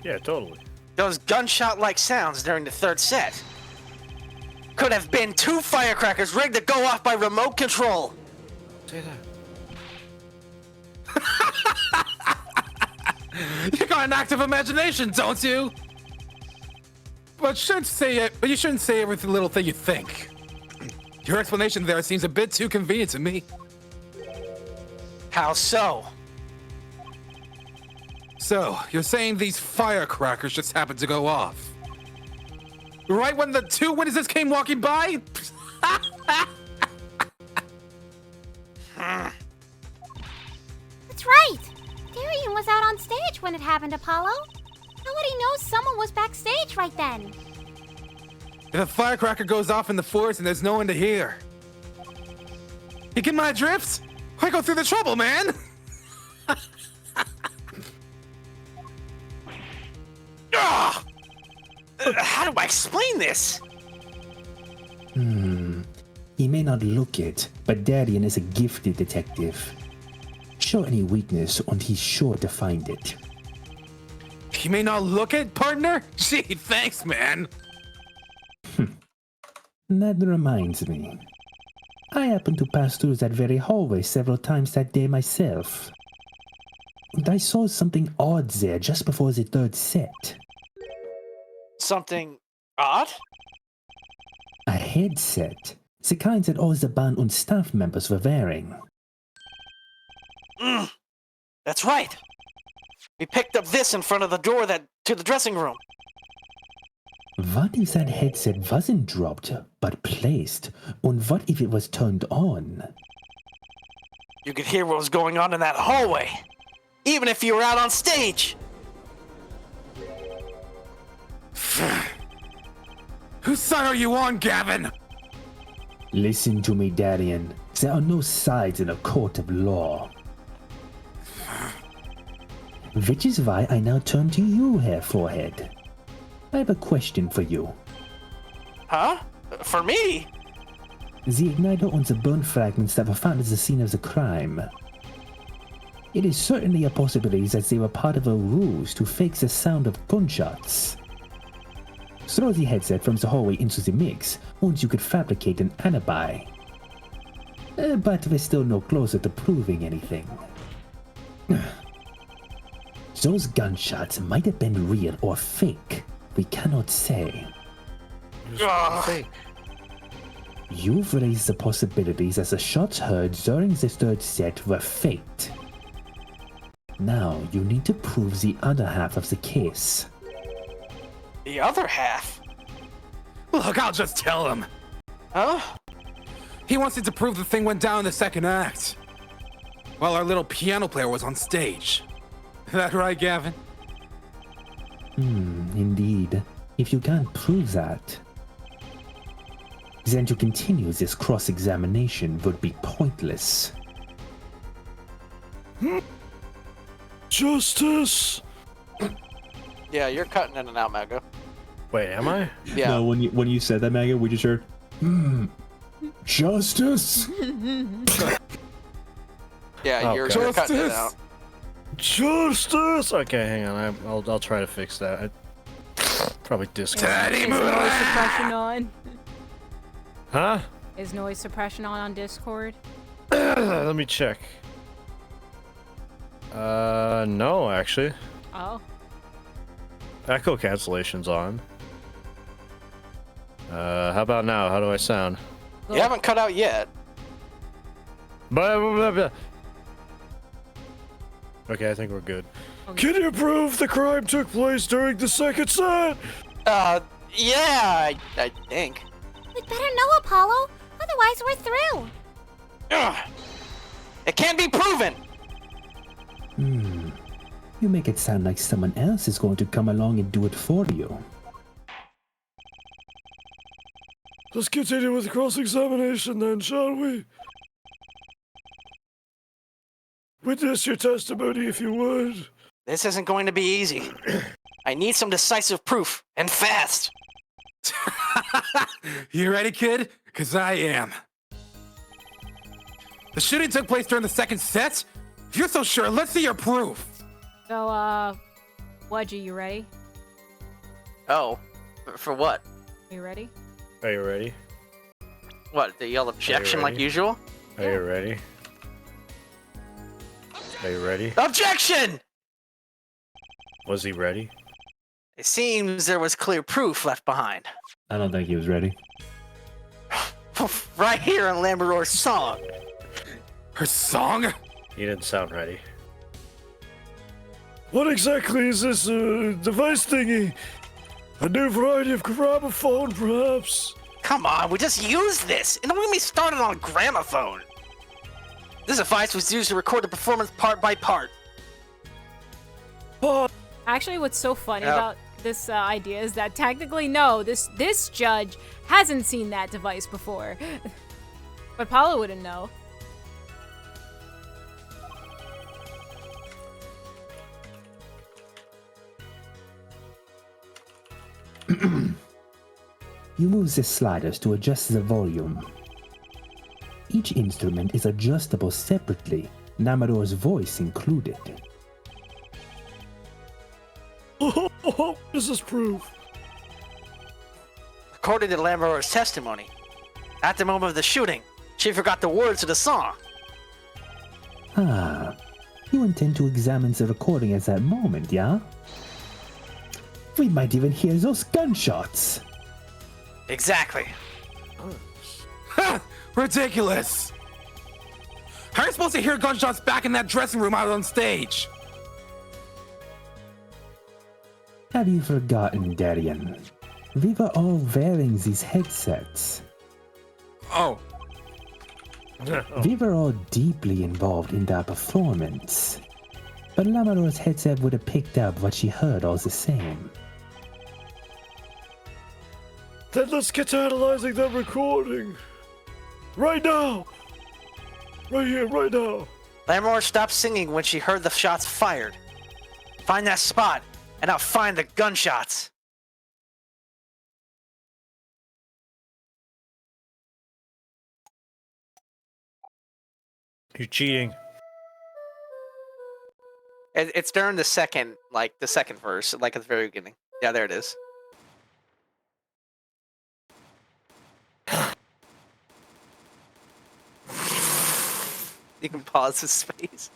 Yeah, totally. Those gunshot-like sounds during the third set could have been 2 firecrackers rigged to go off by remote control. Say that. You got an active imagination, don't you? But you shouldn't say every little thing you think. Your explanation there seems a bit too convenient to me. How so? So, you're saying these firecrackers just happened to go off? Right when the 2 witnesses came walking by? That's right! Darien was out on stage when it happened, Apollo. How would he know someone was backstage right then? If a firecracker goes off in the forest and there's no one to hear. You get my drift? Why go through the trouble, man? How do I explain this? He may not look it, but Darien is a gifted detective. Show any weakness and he's sure to find it. He may not look it, partner? Gee, thanks, man. That reminds me. I happened to pass through that very hallway several times that day myself. And I saw something odd there just before the third set. Something odd? A headset. The kind that all the band and staff members were wearing. That's right. We picked up this in front of the door to the dressing room. What if that headset wasn't dropped, but placed? And what if it was turned on? You could hear what was going on in that hallway, even if you were out on stage. Whose side are you on, Gavin? Listen to me, Darian. There are no sides in a court of law. Which is why I now turn to you, Hair Forehead. I have a question for you. Huh? For me? The igniter owns the burnt fragments that were found at the scene of the crime. It is certainly a possibility that they were part of a ruse to fake the sound of gunshots. Throw the headset from the hallway into the mix, once you could fabricate an alibi. But we're still no closer to proving anything. Those gunshots might have been real or fake. We cannot say. You've raised the possibility that the shots heard during the third set were faked. Now you need to prove the other half of the case. The other half? Look, I'll just tell him. Huh? He wants it to prove the thing went down in the second act, while our little piano player was on stage. That right, Gavin? Indeed. If you can't prove that, then to continue this cross-examination would be pointless. Justice! Yeah, you're cutting in and out, Mega. Wait, am I? Yeah. No, when you said that, Mega, we just heard, justice? Yeah, you're cutting it out. Justice! Okay, hang on. I'll try to fix that. Probably disconnect. Is noise suppression on? Huh? Is noise suppression on Discord? Let me check. No, actually. Oh. Echo cancellation's on. How about now? How do I sound? You haven't cut out yet. Okay, I think we're good. Can you prove the crime took place during the second set? Yeah, I think. We'd better know, Apollo. Otherwise, we're through. It can't be proven! You make it sound like someone else is going to come along and do it for you. Let's continue with the cross-examination then, shall we? Witness your testimony if you would. This isn't going to be easy. I need some decisive proof, and fast! You ready, kid? 'Cause I am. The shooting took place during the second set? If you're so sure, let's see your proof. So, Wudgy, you ready? Oh, for what? Are you ready? Are you ready? What, the yell objection like usual? Are you ready? Are you ready? Objection! Was he ready? It seems there was clear proof left behind. I don't think he was ready. Right here in Lamberour's song. Her song? He didn't sound ready. What exactly is this device thingy? A new variety of gramophone, perhaps? Come on, we just used this, and don't get me started on gramophone. This device was used to record the performance part by part. Actually, what's so funny about this idea is that technically, no, this judge hasn't seen that device before. But Paula wouldn't know. You move the sliders to adjust the volume. Each instrument is adjustable separately, Namador's voice included. This is proof. According to Lamberour's testimony, at the moment of the shooting, she forgot the words to the song. You intend to examine the recording at that moment, yeah? We might even hear those gunshots. Exactly. Ha! Ridiculous! How are you supposed to hear gunshots back in that dressing room out on stage? Have you forgotten, Darian? We were all wearing these headsets. Oh. We were all deeply involved in that performance. But Lamador's headset would have picked up what she heard all the same. Then let's get to analyzing that recording. Right now! Right here, right now. Lammermoor stopped singing when she heard the shots fired. Find that spot, and I'll find the gunshots. You're cheating. It's during the second verse, like at the very beginning. Yeah, there it is. You can pause his space.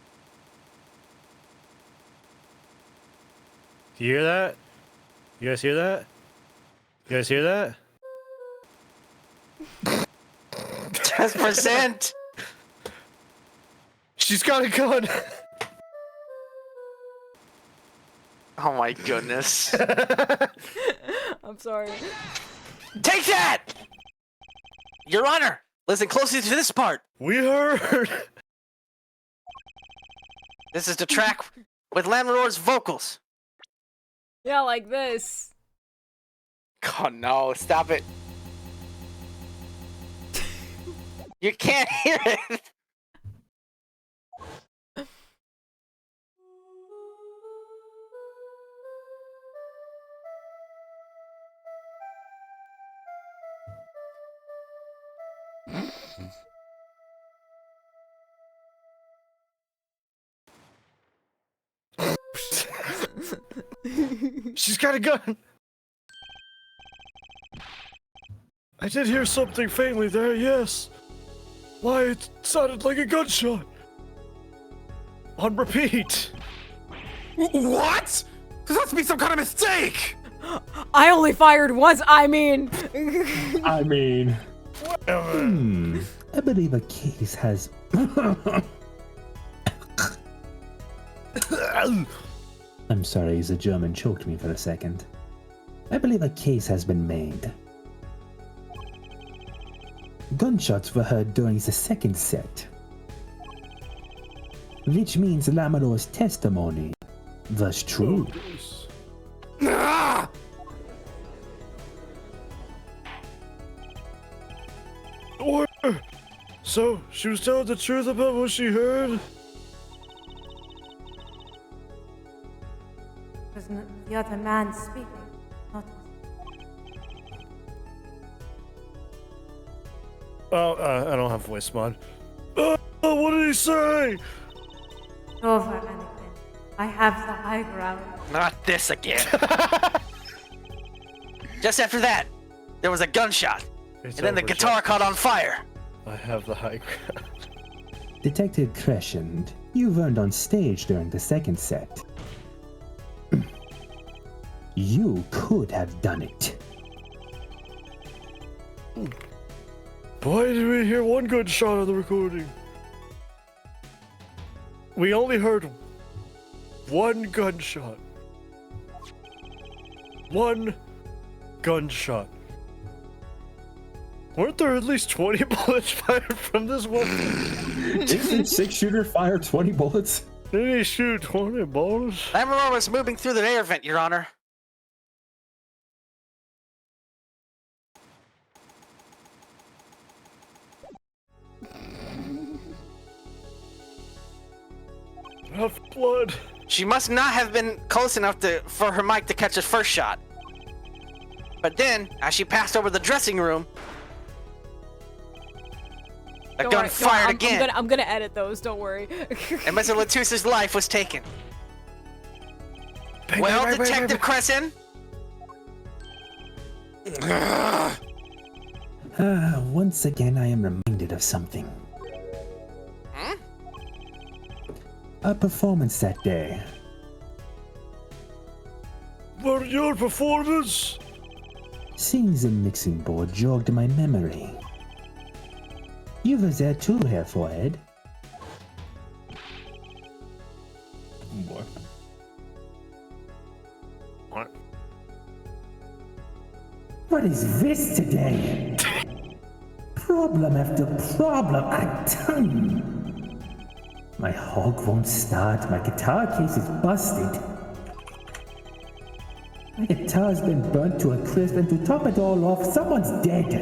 Do you hear that? You guys hear that? You guys hear that? 10%. She's got a gun. Oh my goodness. I'm sorry. Take that! Your Honor, listen closely to this part. We heard. This is the track with Lammermoor's vocals. Yeah, like this. Oh no, stop it. You can't hear it. She's got a gun. I did hear something faintly there, yes. Why, it sounded like a gunshot. On repeat. What? This has to be some kind of mistake! I only fired once, I mean... I mean... I believe a case has... I'm sorry, the German choked me for a second. I believe a case has been made. Gunshots were heard during the second set, which means Lammermoor's testimony was true. Ah! So, she was telling the truth about what she heard? Was the other man speaking? Not Oh, I don't have voice mod. What did he say? over, Anakin. I have the high ground. Not this again. Just after that, there was a gunshot. And then the guitar caught on fire. I have the high ground. Detective Crescent, you've earned on stage during the second set. You could have done it. Why did we hear one gunshot on the recording? We only heard one gunshot. One gunshot. Weren't there at least 20 bullets fired from this one? Didn't 6-shooter fire 20 bullets? Did he shoot 20 bullets? Lammermoor was moving through the air vent, Your Honor. Enough blood. She must not have been close enough for her mic to catch the first shot. But then, as she passed over the dressing room, the gun fired again. I'm gonna edit those, don't worry. And Mr. Latus's life was taken. Well, Detective Crescent? Once again, I am reminded of something. Hmm? A performance that day. What, your performance? Seeing the mixing board jogged my memory. You were there too, Herr Forehead. Boy. What? What is this today? Problem after problem, a ton. My hog won't start, my guitar case is busted. My guitar's been burnt to a crisp, and to top it all off, someone's dead.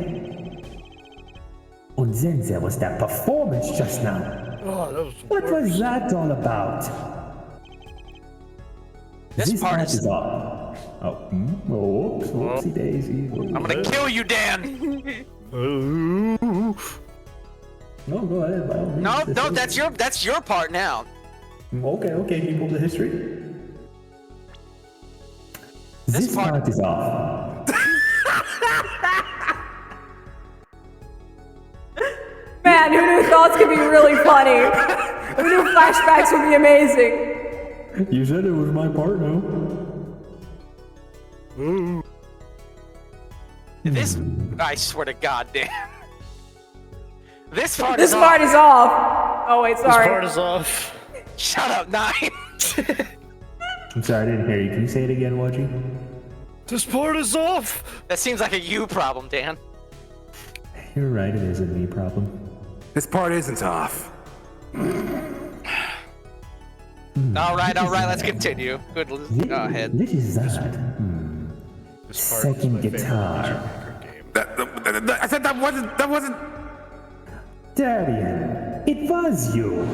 And then there was that performance just now. Oh, that was What was that all about? This part is off. Oh, oops, whoopsie daisy. I'm gonna kill you, Dan. No, go ahead. By all means. No, that's your part now. Okay, can you pull the history? This part is off. Man, who knew thoughts could be really funny? Who knew flashbacks would be amazing? You said it was my part, no? This, I swear to God, Dan. This part is off. Oh wait, sorry. This part is off. Shut up, 9. I'm sorry, I didn't hear you. Can you say it again, Wadji? This part is off. That seems like a you problem, Dan. You're right, it is a me problem. This part isn't off. All right, let's continue. Good, go ahead. This is that. Second guitar. I said that wasn't. Darian, it was you.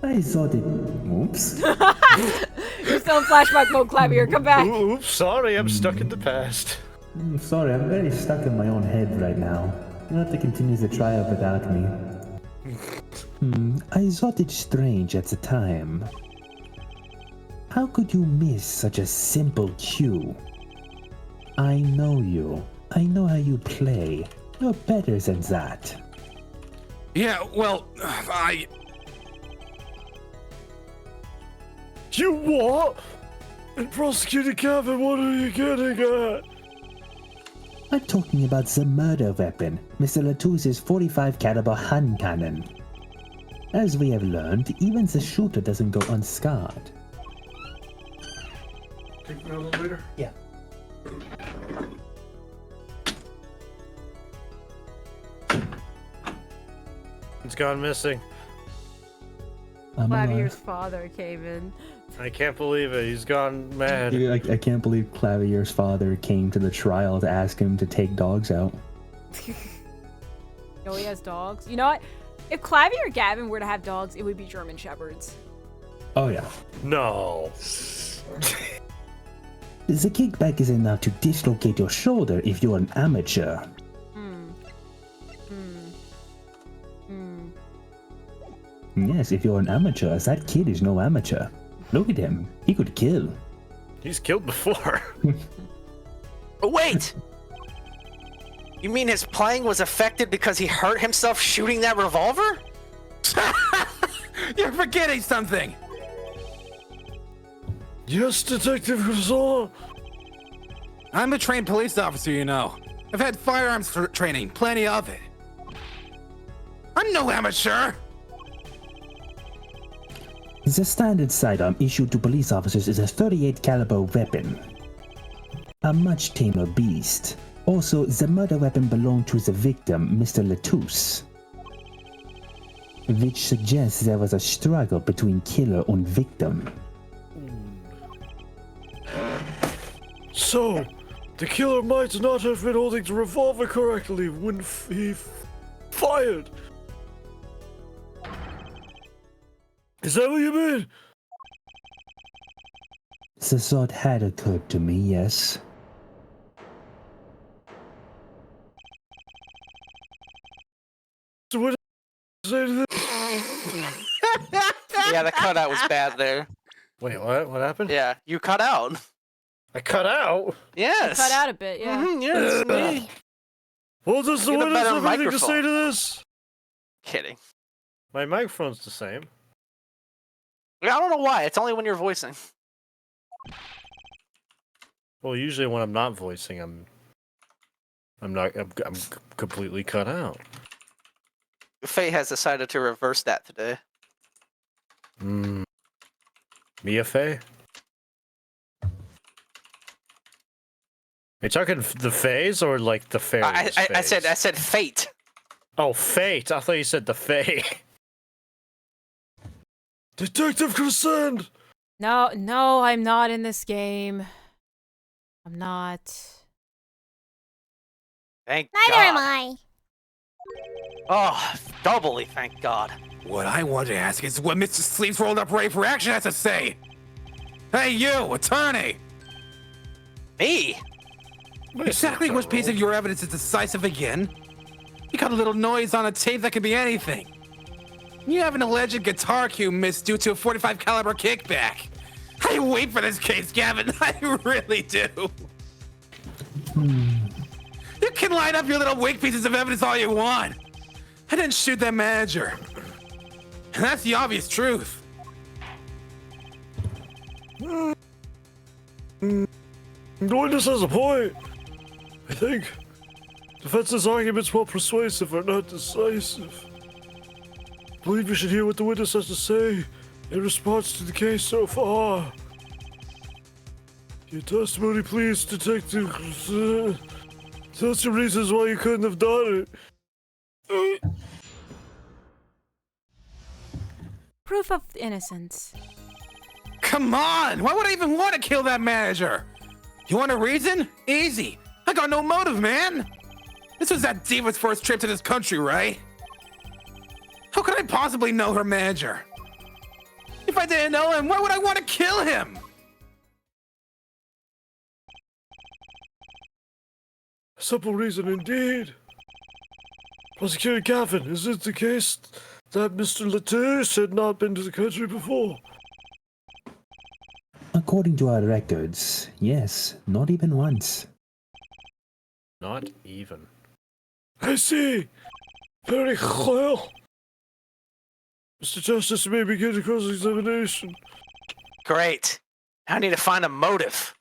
I thought it. Oops. You're still in flashback mode, Clavier. Come back. Oops, sorry, I'm stuck in the past. Sorry, I'm very stuck in my own head right now. You'll have to continue the trial without me. I thought it strange at the time. How could you miss such a simple cue? I know you. I know how you play. You're better than that. Yeah, well, You what? And Prosecutor Gavin, what are you getting at? I'm talking about the murder weapon, Mr. Latouz's 45 caliber hand cannon. As we have learned, even the shooter doesn't go unscarred. Take me out later? Yeah. It's gone missing. Clavier's father came in. I can't believe it. He's gone mad. I can't believe Clavier's father came to the trial to ask him to take dogs out. No, he has dogs. You know what? If Clavier or Gavin were to have dogs, it would be German Shepherds. Oh, yeah. No. The kickback is enough to dislocate your shoulder if you're an amateur. Yes, if you're an amateur, that kid is no amateur. Look at him. He could kill. He's killed before. But wait! You mean his playing was affected because he hurt himself shooting that revolver? You're forgetting something. Yes, Detective Grisor. I'm a trained police officer, you know. I've had firearms training, plenty of it. I'm no amateur. The standard sidearm issued to police officers is a 38 caliber weapon. A much tamer beast. Also, the murder weapon belonged to the victim, Mr. Latouz, which suggests there was a struggle between killer and victim. So, the killer might not have been holding the revolver correctly when he fired. Is that what you mean? The thought had occurred to me, yes. So what say to this? Yeah, the cutout was bad there. Wait, what? What happened? Yeah, you cut out. I cut out? Yes. Cut out a bit, yeah. Yeah, it's me. Well, does the Get a witness better have anything to say microphone. to this? Kidding. My microphone's the same. I don't know why. It's only when you're voicing. Well, usually when I'm not voicing, I'm completely cut out. Faye has decided to reverse that today. Mia Faye? Are you talking the phase or like the fairies? I said fate. Oh, fate. I thought you said the Fae. Detective Crescend! No, I'm not in this game. I'm not. Thank Neither God. am I. Oh, doubly thank God. What I want to ask is what Mr. Sleep's rolled up ready for action has to say. Hey, you, attorney! Me? Exactly which piece of your evidence is decisive again? You got a little noise on a tape that could be anything. You have an alleged guitar cue missed due to a .45 caliber kickback. I wait for this case, Gavin. I really do. You can line up your little weak pieces of evidence all you want. I didn't shoot that manager. And that's the obvious truth. The witness has a point. I think defense's arguments, while persuasive, are not decisive. I believe we should hear what the witness has to say in response to the case so far. Your testimony, please, detective. Tell us your reasons why you couldn't have done it. Proof of innocence. Come on! Why would I even want to kill that manager? You want a reason? Easy. I got no motive, man. This was that diva's first trip to this country, right? How could I possibly know her manager? If I didn't know him, why would I want to kill him? Simple reason indeed. Prosecutor Gavin, is it the case that Mr. Latouche had not been to the country before? According to our records, yes, not even once. Not even. I see. Very well. Mr. Justice, you may begin the cross-examination. Great. I need to find a motive.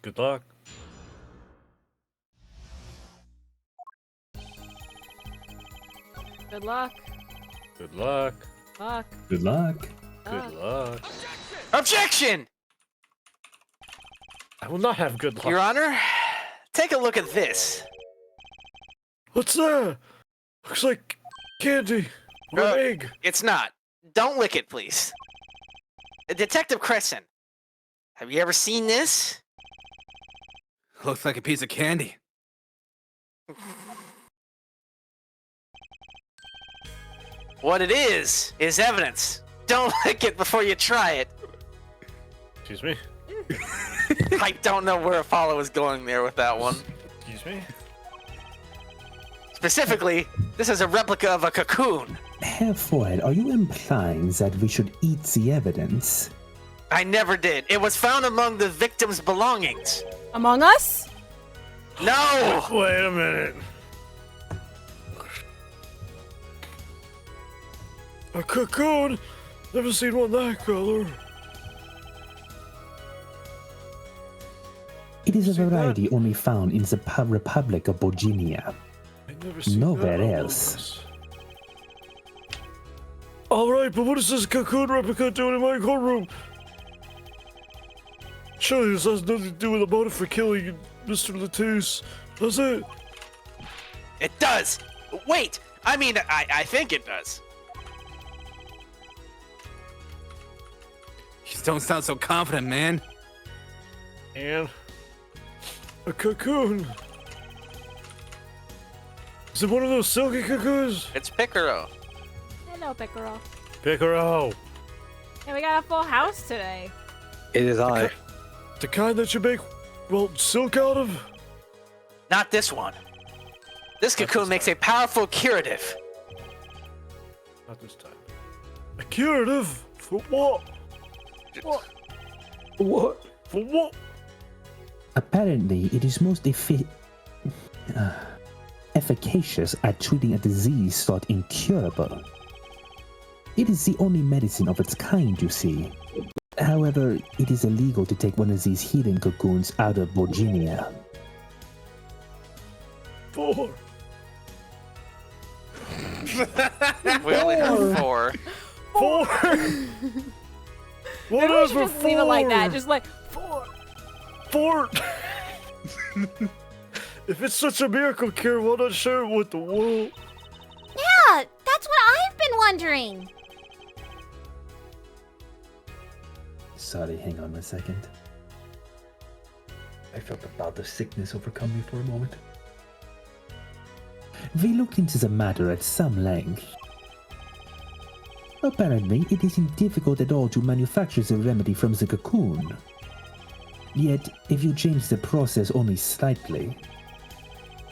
Good luck. Good luck. Good luck. Luck. Good luck. Good luck. Objection! I will not have good luck. Your Honor, take a look at this. What's that? Looks like candy. Or an egg. It's not. Don't lick it, please. Detective Crescent, have you ever seen this? Looks like a piece of candy. What it is evidence. Don't lick it before you try it. Excuse me? I don't know where Apollo is going there with that one. Excuse me? Specifically, this is a replica of a cocoon. Herr Ford, are you implying that we should eat the evidence? I never did. It was found among the victim's belongings. Among Us? No! Wait a minute. A cocoon? Never seen one that color. It is a variety only found in the Republic of Bohemia. Nowhere else. Alright, but what is this cocoon replica doing in my courtroom? Surely this has nothing to do with the motive for killing Mr. Latouche, does it? It does! Wait! I mean, I think it does. You don't sound so confident, man. And a cocoon. Is it one of those silky cocoons? It's Picaro. Hello, Picaro. Picaro. Hey, we got a full house today. It is I. The kind that you make, well, silk out of? Not this one. This cocoon makes a powerful curative. Not this time. A curative? For what? What? What? For what? Apparently, it is most efficacious at treating a disease thought incurable. It is the only medicine of its kind, you see. However, it is illegal to take one of these healing cocoons out of Bohemia. For? We only have 4. For? Maybe we should just leave it like that. Just like, For? If it's such a miracle cure, why not share it with the world? Yeah, that's what I've been wondering. sorry. Hang on a second. I felt a bout of sickness overcome me for a moment. We looked into the matter at some length. Apparently, it isn't difficult at all to manufacture the remedy from the cocoon. Yet, if you change the process only slightly,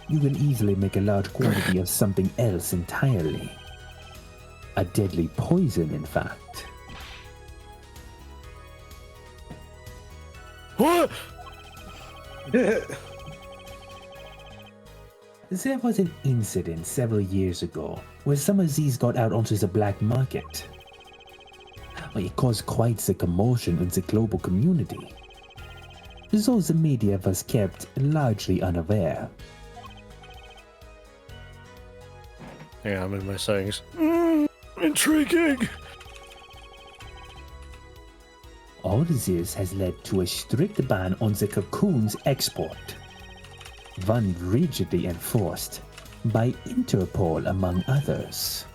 you can easily make a large quantity of something else entirely. A deadly poison, in fact. What? There was an incident several years ago where some of these got out onto the black market. It caused quite the commotion in the global community, though the media was kept largely unaware. Yeah, I'm in my settings. Intriguing! All this has led to a strict ban on the cocoon's export, one rigidly enforced by Interpol among others.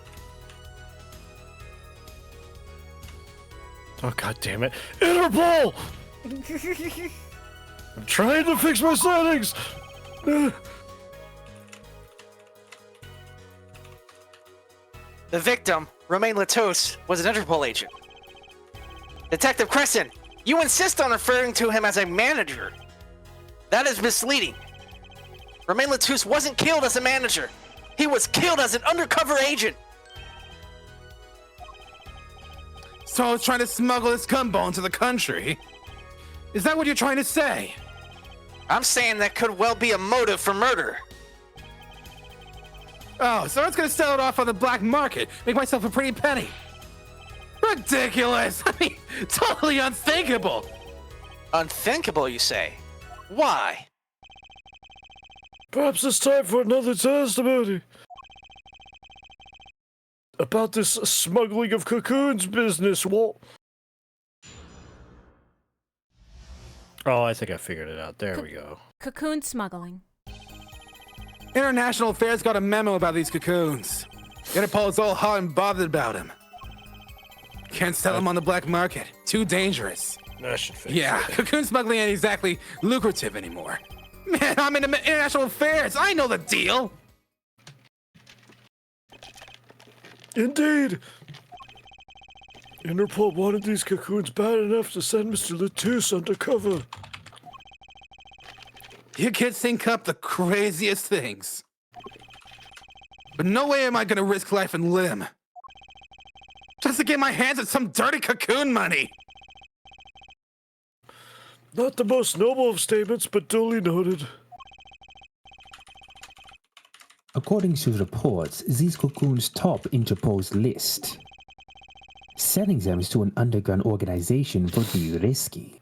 Oh, god damn it. Interpol! I'm trying to fix my settings! The victim, Romain Latos, was an Interpol agent. Detective Crescent, you insist on referring to him as a manager. That is misleading. Romain Latos wasn't killed as a manager. He was killed as an undercover agent. So I was trying to smuggle this gumbo into the country? Is that what you're trying to say? I'm saying that could well be a motive for murder. Oh, so I was gonna sell it off on the black market, make myself a pretty penny. Ridiculous! I mean, totally unthinkable! Unthinkable, you say? Why? Perhaps it's time for another testimony. About this smuggling of cocoons business, Walt. Oh, I think I figured it out. There we go. Cocoon smuggling. International Affairs got a memo about these cocoons. Interpol is all hot and bothered about them. Can't sell them on the black market. Too dangerous. That should fix Yeah, it. cocoon smuggling ain't exactly lucrative anymore. Man, I'm in international affairs. I know the deal. Indeed. Interpol wanted these cocoons bad enough to send Mr. Latus undercover. You kids think up the craziest things. But no way am I gonna risk life and limb just to get my hands on some dirty cocoon money. Not the most noble of statements, but duly noted. According to reports, these cocoons top Interpol's list. Selling them to an underground organization would be risky.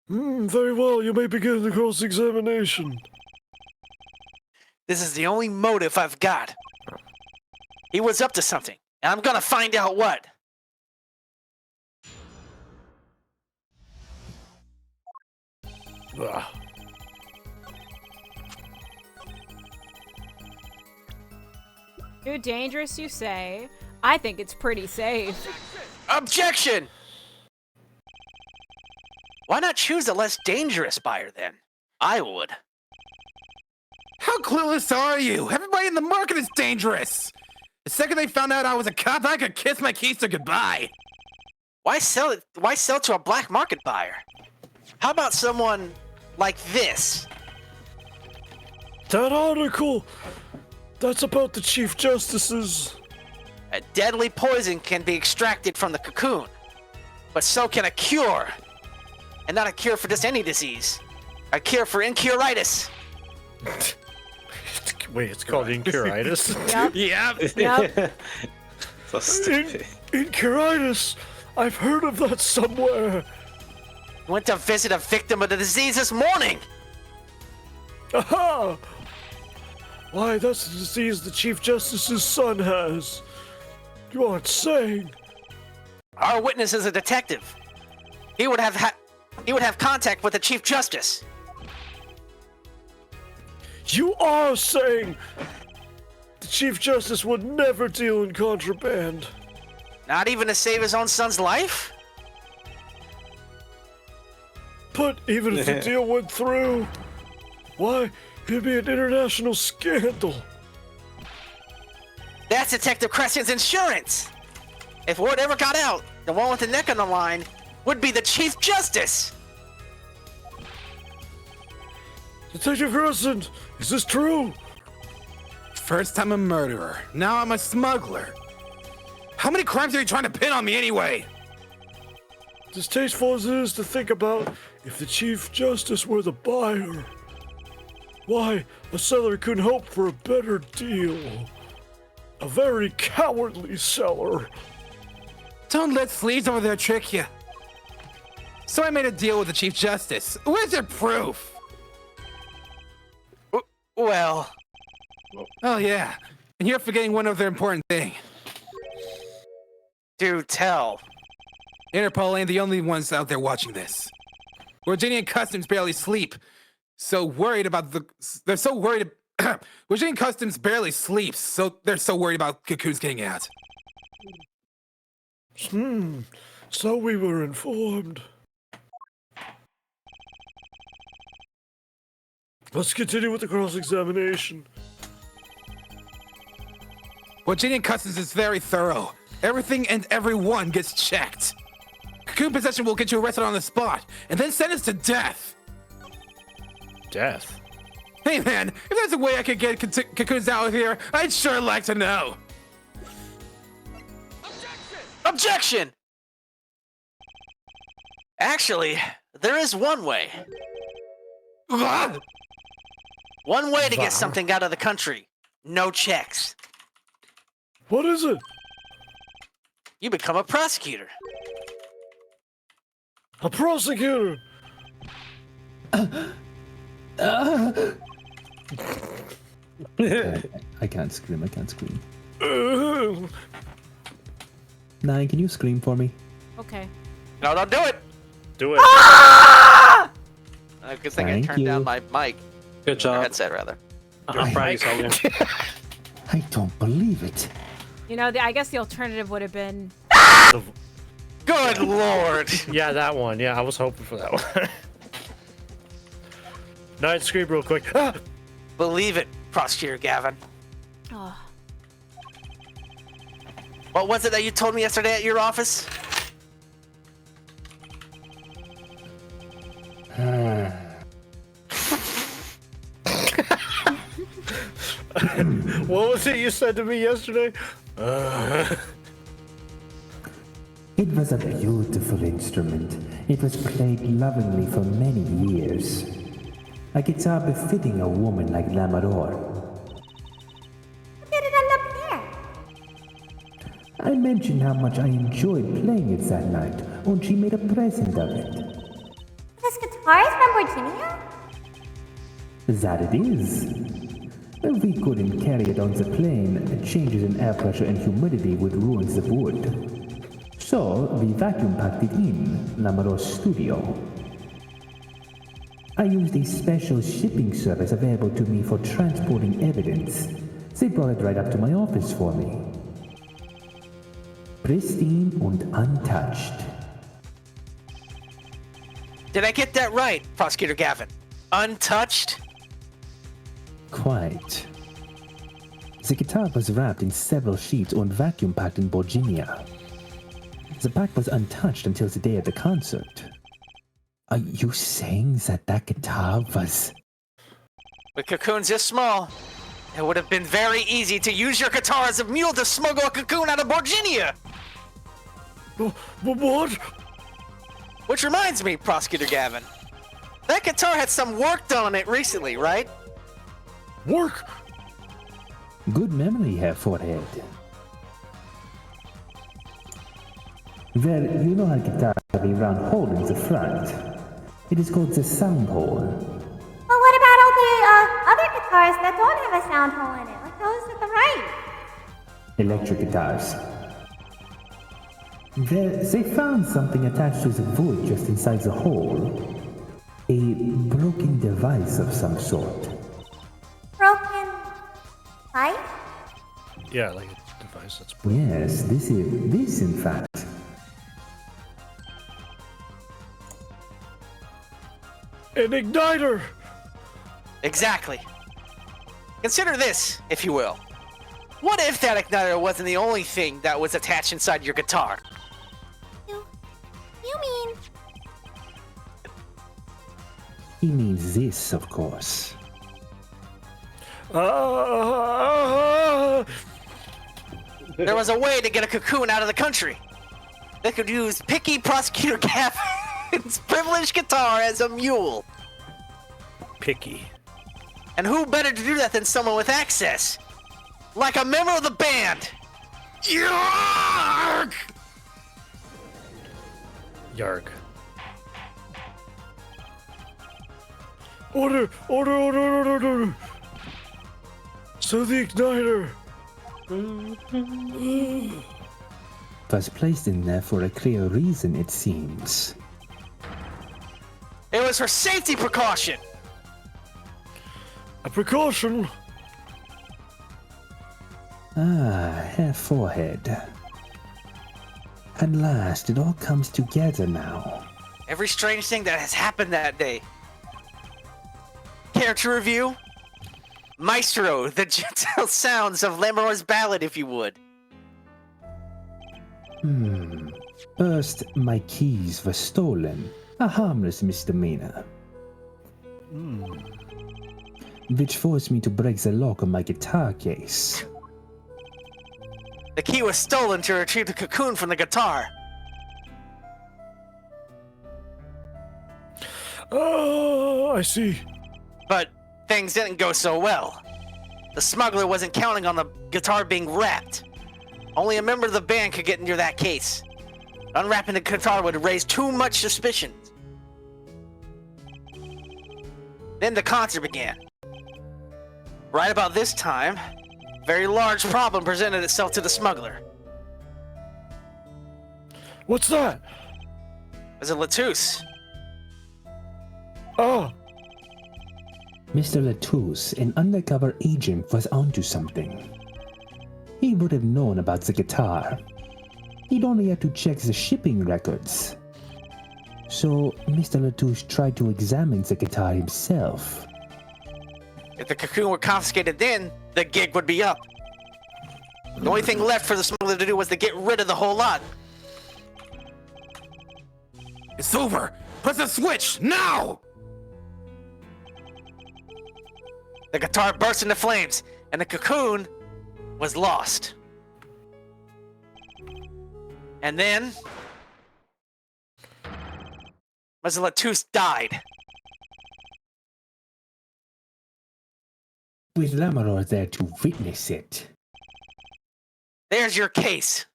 Very well, you may begin the cross-examination. This is the only motive I've got. He was up to something, and I'm gonna find out what. Ugh. Too dangerous, you say? I think it's pretty safe. Objection! Why not choose a less dangerous buyer then? I would. How clueless are you? Everybody in the market is dangerous. The second they found out I was a cop, I could kiss my keys to goodbye. Why sell it? Why sell to a black market buyer? How about someone like this? That article! That's about the Chief Justice's. A deadly poison can be extracted from the cocoon, but so can a cure. And not a cure for just any disease. A cure for incuritis. Wait, it's called incuritis? Yep. So stupid. Incuritis! I've heard of that somewhere. Went to visit a victim of the disease this morning. Aha! Why, that's the disease the Chief Justice's son has. You aren't saying. Our witness is a detective. He would have contact with the Chief Justice. You are saying the Chief Justice would never deal in contraband. Not even to save his own son's life? But even if the deal went through, why, it'd be an international scandal. That's Detective Crescent's insurance. If word ever got out, the one with the neck on the line would be the Chief Justice. Detective Crescent, is this true? First I'm a murderer, now I'm a smuggler. How many crimes are you trying to pin on me anyway? Distasteful as it is to think about, if the Chief Justice were the buyer, why, a seller couldn't hope for a better deal. A very cowardly seller. Don't let sleeves over there trick you. So I made a deal with the Chief Justice. Where's your proof? Well... Oh yeah, and you're forgetting one other important thing. Do tell. Interpol ain't the only ones out there watching this. Virginian Customs barely sleep. They're so worried. Virginian Customs barely sleeps, so they're so worried about Cocoons getting out. So we were informed. Let's continue with the cross-examination. Virginian Customs is very thorough. Everything and everyone gets checked. Cocoon possession will get you arrested on the spot, and then sentenced to death. Death? Hey man, if there's a way I could get Cocoons out of here, I'd sure like to know. Objection! Actually, there is one way. One way to get something out of the country. No checks. What is it? You become a prosecutor. A prosecutor? I can't scream, I can't scream. 9, can you scream for me? Okay. No, don't do it! Do it. Ah! Good thing I turned down my mic. Good job. Headset, rather. I'm proud of you, Soldier. I don't believe it. You know, I guess the alternative would have been... Good lord! Yeah, that one. Yeah, I was hoping for that one. Night, scream real quick. Ah! Believe it, Prosecutor Gavin. Oh. What was it that you told me yesterday at your office? What was it you said to me yesterday? It was a beautiful instrument. It was played lovingly for many years. A guitar befitting a woman like Lamador. How did it end up here? I mentioned how much I enjoyed playing it that night, and she made a present of it. This guitar is from Virginia? That it is. We couldn't carry it on the plane. Changes in air pressure and humidity would ruin the wood. So, we vacuum packed it in Lamador's studio. I used a special shipping service available to me for transporting evidence. They brought it right up to my office for me. Pristine and untouched. Did I get that right, Prosecutor Gavin? Untouched? Quite. The guitar was wrapped in several sheets and vacuum packed in Virginia. The back was untouched until the day of the concert. Are you saying that guitar was... With cocoons this small, it would have been very easy to use your guitar as a mule to smuggle a cocoon out of Virginia! What? Which reminds me, Prosecutor Gavin, that guitar had some work done on it recently, right? Work? Good memory, Herr Forehead. Well, you know how guitars have a round hole in the front. It is called the sound hole. Well, what about all the other guitars that don't have a sound hole in it, like those at the right? Electric guitars. Well, they found something attached to the wood just inside the hole. A broken device of some sort. Broken pipe? Yeah, like a device. guess that's... Yes, this in fact. An igniter! Exactly. Consider this, if you will. What if that igniter wasn't the only thing that was attached inside your guitar? You mean... He means this, of course. There was a way to get a cocoon out of the country. They could use picky prosecutor Gavin's privileged guitar as a mule. Picky. And who better to do that than someone with access? Like a member of the band. Yarg! Yarg. Order! So the igniter was placed in there for a clear reason, it seems. It was for safety precaution. A precaution? Her forehead. At last, it all comes together now. Every strange thing that has happened that day. Care to review? Maestro, the gentle sounds of Lamor's ballad, if you would. First, my keys were stolen. A harmless misdemeanor. Which forced me to break the lock of my guitar case. The key was stolen to retrieve the cocoon from the guitar. Oh, I see. But things didn't go so well. The smuggler wasn't counting on the guitar being wrapped. Only a member of the band could get into that case. Unwrapping the guitar would raise too much suspicion. Then the concert began. Right about this time, a very large problem presented itself to the smuggler. What's that? It was a Lozzu. Oh. Mr. Lozzu, an undercover agent, was onto something. He would have known about the guitar. He'd only have to check the shipping records. So, Mr. Lozzu tried to examine the guitar himself. If the cocoon were confiscated then, the gig would be up. The only thing left for the smuggler to do was to get rid of the whole lot. It's over! Press the switch, now! The guitar burst into flames, and the cocoon was lost. And then... Mr. Lozzu died. With Lamoror there to witness it. There's your case.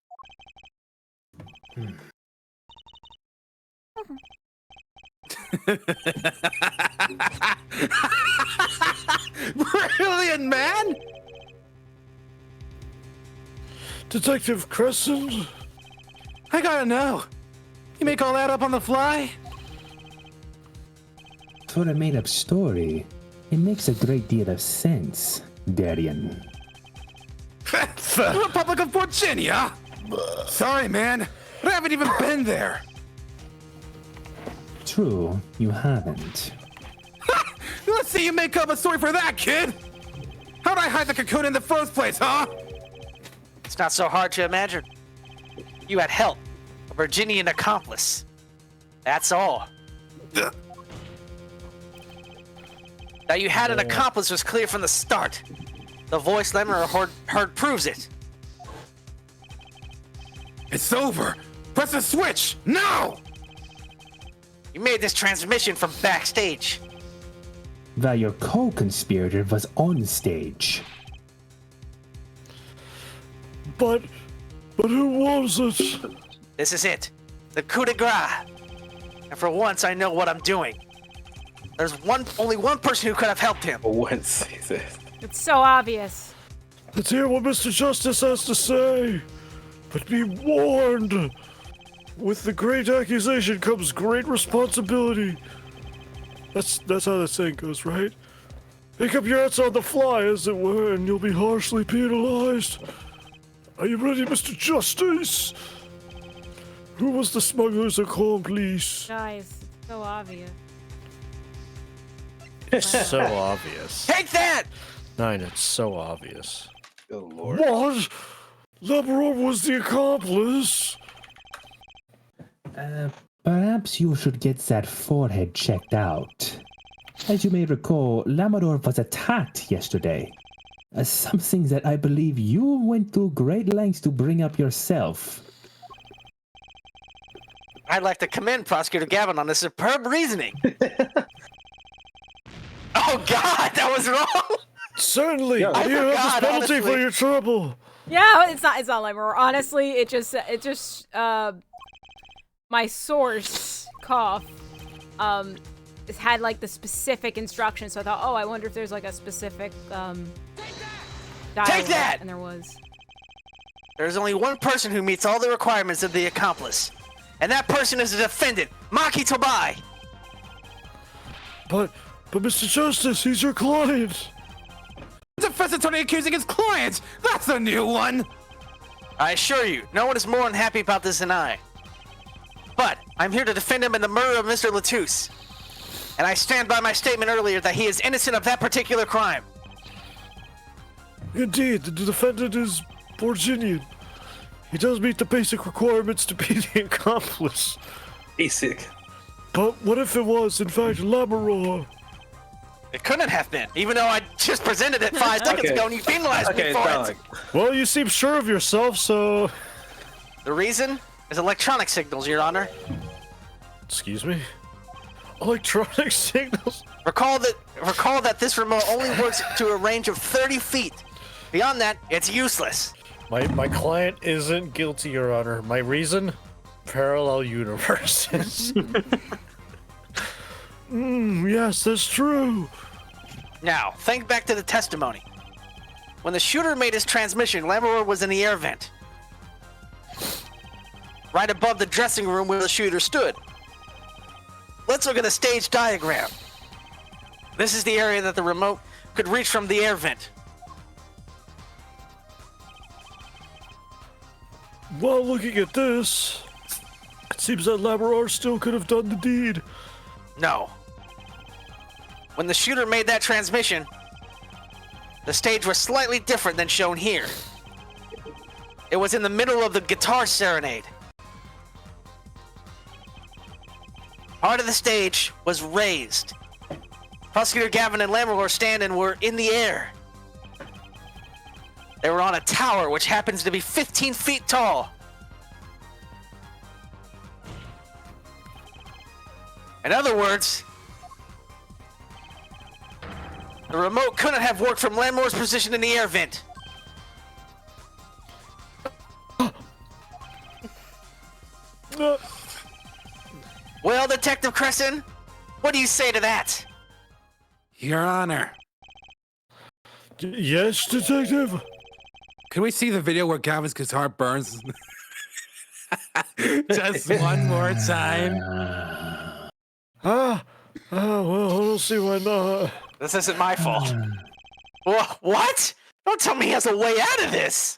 Brilliant, man! Detective Crescent? I gotta know. You make all that up on the fly? For a made-up story, it makes a great deal of sense, Darian. The Republic of Virginia? Sorry, man. I haven't even been there. True, you haven't. Let's see you make up a story for that, kid! How'd I hide the cocoon in the first place, huh? It's not so hard to imagine. You had help. A Virginian accomplice. That's all. That you had an accomplice was clear from the start. The voice Lamoror heard proves it. It's over! Press the switch, now! You made this transmission from backstage. While your co-conspirator was on stage. But who was it? This is it. The coup de grace. And for once, I know what I'm doing. There's only one person who could have helped him. Once, he says. It's so obvious. Let's hear what Mr. Justice has to say. But be warned. With the great accusation comes great responsibility. That's how that saying goes, right? Pick up your answer on the fly, as it were, and you'll be harshly penalized. Are you ready, Mr. Justice? Who was the smuggler's accomplice? Guys, it's so obvious. So obvious. Take that! Nine, it's so obvious. Oh lord. What? Labrador was the accomplice? Perhaps you should get that forehead checked out. As you may recall, Lamador was attacked yesterday. Something that I believe you went to great lengths to bring up yourself. I'd like to commend Prosecutor Gavin on this superb reasoning. Oh God, that was wrong. Certainly, Yeah, you have this penalty honestly. for your trouble. Yeah, it's not like we're honestly. It just my source cough has had like the specific instructions. So I thought, oh, I wonder if there's like a specific Take that! And there was. There's only one person who meets all the requirements of the accomplice, and that person is the defendant, Maki Tobai. But Mr. Justice, he's your client. Defense attorney accusing his client! That's a new one! I assure you, no one is more unhappy about this than I. But I'm here to defend him in the murder of Mr. Latouche. And I stand by my statement earlier that he is innocent of that particular crime. Indeed, the defendant is Virginian. He does meet the basic requirements to be the accomplice. Basic. But what if it was, in fact, Labrador? It couldn't have been, even though I just presented it 5 seconds ago and you penalized me for it. Well, you seem sure of yourself, so... The reason is electronic signals, Your Honor. Excuse me? Electronic signals? Recall that this remote only works to a range of 30 feet. Beyond that, it's useless. My client isn't guilty, Your Honor. My reason? Parallel universes. Yes, that's true. Now, think back to the testimony. When the shooter made his transmission, Labrador was in the air vent, right above the dressing room where the shooter stood. Let's look at the stage diagram. This is the area that the remote could reach from the air vent. Well, looking at this, it seems that Labrador still could have done the deed. No. When the shooter made that transmission, the stage was slightly different than shown here. It was in the middle of the guitar serenade. Part of the stage was raised. Prosecutor Gavin and Labrador Standing were in the air. They were on a tower which happens to be 15 feet tall. In other words, the remote couldn't have worked from Landmore's position in the air vent. Well, Detective Crescent, what do you say to that? Your Honor. Yes, Detective? Can we see the video where Gavin's guitar burns? Just one more time. Well, I don't see why not. This isn't my fault. What? Don't tell me he has a way out of this!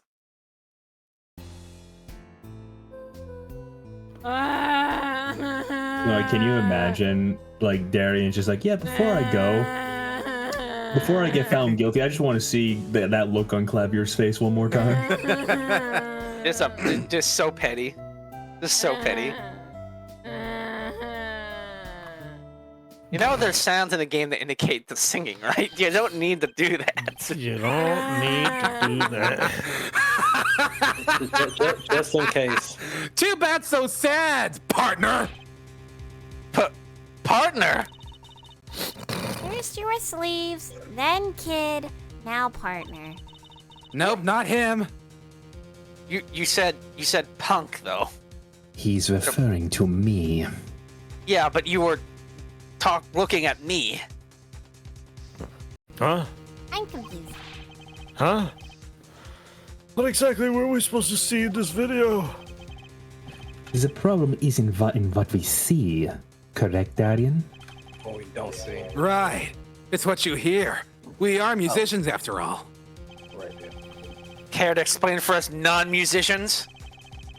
Like, can you imagine, like, Darian's just like, yeah, before I get found guilty, I just want to see that look on Clavier's face one more time. Just so petty. Just so petty. You know there's sounds in the game that indicate the singing, right? You don't need to do that. You don't need to do that. Just in case. Too bad, so sad, partner. Partner? First you were sleeves, then kid, now partner. Nope, not him. You said punk though. He's referring to me. Yeah, but you were looking at me. Huh? I'm confused. Huh? What exactly were we supposed to see in this video? The problem isn't in what we see, correct, Darian? What we don't see. Right. It's what you hear. We are musicians after all. Right, dude. Care to explain for us non-musicians?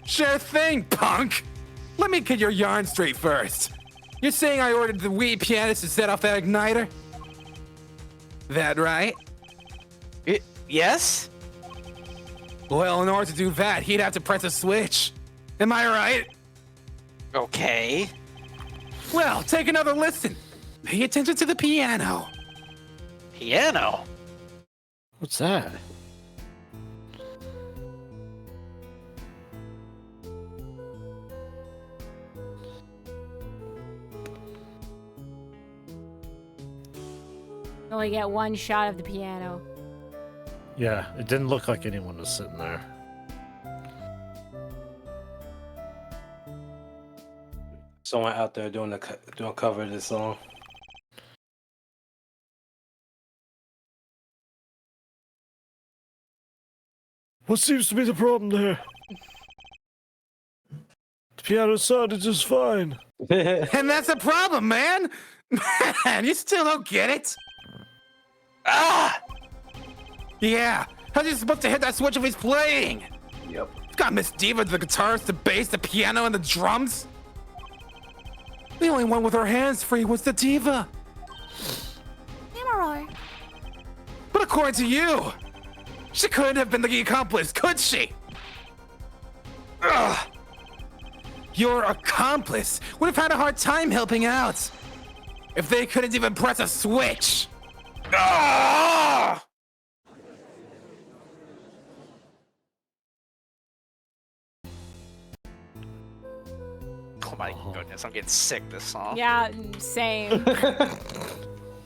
Sure thing, punk! Let me get your yarn straight first. You're saying I ordered the Wii pianist to set off that igniter? That right? Yes? Well, in order to do that, he'd have to press a switch. Am I right? Okay. Well, take another listen. Pay attention to the piano. Piano? What's that? You only get one shot of the piano. Yeah, it didn't look like anyone was sitting there. Someone out there doing a cover of this song. What seems to be the problem there? The piano sounded just fine. And that's the problem, man! Man, you still don't get it? Ah! Yeah, how's he supposed to hit that switch if he's playing? Yep. It's got Miss Diva, the guitarist, the bass, the piano, and the drums. The only one with her hands free was the Diva. Hammer. But according to you, she couldn't have been the accomplice, could she? Ugh. Your accomplice would have had a hard time helping out if they couldn't even press a switch. Ugh. Oh my goodness, I'm getting sick this song. Yeah, same.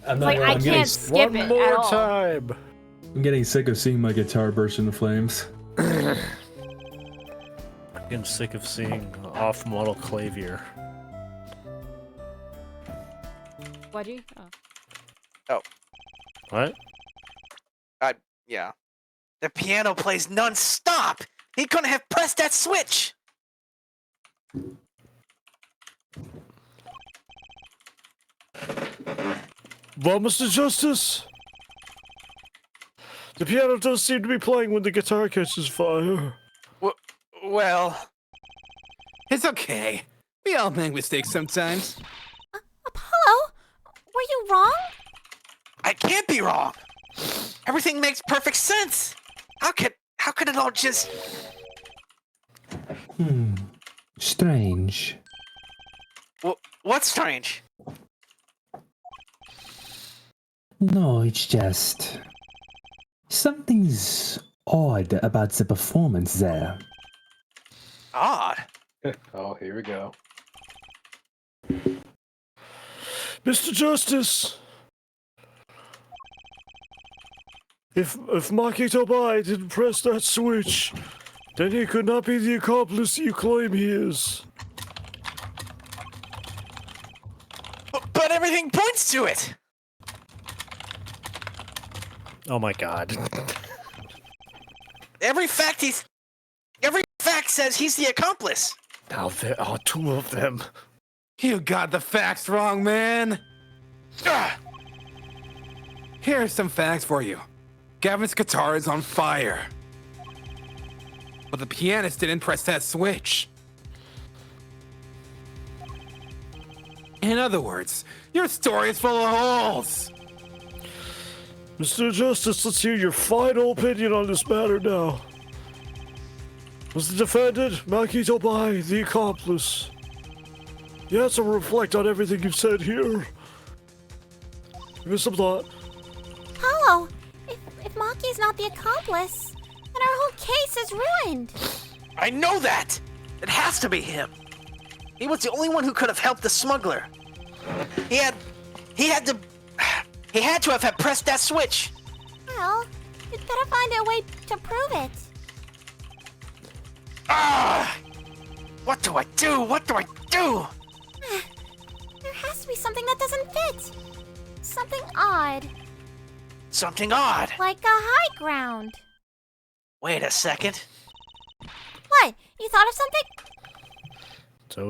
I'm Like, I can't skip One it more at all. time. I'm getting sick of seeing my guitar burst into flames. I'm getting sick of seeing off-model clavier. What'd you? Oh. Oh. What? Yeah. The piano plays non-stop! He couldn't have pressed that switch! Well, Mr. Justice, the piano does seem to be playing when the guitar catches fire. Well... It's okay. We all make mistakes sometimes. Apollo, were you wrong? I can't be wrong! Everything makes perfect sense! How could it all just... Strange. What's strange? No, it's just... something's odd about the performance there. Odd? Oh, here we go. Mr. Justice, if Maki Tobai didn't press that switch, then he could not be the accomplice you claim he is. But everything points to it! Oh my god. Every fact says he's the accomplice! Now there are two of them. You got the facts wrong, man. Here's some facts for you. Gavin's guitar is on fire. But the pianist didn't press that switch. In other words, your story is full of holes. Mr. Justice, let's hear your final opinion on this matter now. Was the defendant, Maki Tobai, the accomplice? You have to reflect on everything you've said here. Give it some thought. Apollo, if Maki's not the accomplice, then our whole case is ruined. I know that! It has to be him! He was the only one who could have helped the smuggler. He had to have had pressed that switch! Well, you'd better find a way to prove it. Ah! What do I do? What do I do? There has to be something that doesn't fit. Something odd. Something odd. Like a high ground. Wait a second. What? You thought of something?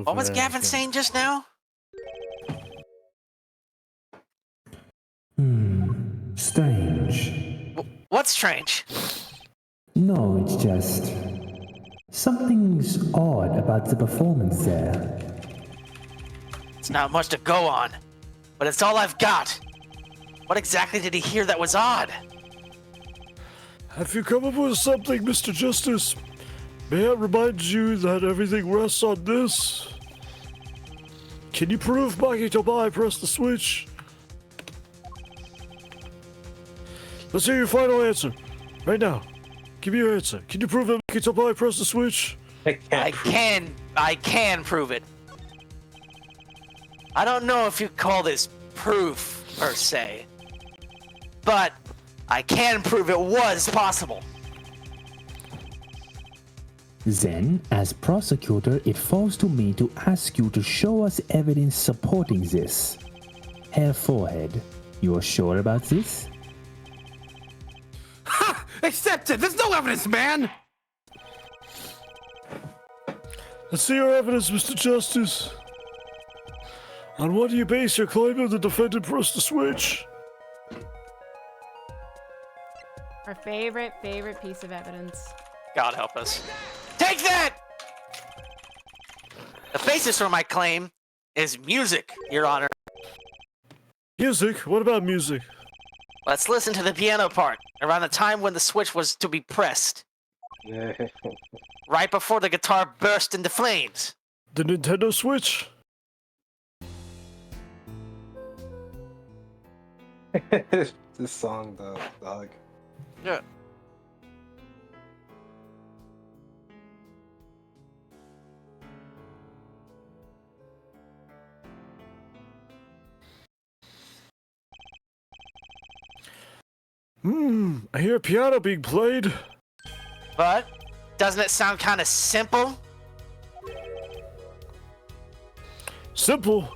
What was Gavin saying just now? Strange. What's strange? No, it's just... something's odd about the performance there. It's not much to go on, but it's all I've got. What exactly did he hear that was odd? Have you come up with something, Mr. Justice? May I remind you that everything rests on this? Can you prove Maki Tobai pressed the switch? Let's hear your final answer. Right now. Give me your answer. Can you prove that Maki Tobai pressed the switch? I can prove it. I don't know if you call this proof, per se. But I can prove it was possible. Then, as prosecutor, it falls to me to ask you to show us evidence supporting this. Hair Forehead, you are sure about this? Ha! Accepted! There's no evidence, man! Let's see your evidence, Mr. Justice. On what do you base your claim that the defendant pressed the switch? Our favorite piece of evidence. God help us. Take that! The basis for my claim is music, Your Honor. Music? What about music? Let's listen to the piano part, around the time when the switch was to be pressed. Right before the guitar burst into flames. The Nintendo Switch? This song, though, dog. Yeah. I hear a piano being played. But, doesn't it sound kind of simple? Simple?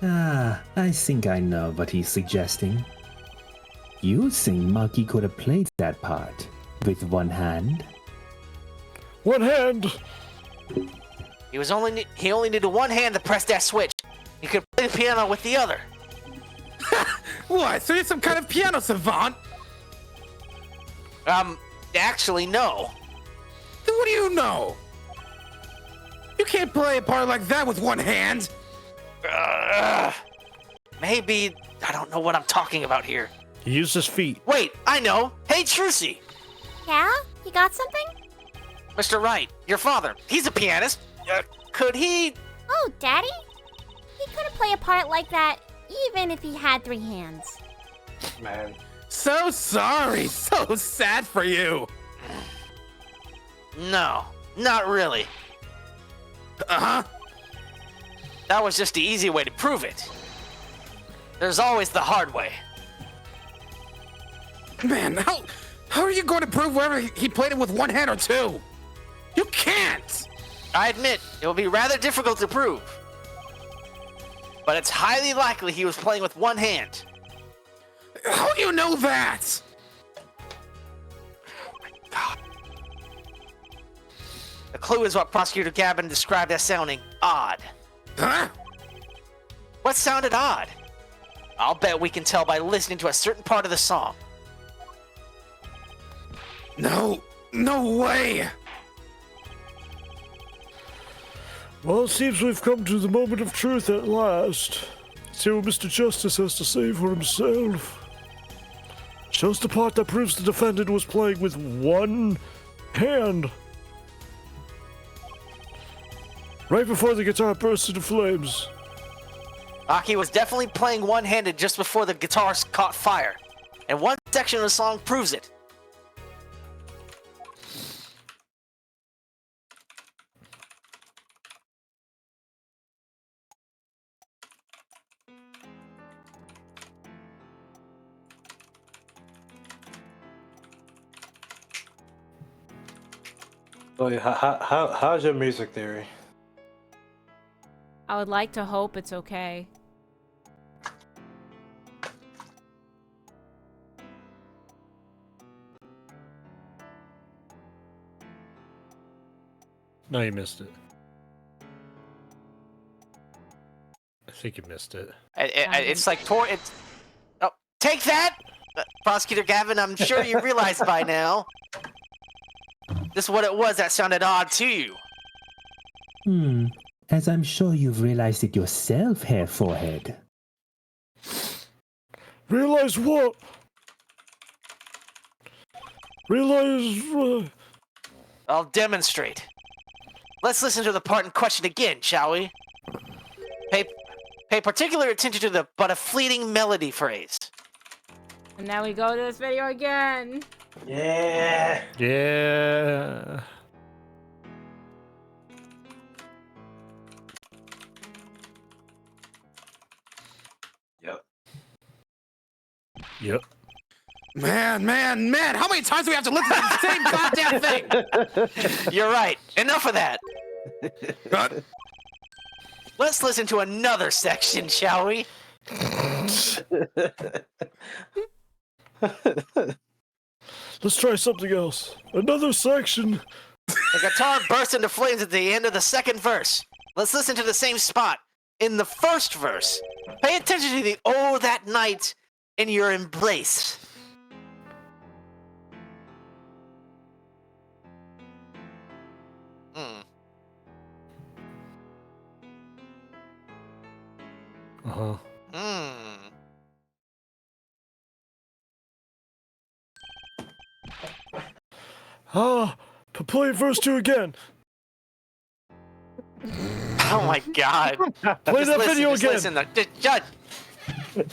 I think I know what he's suggesting. You think Maki could have played that part with one hand? One hand? He only needed one hand to press that switch. He could play the piano with the other. What? So you're some kind of piano savant? Actually, no. Then what do you know? You can't play a part like that with one hand. Maybe I don't know what I'm talking about here. He used his feet. Wait, I know. Hey, Trucy. Yeah? You got something? Mr. Wright, your father. He's a pianist. Could he? Oh, Daddy? He couldn't play a part like that even if he had 3 hands. Man. So sorry. So sad for you. No, not really. Uh-huh. That was just the easy way to prove it. There's always the hard way. Man, how are you going to prove whether he played it with one hand or 2? You can't! I admit, it will be rather difficult to prove. But it's highly likely he was playing with one hand. How do you know that? Oh my God. The clue is what Prosecutor Gavin described as sounding odd. Huh? What sounded odd? I'll bet we can tell by listening to a certain part of the song. No way! Well, it seems we've come to the moment of truth at last. Let's hear what Mr. Justice has to say for himself. Shows the part that proves the defendant was playing with one hand. Right before the guitar burst into flames. Aki was definitely playing one-handed just before the guitar caught fire. And one section of the song proves it. So how's your music theory? I would like to hope it's okay. No, you missed it. I think you missed it. It's like it's. Oh, take that! Prosecutor Gavin, I'm sure you realize by now. This is what it was that sounded odd to you. As I'm sure you've realized it yourself, Hair Forehead. Realize what? Realize... I'll demonstrate. Let's listen to the part in question again, shall we? Pay particular attention to the but a fleeting melody phrase. And now we go to this video again. Yeah. Yeah. Yep. Yep. Man, how many times do we have to listen to the same goddamn thing? You're right. Enough of that. Let's listen to another section, shall we? Let's try something else. Another section. The guitar bursts into flames at the end of the second verse. Let's listen to the same spot in the first verse. Pay attention to the "Oh, that night" in your embrace. Uh-huh. Play verse 2 again. Oh my god. Play that video again. Listen, Judge.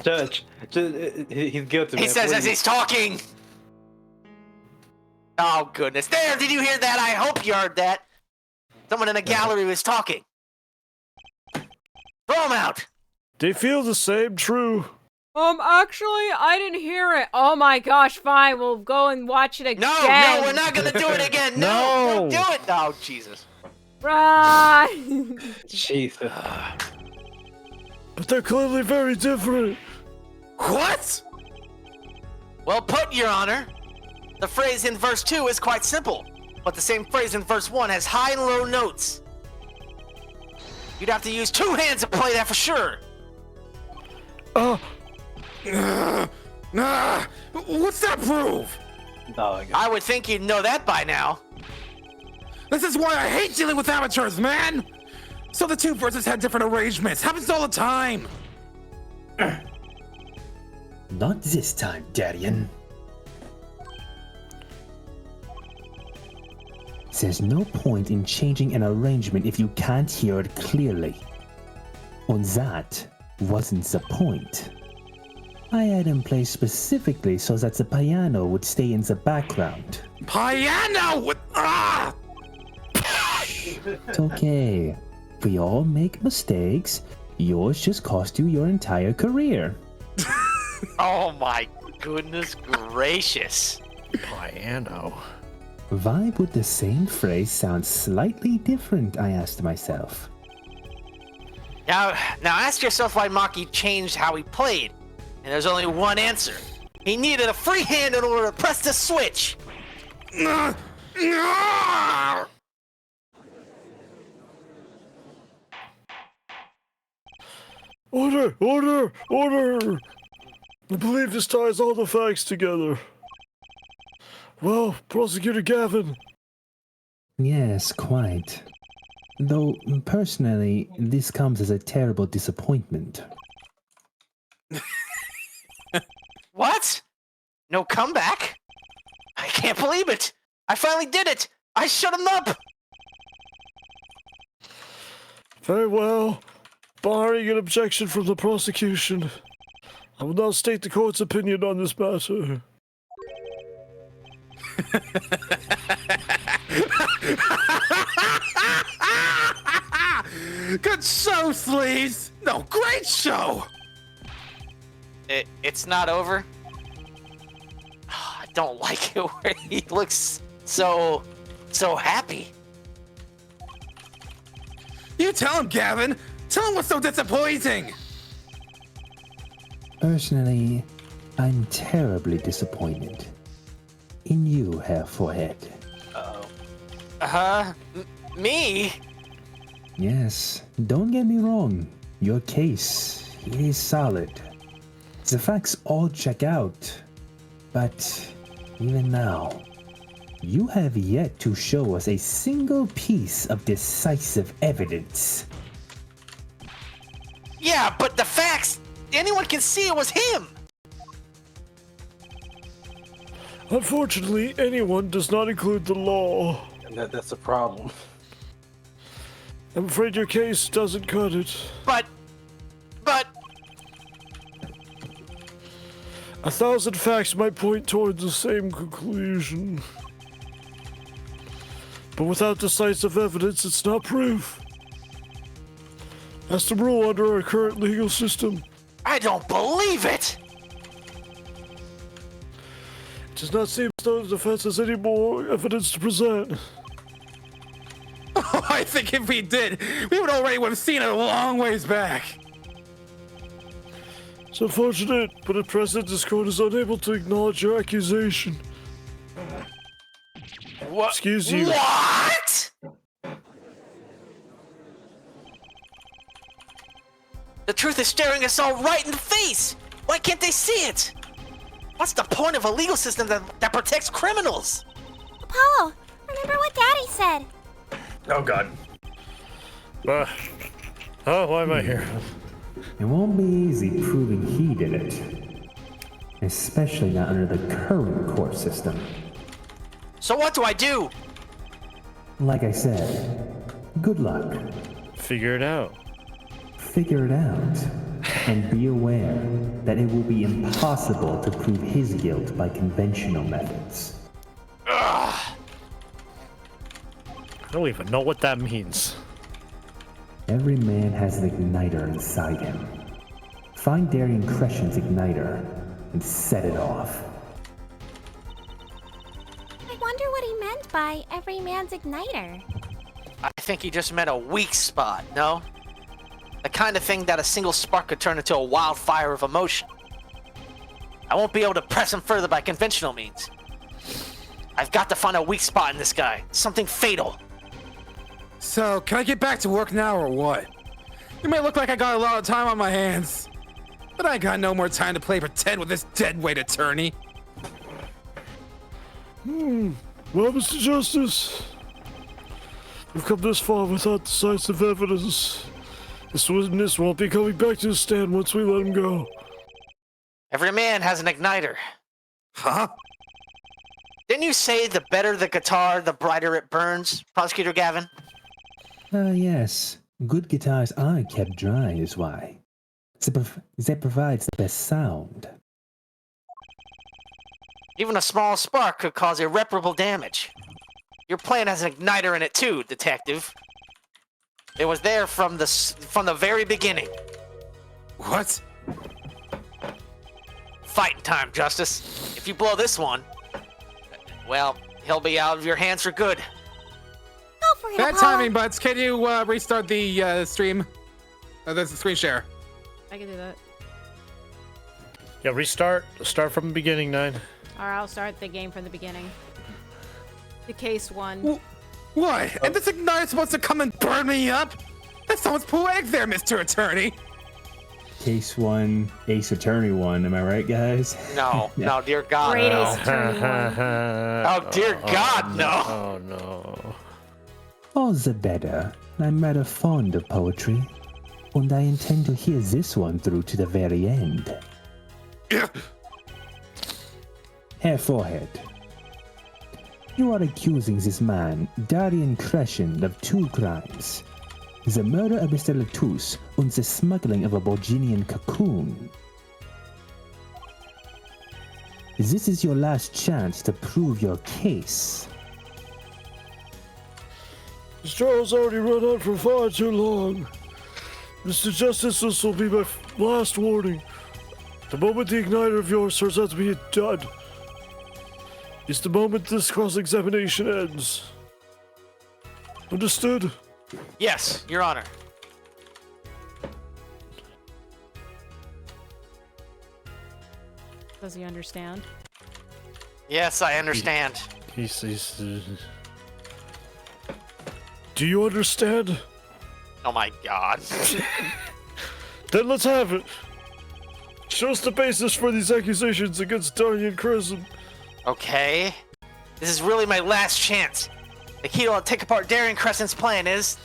Judge, he's guilty. He man. says as he's talking. Oh goodness. There, did you hear that? I hope you heard that. Someone in the gallery was talking. Throw him out. They feel the same, true. Actually, I didn't hear it. Oh my gosh, fine, we'll go and watch it again. No, we're not gonna do it again. No, don't do it. Oh, Jesus. Right. Jesus. But they're clearly very different. What? Well put, Your Honor. The phrase in verse 2 is quite simple, but the same phrase in verse 1 has high and low notes. You'd have to use two hands to play that for sure. What's that prove? No, I would think you'd know that by now. This is why I hate dealing with amateurs, man! So the two verses had different arrangements. Happens all the time. Not this time, Darian. There's no point in changing an arrangement if you can't hear it clearly. And that wasn't the point. I had him play specifically so that the piano would stay in the background. Piano with It's okay. We all make mistakes. Yours just cost you your entire career. Oh my goodness gracious. Piano. Why would the same phrase sound slightly different, I asked myself. Now ask yourself why Maki changed how he played. And there's only one answer. He needed a free hand in order to press the switch. Order! Order! Order! I believe this ties all the facts together. Well, Prosecutor Gavin. Yes, quite. Though, personally, this comes as a terrible disappointment. What? No comeback? I can't believe it. I finally did it. I shut him up. Very well. Barring an objection from the prosecution, I will now state the court's opinion on this matter. Good show, Sleeves! No, great show! It's not over? I don't like it where he looks so happy. You tell him, Gavin! Tell him what's so disappointing! Personally, I'm terribly disappointed. In you, Hair Forehead. Uh-huh. Me? Yes, don't get me wrong. Your case is solid. The facts all check out. But even now, you have yet to show us a single piece of decisive evidence. Yeah, but the facts, anyone can see it was him. Unfortunately, anyone does not include the law. And that's the problem. I'm afraid your case doesn't cut it. But... 1,000 facts might point toward the same conclusion. But without decisive evidence, it's not proof. That's the rule under our current legal system. I don't believe it! It does not seem as though the defense has any more evidence to present. Oh, I think if we did, we would already have seen it a long ways back. It's unfortunate, but at present this court is unable to acknowledge your accusation. What? Excuse you. What? The truth is staring us all right in the face! Why can't they see it? What's the point of a legal system that protects criminals? Apollo, remember what Daddy said? Oh God. Why am I here? It won't be easy proving he did it. Especially not under the current court system. So what do I do? Like I said, good luck. Figure it out. Figure it out. And be aware that it will be impossible to prove his guilt by conventional methods. I don't even know what that means. Every man has an igniter inside him. Find Darian Crescent's igniter and set it off. I wonder what he meant by every man's igniter. I think he just meant a weak spot, no? The kind of thing that a single spark could turn into a wildfire of emotion. I won't be able to press him further by conventional means. I've got to find a weak spot in this guy. Something fatal. So, can I get back to work now or what? It may look like I got a lot of time on my hands, but I got no more time to play pretend with this deadweight attorney. Well, Mr. Justice, we've come this far without decisive evidence. This witness won't be coming back to the stand once we let him go. Every man has an igniter. Huh? Didn't you say the better the guitar, the brighter it burns, Prosecutor Gavin? Yes. Good guitars aren't kept dry is why. That provides the best sound. Even a small spark could cause irreparable damage. Your plan has an igniter in it too, Detective. It was there from the very beginning. What? Fighting time, Justice. If you blow this one, well, he'll be out of your hands for good. Go for it, Bad Apollo. timing, Butts. Can you restart the stream? The screen share. I can do that. Yeah, restart. Start from the beginning, 9. Or I'll start the game from the beginning. The case one. What? And this igniter's supposed to come and burn me up? That sounds poetic there, Mr. Attorney. Case 1, Ace Attorney 1. Am I right, guys? No, no, dear God, Great no. Ace Attorney one. Oh, dear God, no. Oh, no. All the better. I'm rather fond of poetry. And I intend to hear this one through to the very end. Herr Forehead. You are accusing this man, Darian Crescent, of 2 crimes. The murder of Mr. Latouche and the smuggling of a Borginian cocoon. This is your last chance to prove your case. This trial's already run on for far too long. Mr. Justice, this will be my last warning. The moment the igniter of yours turns out to be a dud is the moment this cross-examination ends. Understood? Yes, Your Honor. Does he understand? Yes, I understand. He's Do you understand? Oh my God. Then let's have it. Show us the basis for these accusations against Darien Crescent. Okay. This is really my last chance. The key to take apart Darien Crescent's plan is...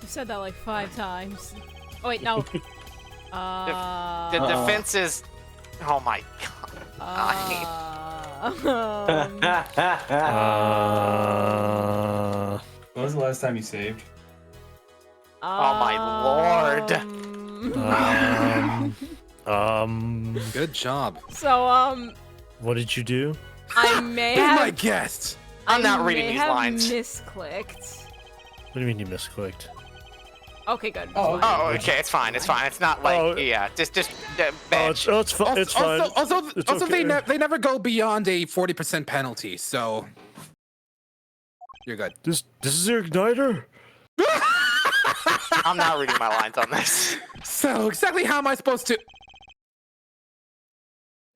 You said that like 5 times. Oh wait, no. The defense is... Oh my god. When was the last time you saved? Oh my lord. Good job. So, What did you do? I may Be have... my guest. I'm not reading these lines. Misclicked. What do you mean you misclicked? Okay, good. Oh, okay, it's fine. It's fine. It's not like just bench. It's fine. Also, It's they okay. never go beyond a 40% penalty, so you're good. This is your igniter? I'm not reading my lines on this. So exactly how am I supposed to?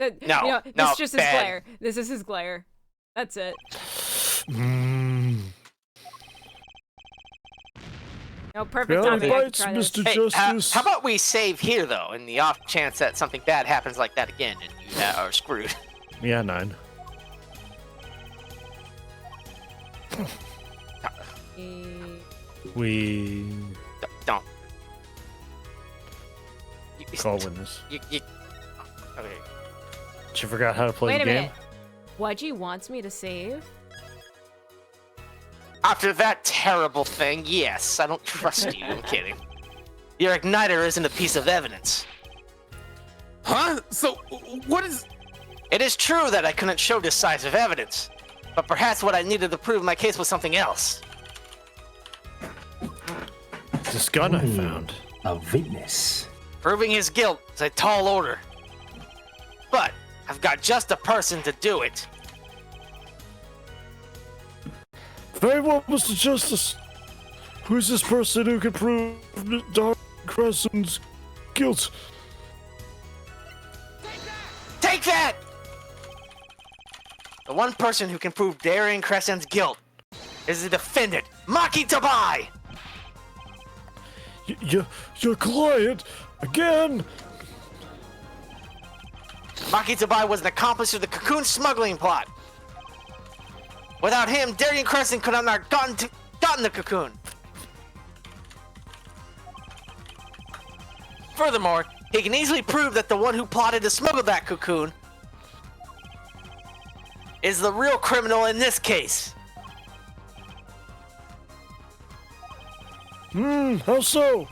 No, no, this is just his bad. glare. This is his glare. That's it. No, perfect Yeah, timing. bites, Try this. Mr. Hey, Justice. how about we save here though, in the off chance that something bad happens like that again, and you are screwed. Yeah, 9. We Don't. call witness. Okay. You forgot how to play Wait the a game? minute. Wedgie wants me to save? After that terrible thing, yes, I don't trust you. I'm kidding. Your igniter isn't a piece of evidence. Huh? So what is? It is true that I couldn't show decisive evidence, but perhaps what I needed to prove my case was something else. This gun I found. A witness. Proving his guilt is a tall order. But I've got just the person to do it. Very well, Mr. Justice. Who's this person who can prove Dark Crescent's guilt? Take that! The one person who can prove Darien Crescent's guilt is the defendant, Maki Tabai! Your client? Again? Maki Tabai was an accomplice of the cocoon smuggling plot. Without him, Darien Crescent could have not gotten the cocoon. Furthermore, he can easily prove that the one who plotted to smuggle that cocoon is the real criminal in this case. How so?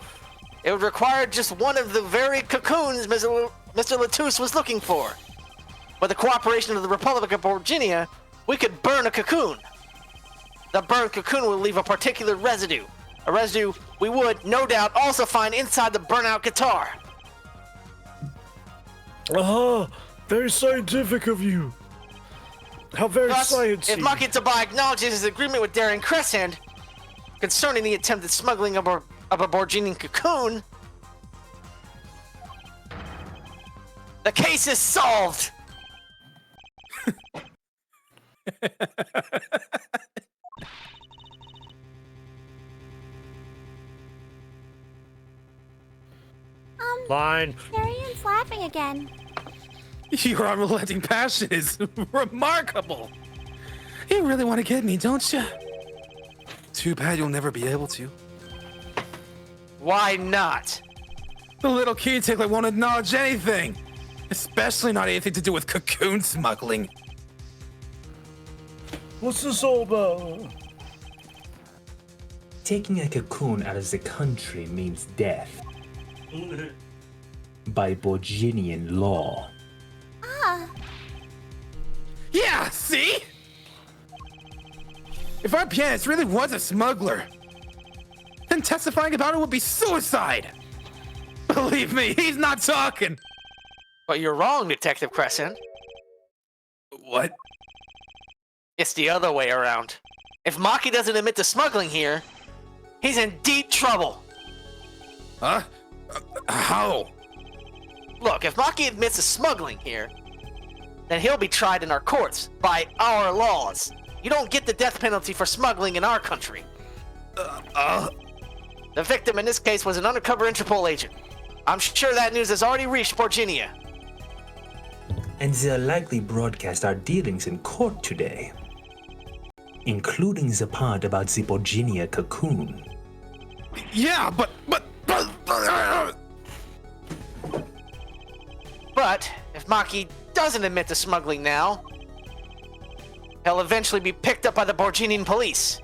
It would require just one of the very cocoons Mr. Latouche was looking for. With the cooperation of the Republic of Virginia, we could burn a cocoon. The burned cocoon will leave a particular residue. A residue we would, no doubt, also find inside the burnout guitar. Very scientific of you. How very Thus, sciencey. if Maki Tabai acknowledges his agreement with Darien Crescent concerning the attempted smuggling of a Borginian cocoon, the case is solved. Line. Darian's laughing again. Your unrelenting passion is remarkable. You really want to get me, don't you? Too bad you'll never be able to. Why not? The little key tickler won't acknowledge anything, especially not anything to do with cocoon smuggling. What's this all about? Taking a cocoon out of the country means death. By Borginian law. Yeah, see? If our pianist really was a smuggler, then testifying about it would be suicide. Believe me, he's not talking. But you're wrong, Detective Crescent. What? It's the other way around. If Maki doesn't admit to smuggling here, he's in deep trouble. Huh? How? Look, if Maki admits to smuggling here, then he'll be tried in our courts by our laws. You don't get the death penalty for smuggling in our country. The victim in this case was an undercover Interpol agent. I'm sure that news has already reached Virginia. and they'll likely broadcast our dealings in court today, including the part about the Borginia cocoon. Yeah, but if Maki doesn't admit to smuggling now, he'll eventually be picked up by the Borginian police.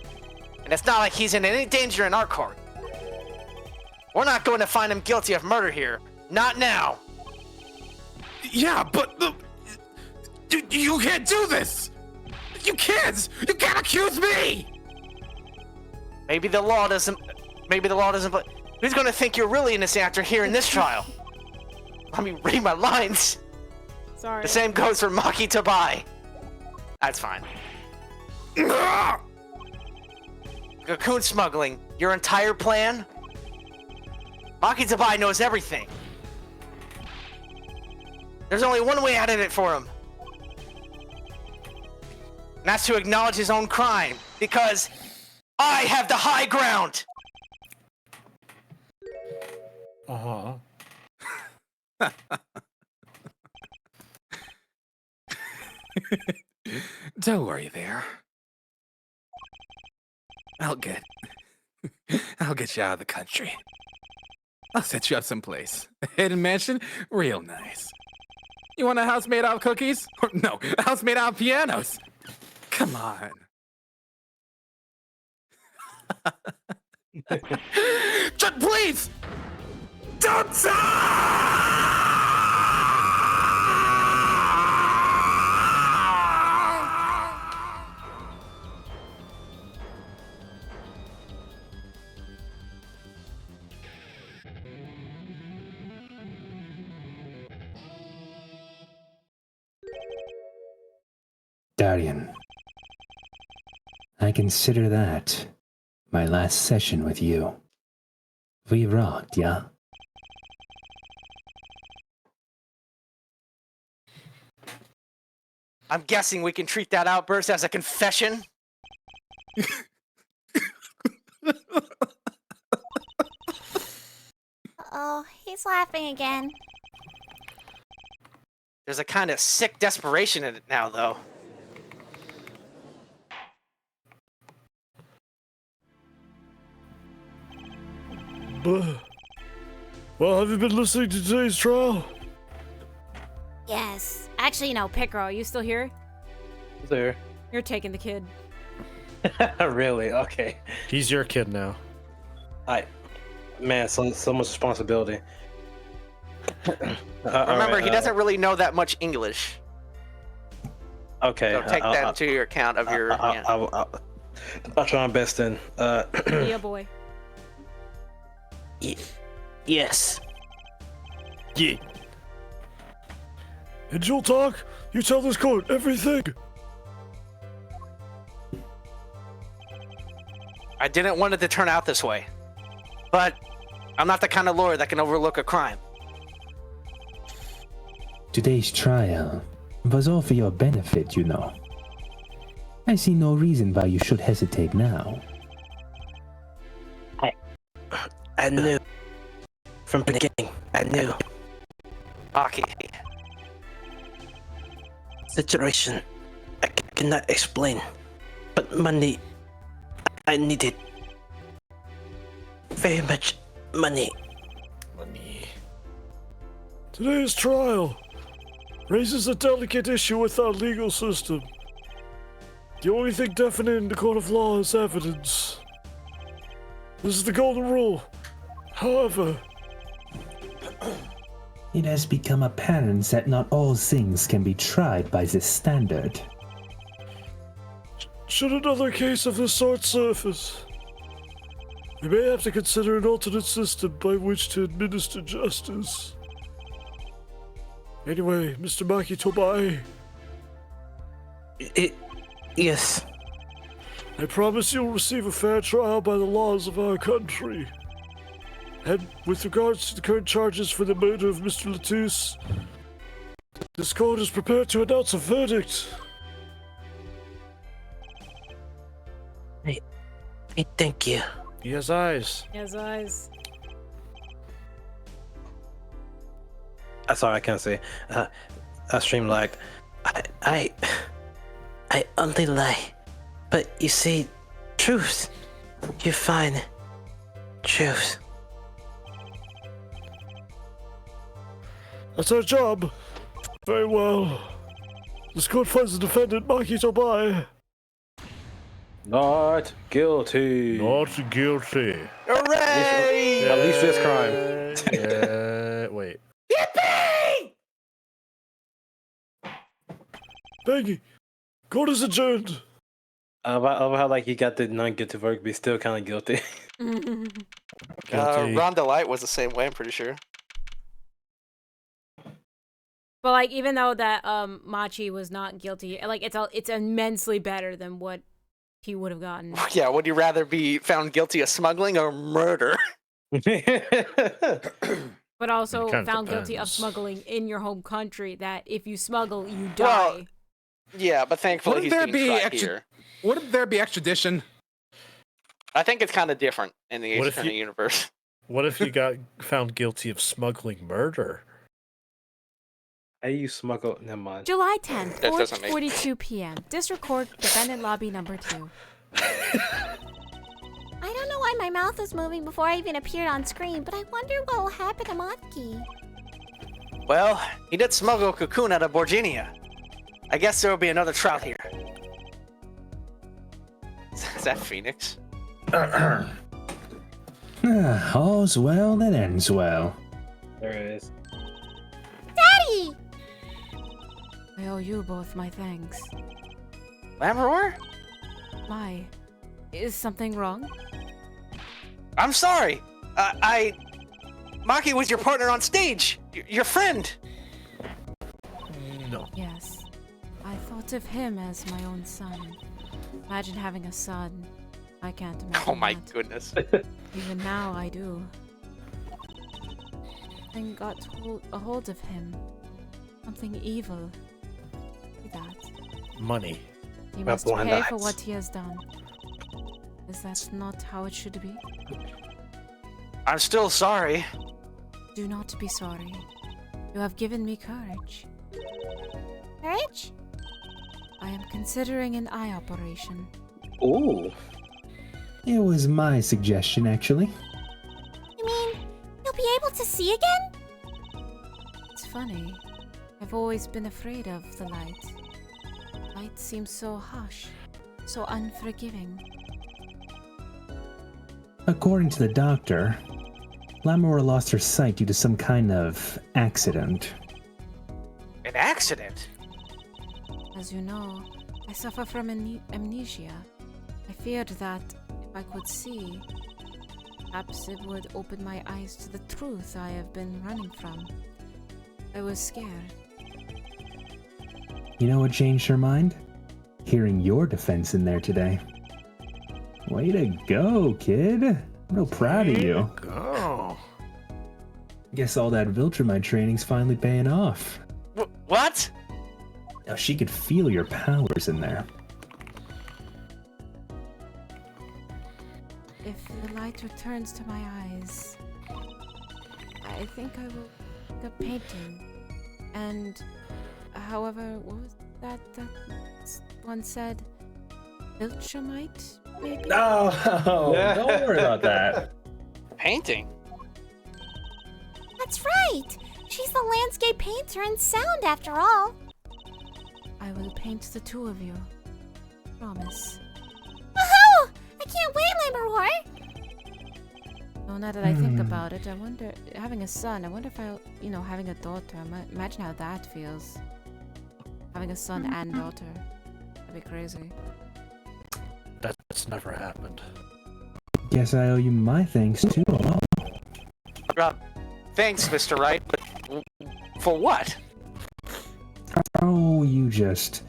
And it's not like he's in any danger in our court. We're not going to find him guilty of murder here. Not now. Yeah, but you can't do this. You can't accuse me. Maybe the law doesn't. But who's going to think you're really innocent after hearing this trial? Let me read my lines. Sorry. The same goes for Maki Tabai. That's fine. Cocoon smuggling, your entire plan? Maki Tabai knows everything. There's only one way out of it for him. And that's to acknowledge his own crime, because I have the high ground! Uh-huh. Don't worry there. I'll get you out of the country. I'll set you up someplace. A hidden mansion, real nice. You want a house made out of cookies? Or no, a house made out of pianos. Come on. Just please! Don't Darian, I consider that my last session with you. We rocked, yeah? I'm guessing we can treat that outburst as a confession? Oh, he's laughing again. There's a kind of sick desperation in it now, though. Well, have you been listening to today's trial? Yes. Actually, no, Picaro, are you still here? There. You're taking the kid. Really? Okay. He's your kid now. Man, so much responsibility. Remember, he doesn't really know that much English. Okay. So take that into your account of your... I'll try my best then. Yeah, boy. Yes. Yeah. And you'll talk? You tell this court everything. I didn't want it to turn out this way. But I'm not the kind of lawyer that can overlook a crime. Today's trial was all for your benefit, you know. I see no reason why you should hesitate now. I knew. From the beginning, I knew. Maki. Situation I cannot explain, but money I needed. Very much money. Today's trial raises a delicate issue with our legal system. The only thing definite in the court of law is evidence. This is the golden rule. However, It has become apparent that not all things can be tried by this standard. should another case of this sort surface, we may have to consider an alternate system by which to administer justice. Anyway, Mr. Maki Tobai. Yes. I promise you'll receive a fair trial by the laws of our country. And with regards to the current charges for the murder of Mr. Latouche, this court is prepared to announce a verdict. Hey, thank you. He has eyes. He has eyes. Sorry, I can't say. stream lagged. I only lie. But you see, truth. You find truth. That's our job. Very well. This court finds the defendant, Maki Tobai. Not guilty. Not guilty. Hooray! At least this crime. Wait. Yippee! Peggy, court is adjourned. I love how like he got the non-guilty verdict, but he's still kind of guilty. Rhonda Light was the same way, I'm pretty sure. But like, even though that Machi was not guilty, like it's immensely better than what he would have gotten. Yeah, would you rather be found guilty of smuggling or murder? But also found guilty of smuggling in your home country. That if you smuggle, you die. Well, yeah, but thankfully he's being tried here. Wouldn't there be extradition? I think it's kind of different in the Ace Attorney universe. What if you got found guilty of smuggling murder? How do you smuggle? Never mind. July 10th, 4:42 p.m. District Court, Defendant Lobby Number 2. I don't know why my mouth was moving before I even appeared on screen, but I wonder what will happen to Maki. Well, he did smuggle Cocoon out of Borginia. I guess there will be another trial here. Is that Phoenix? All's well that ends well. There it is. Daddy! I owe you both my thanks. Lammeror? Why? Is something wrong? I'm sorry. Maki was your partner on stage. Your friend. No. Yes. I thought of him as my own son. Imagine having a son. I can't imagine. Oh my that. goodness. Even now I do. Something got a hold of him. Something evil. See that. Money. He must pay for what he has done. Is that not how it should be? I'm still sorry. Do not be sorry. You have given me courage. Courage? I am considering an eye operation. Ooh. It was my suggestion, actually. You mean you'll be able to see again? It's funny. I've always been afraid of the light. Light seems so harsh, so unforgiving. According to the doctor, Lammeror lost her sight due to some kind of accident. An accident? As you know, I suffer from amnesia. I feared that if I could see, perhaps it would open my eyes to the truth I have been running from. I was scared. You know what changed her mind? Hearing your defense in there today. Way to go, kid. I'm real proud of you. Go. Guess all that Viltrumite training's finally paying off. What? Now she could feel your powers in there. If the light returns to my eyes, I think I will make a painting. And, however, what was that one said? Ultramite, maybe? No, don't worry about that. Painting? That's right! She's the landscape painter and sound, after all. I will paint the two of you. Promise. Woohoo! I can't wait, Lammeror! Well, now that I think about it, I wonder, having a son, I wonder if having a daughter, imagine how that feels. Having a son and daughter. That'd be crazy. That's never happened. Guess I owe you my thanks too. Thanks, Mr. Wright, but for what? Oh, you just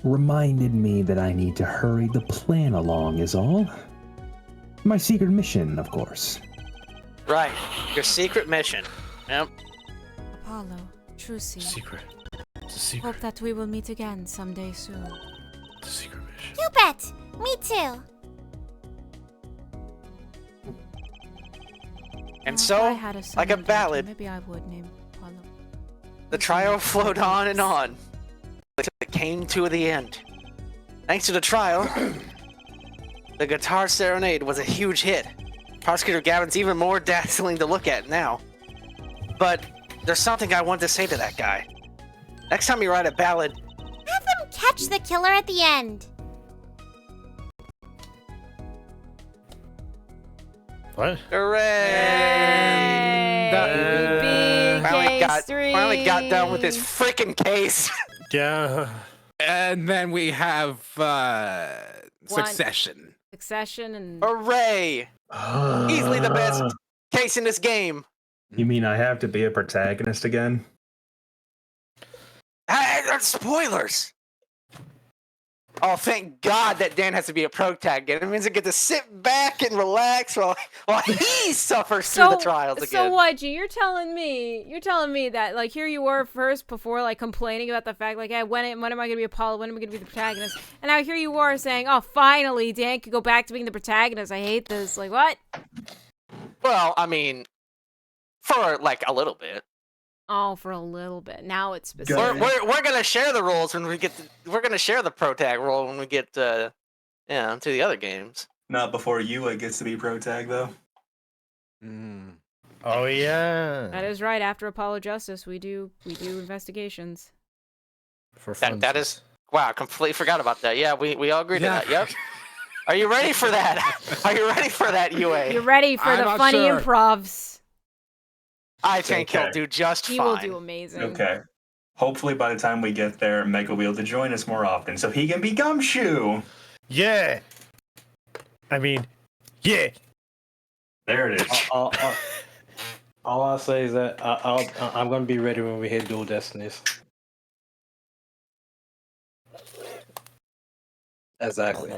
reminded me that I need to hurry the plan along is all. My secret mission, of course. Right, your secret mission. Yep. Apollo, Trucy. Secret. It's a secret. Hope that we will meet again someday soon. It's a secret mission. You bet! Me too! And If so, I had a son like a and daughter, ballad, maybe I would name Apollo. The trial flowed on and on. It came to the end. Thanks to the trial, the guitar serenade was a huge hit. Prosecutor Gavin's even more dazzling to look at now. But there's something I want to say to that guy. Next time you write a ballad, have them catch the killer at the end. What? Hooray! Finally got done with this freaking case. Yeah. And then we have Succession. Succession and hooray! Easily the best case in this game. You mean I have to be a protagonist again? Spoilers! Oh, thank God that Dan has to be a protagonist. It means I get to sit back and relax while he suffers through the trials again. So what, G? You're telling me that, like, here you were first before, like, complaining about the fact, like, hey, when am I going to be Apollo? When am I going to be the protagonist? And now here you are saying, oh, finally, Dan could go back to being the protagonist. I hate this. Like, what? Well, I mean, for, like, a little bit. Oh, for a little bit. Now it's specific. We're gonna share the roles when we get. We're gonna share the protag role when we get. To the other games. Not before Yua gets to be protag though. Oh yeah. That is right. After Apollo Justice, we do investigations. For fun. That is wow. I completely forgot about that. Yeah, we all agreed to that. Yep. Are you ready for that? Are you ready for that, UA? You're ready for the funny improvs. I think he'll do just fine. He will do amazing. Okay. Hopefully by the time we get there, Mega will be able to join us more often so he can be Gumshoe. Yeah. I mean, yeah. There it is. All I'll say is that I'm going to be ready when we hit Dual Destinies. Exactly.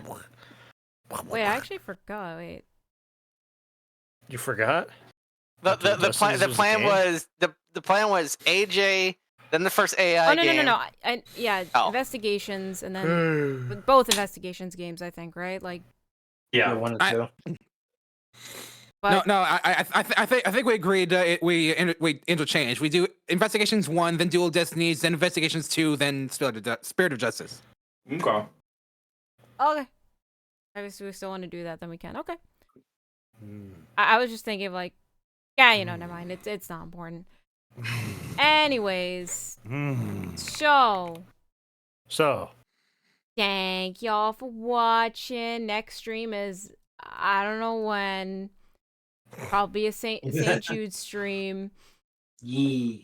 Wait, I actually forgot. Wait. You forgot? The plan was AJ, then the first AI game. No. Investigations and then both investigations games, I think, right? Like. Yeah, one and two. But, I think we agreed. We interchange. We do investigations 1, then Dual Destinies, then investigations 2, then Spirit of Justice. Okay. Okay. I guess we still want to do that, then we can. Okay. I was just thinking of like. Yeah, never mind. It's not important. Anyways, so thank y'all for watching. Next stream is I don't know when. Probably a St. Jude stream. Yeah.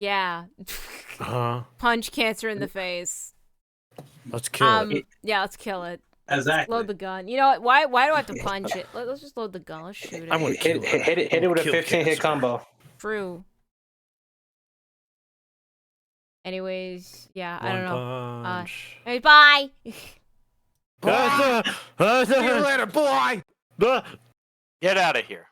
Yeah. Punch cancer in the face. Let's kill it. Yeah, let's kill it. Exactly. Load the gun. You know what? Why do I have to punch it? Let's just load the gun. Let's shoot it. I'm gonna hit it with a 15-hit combo. True. Anyways, yeah, I don't know. Hey, bye. See you later, boy. Get out of here.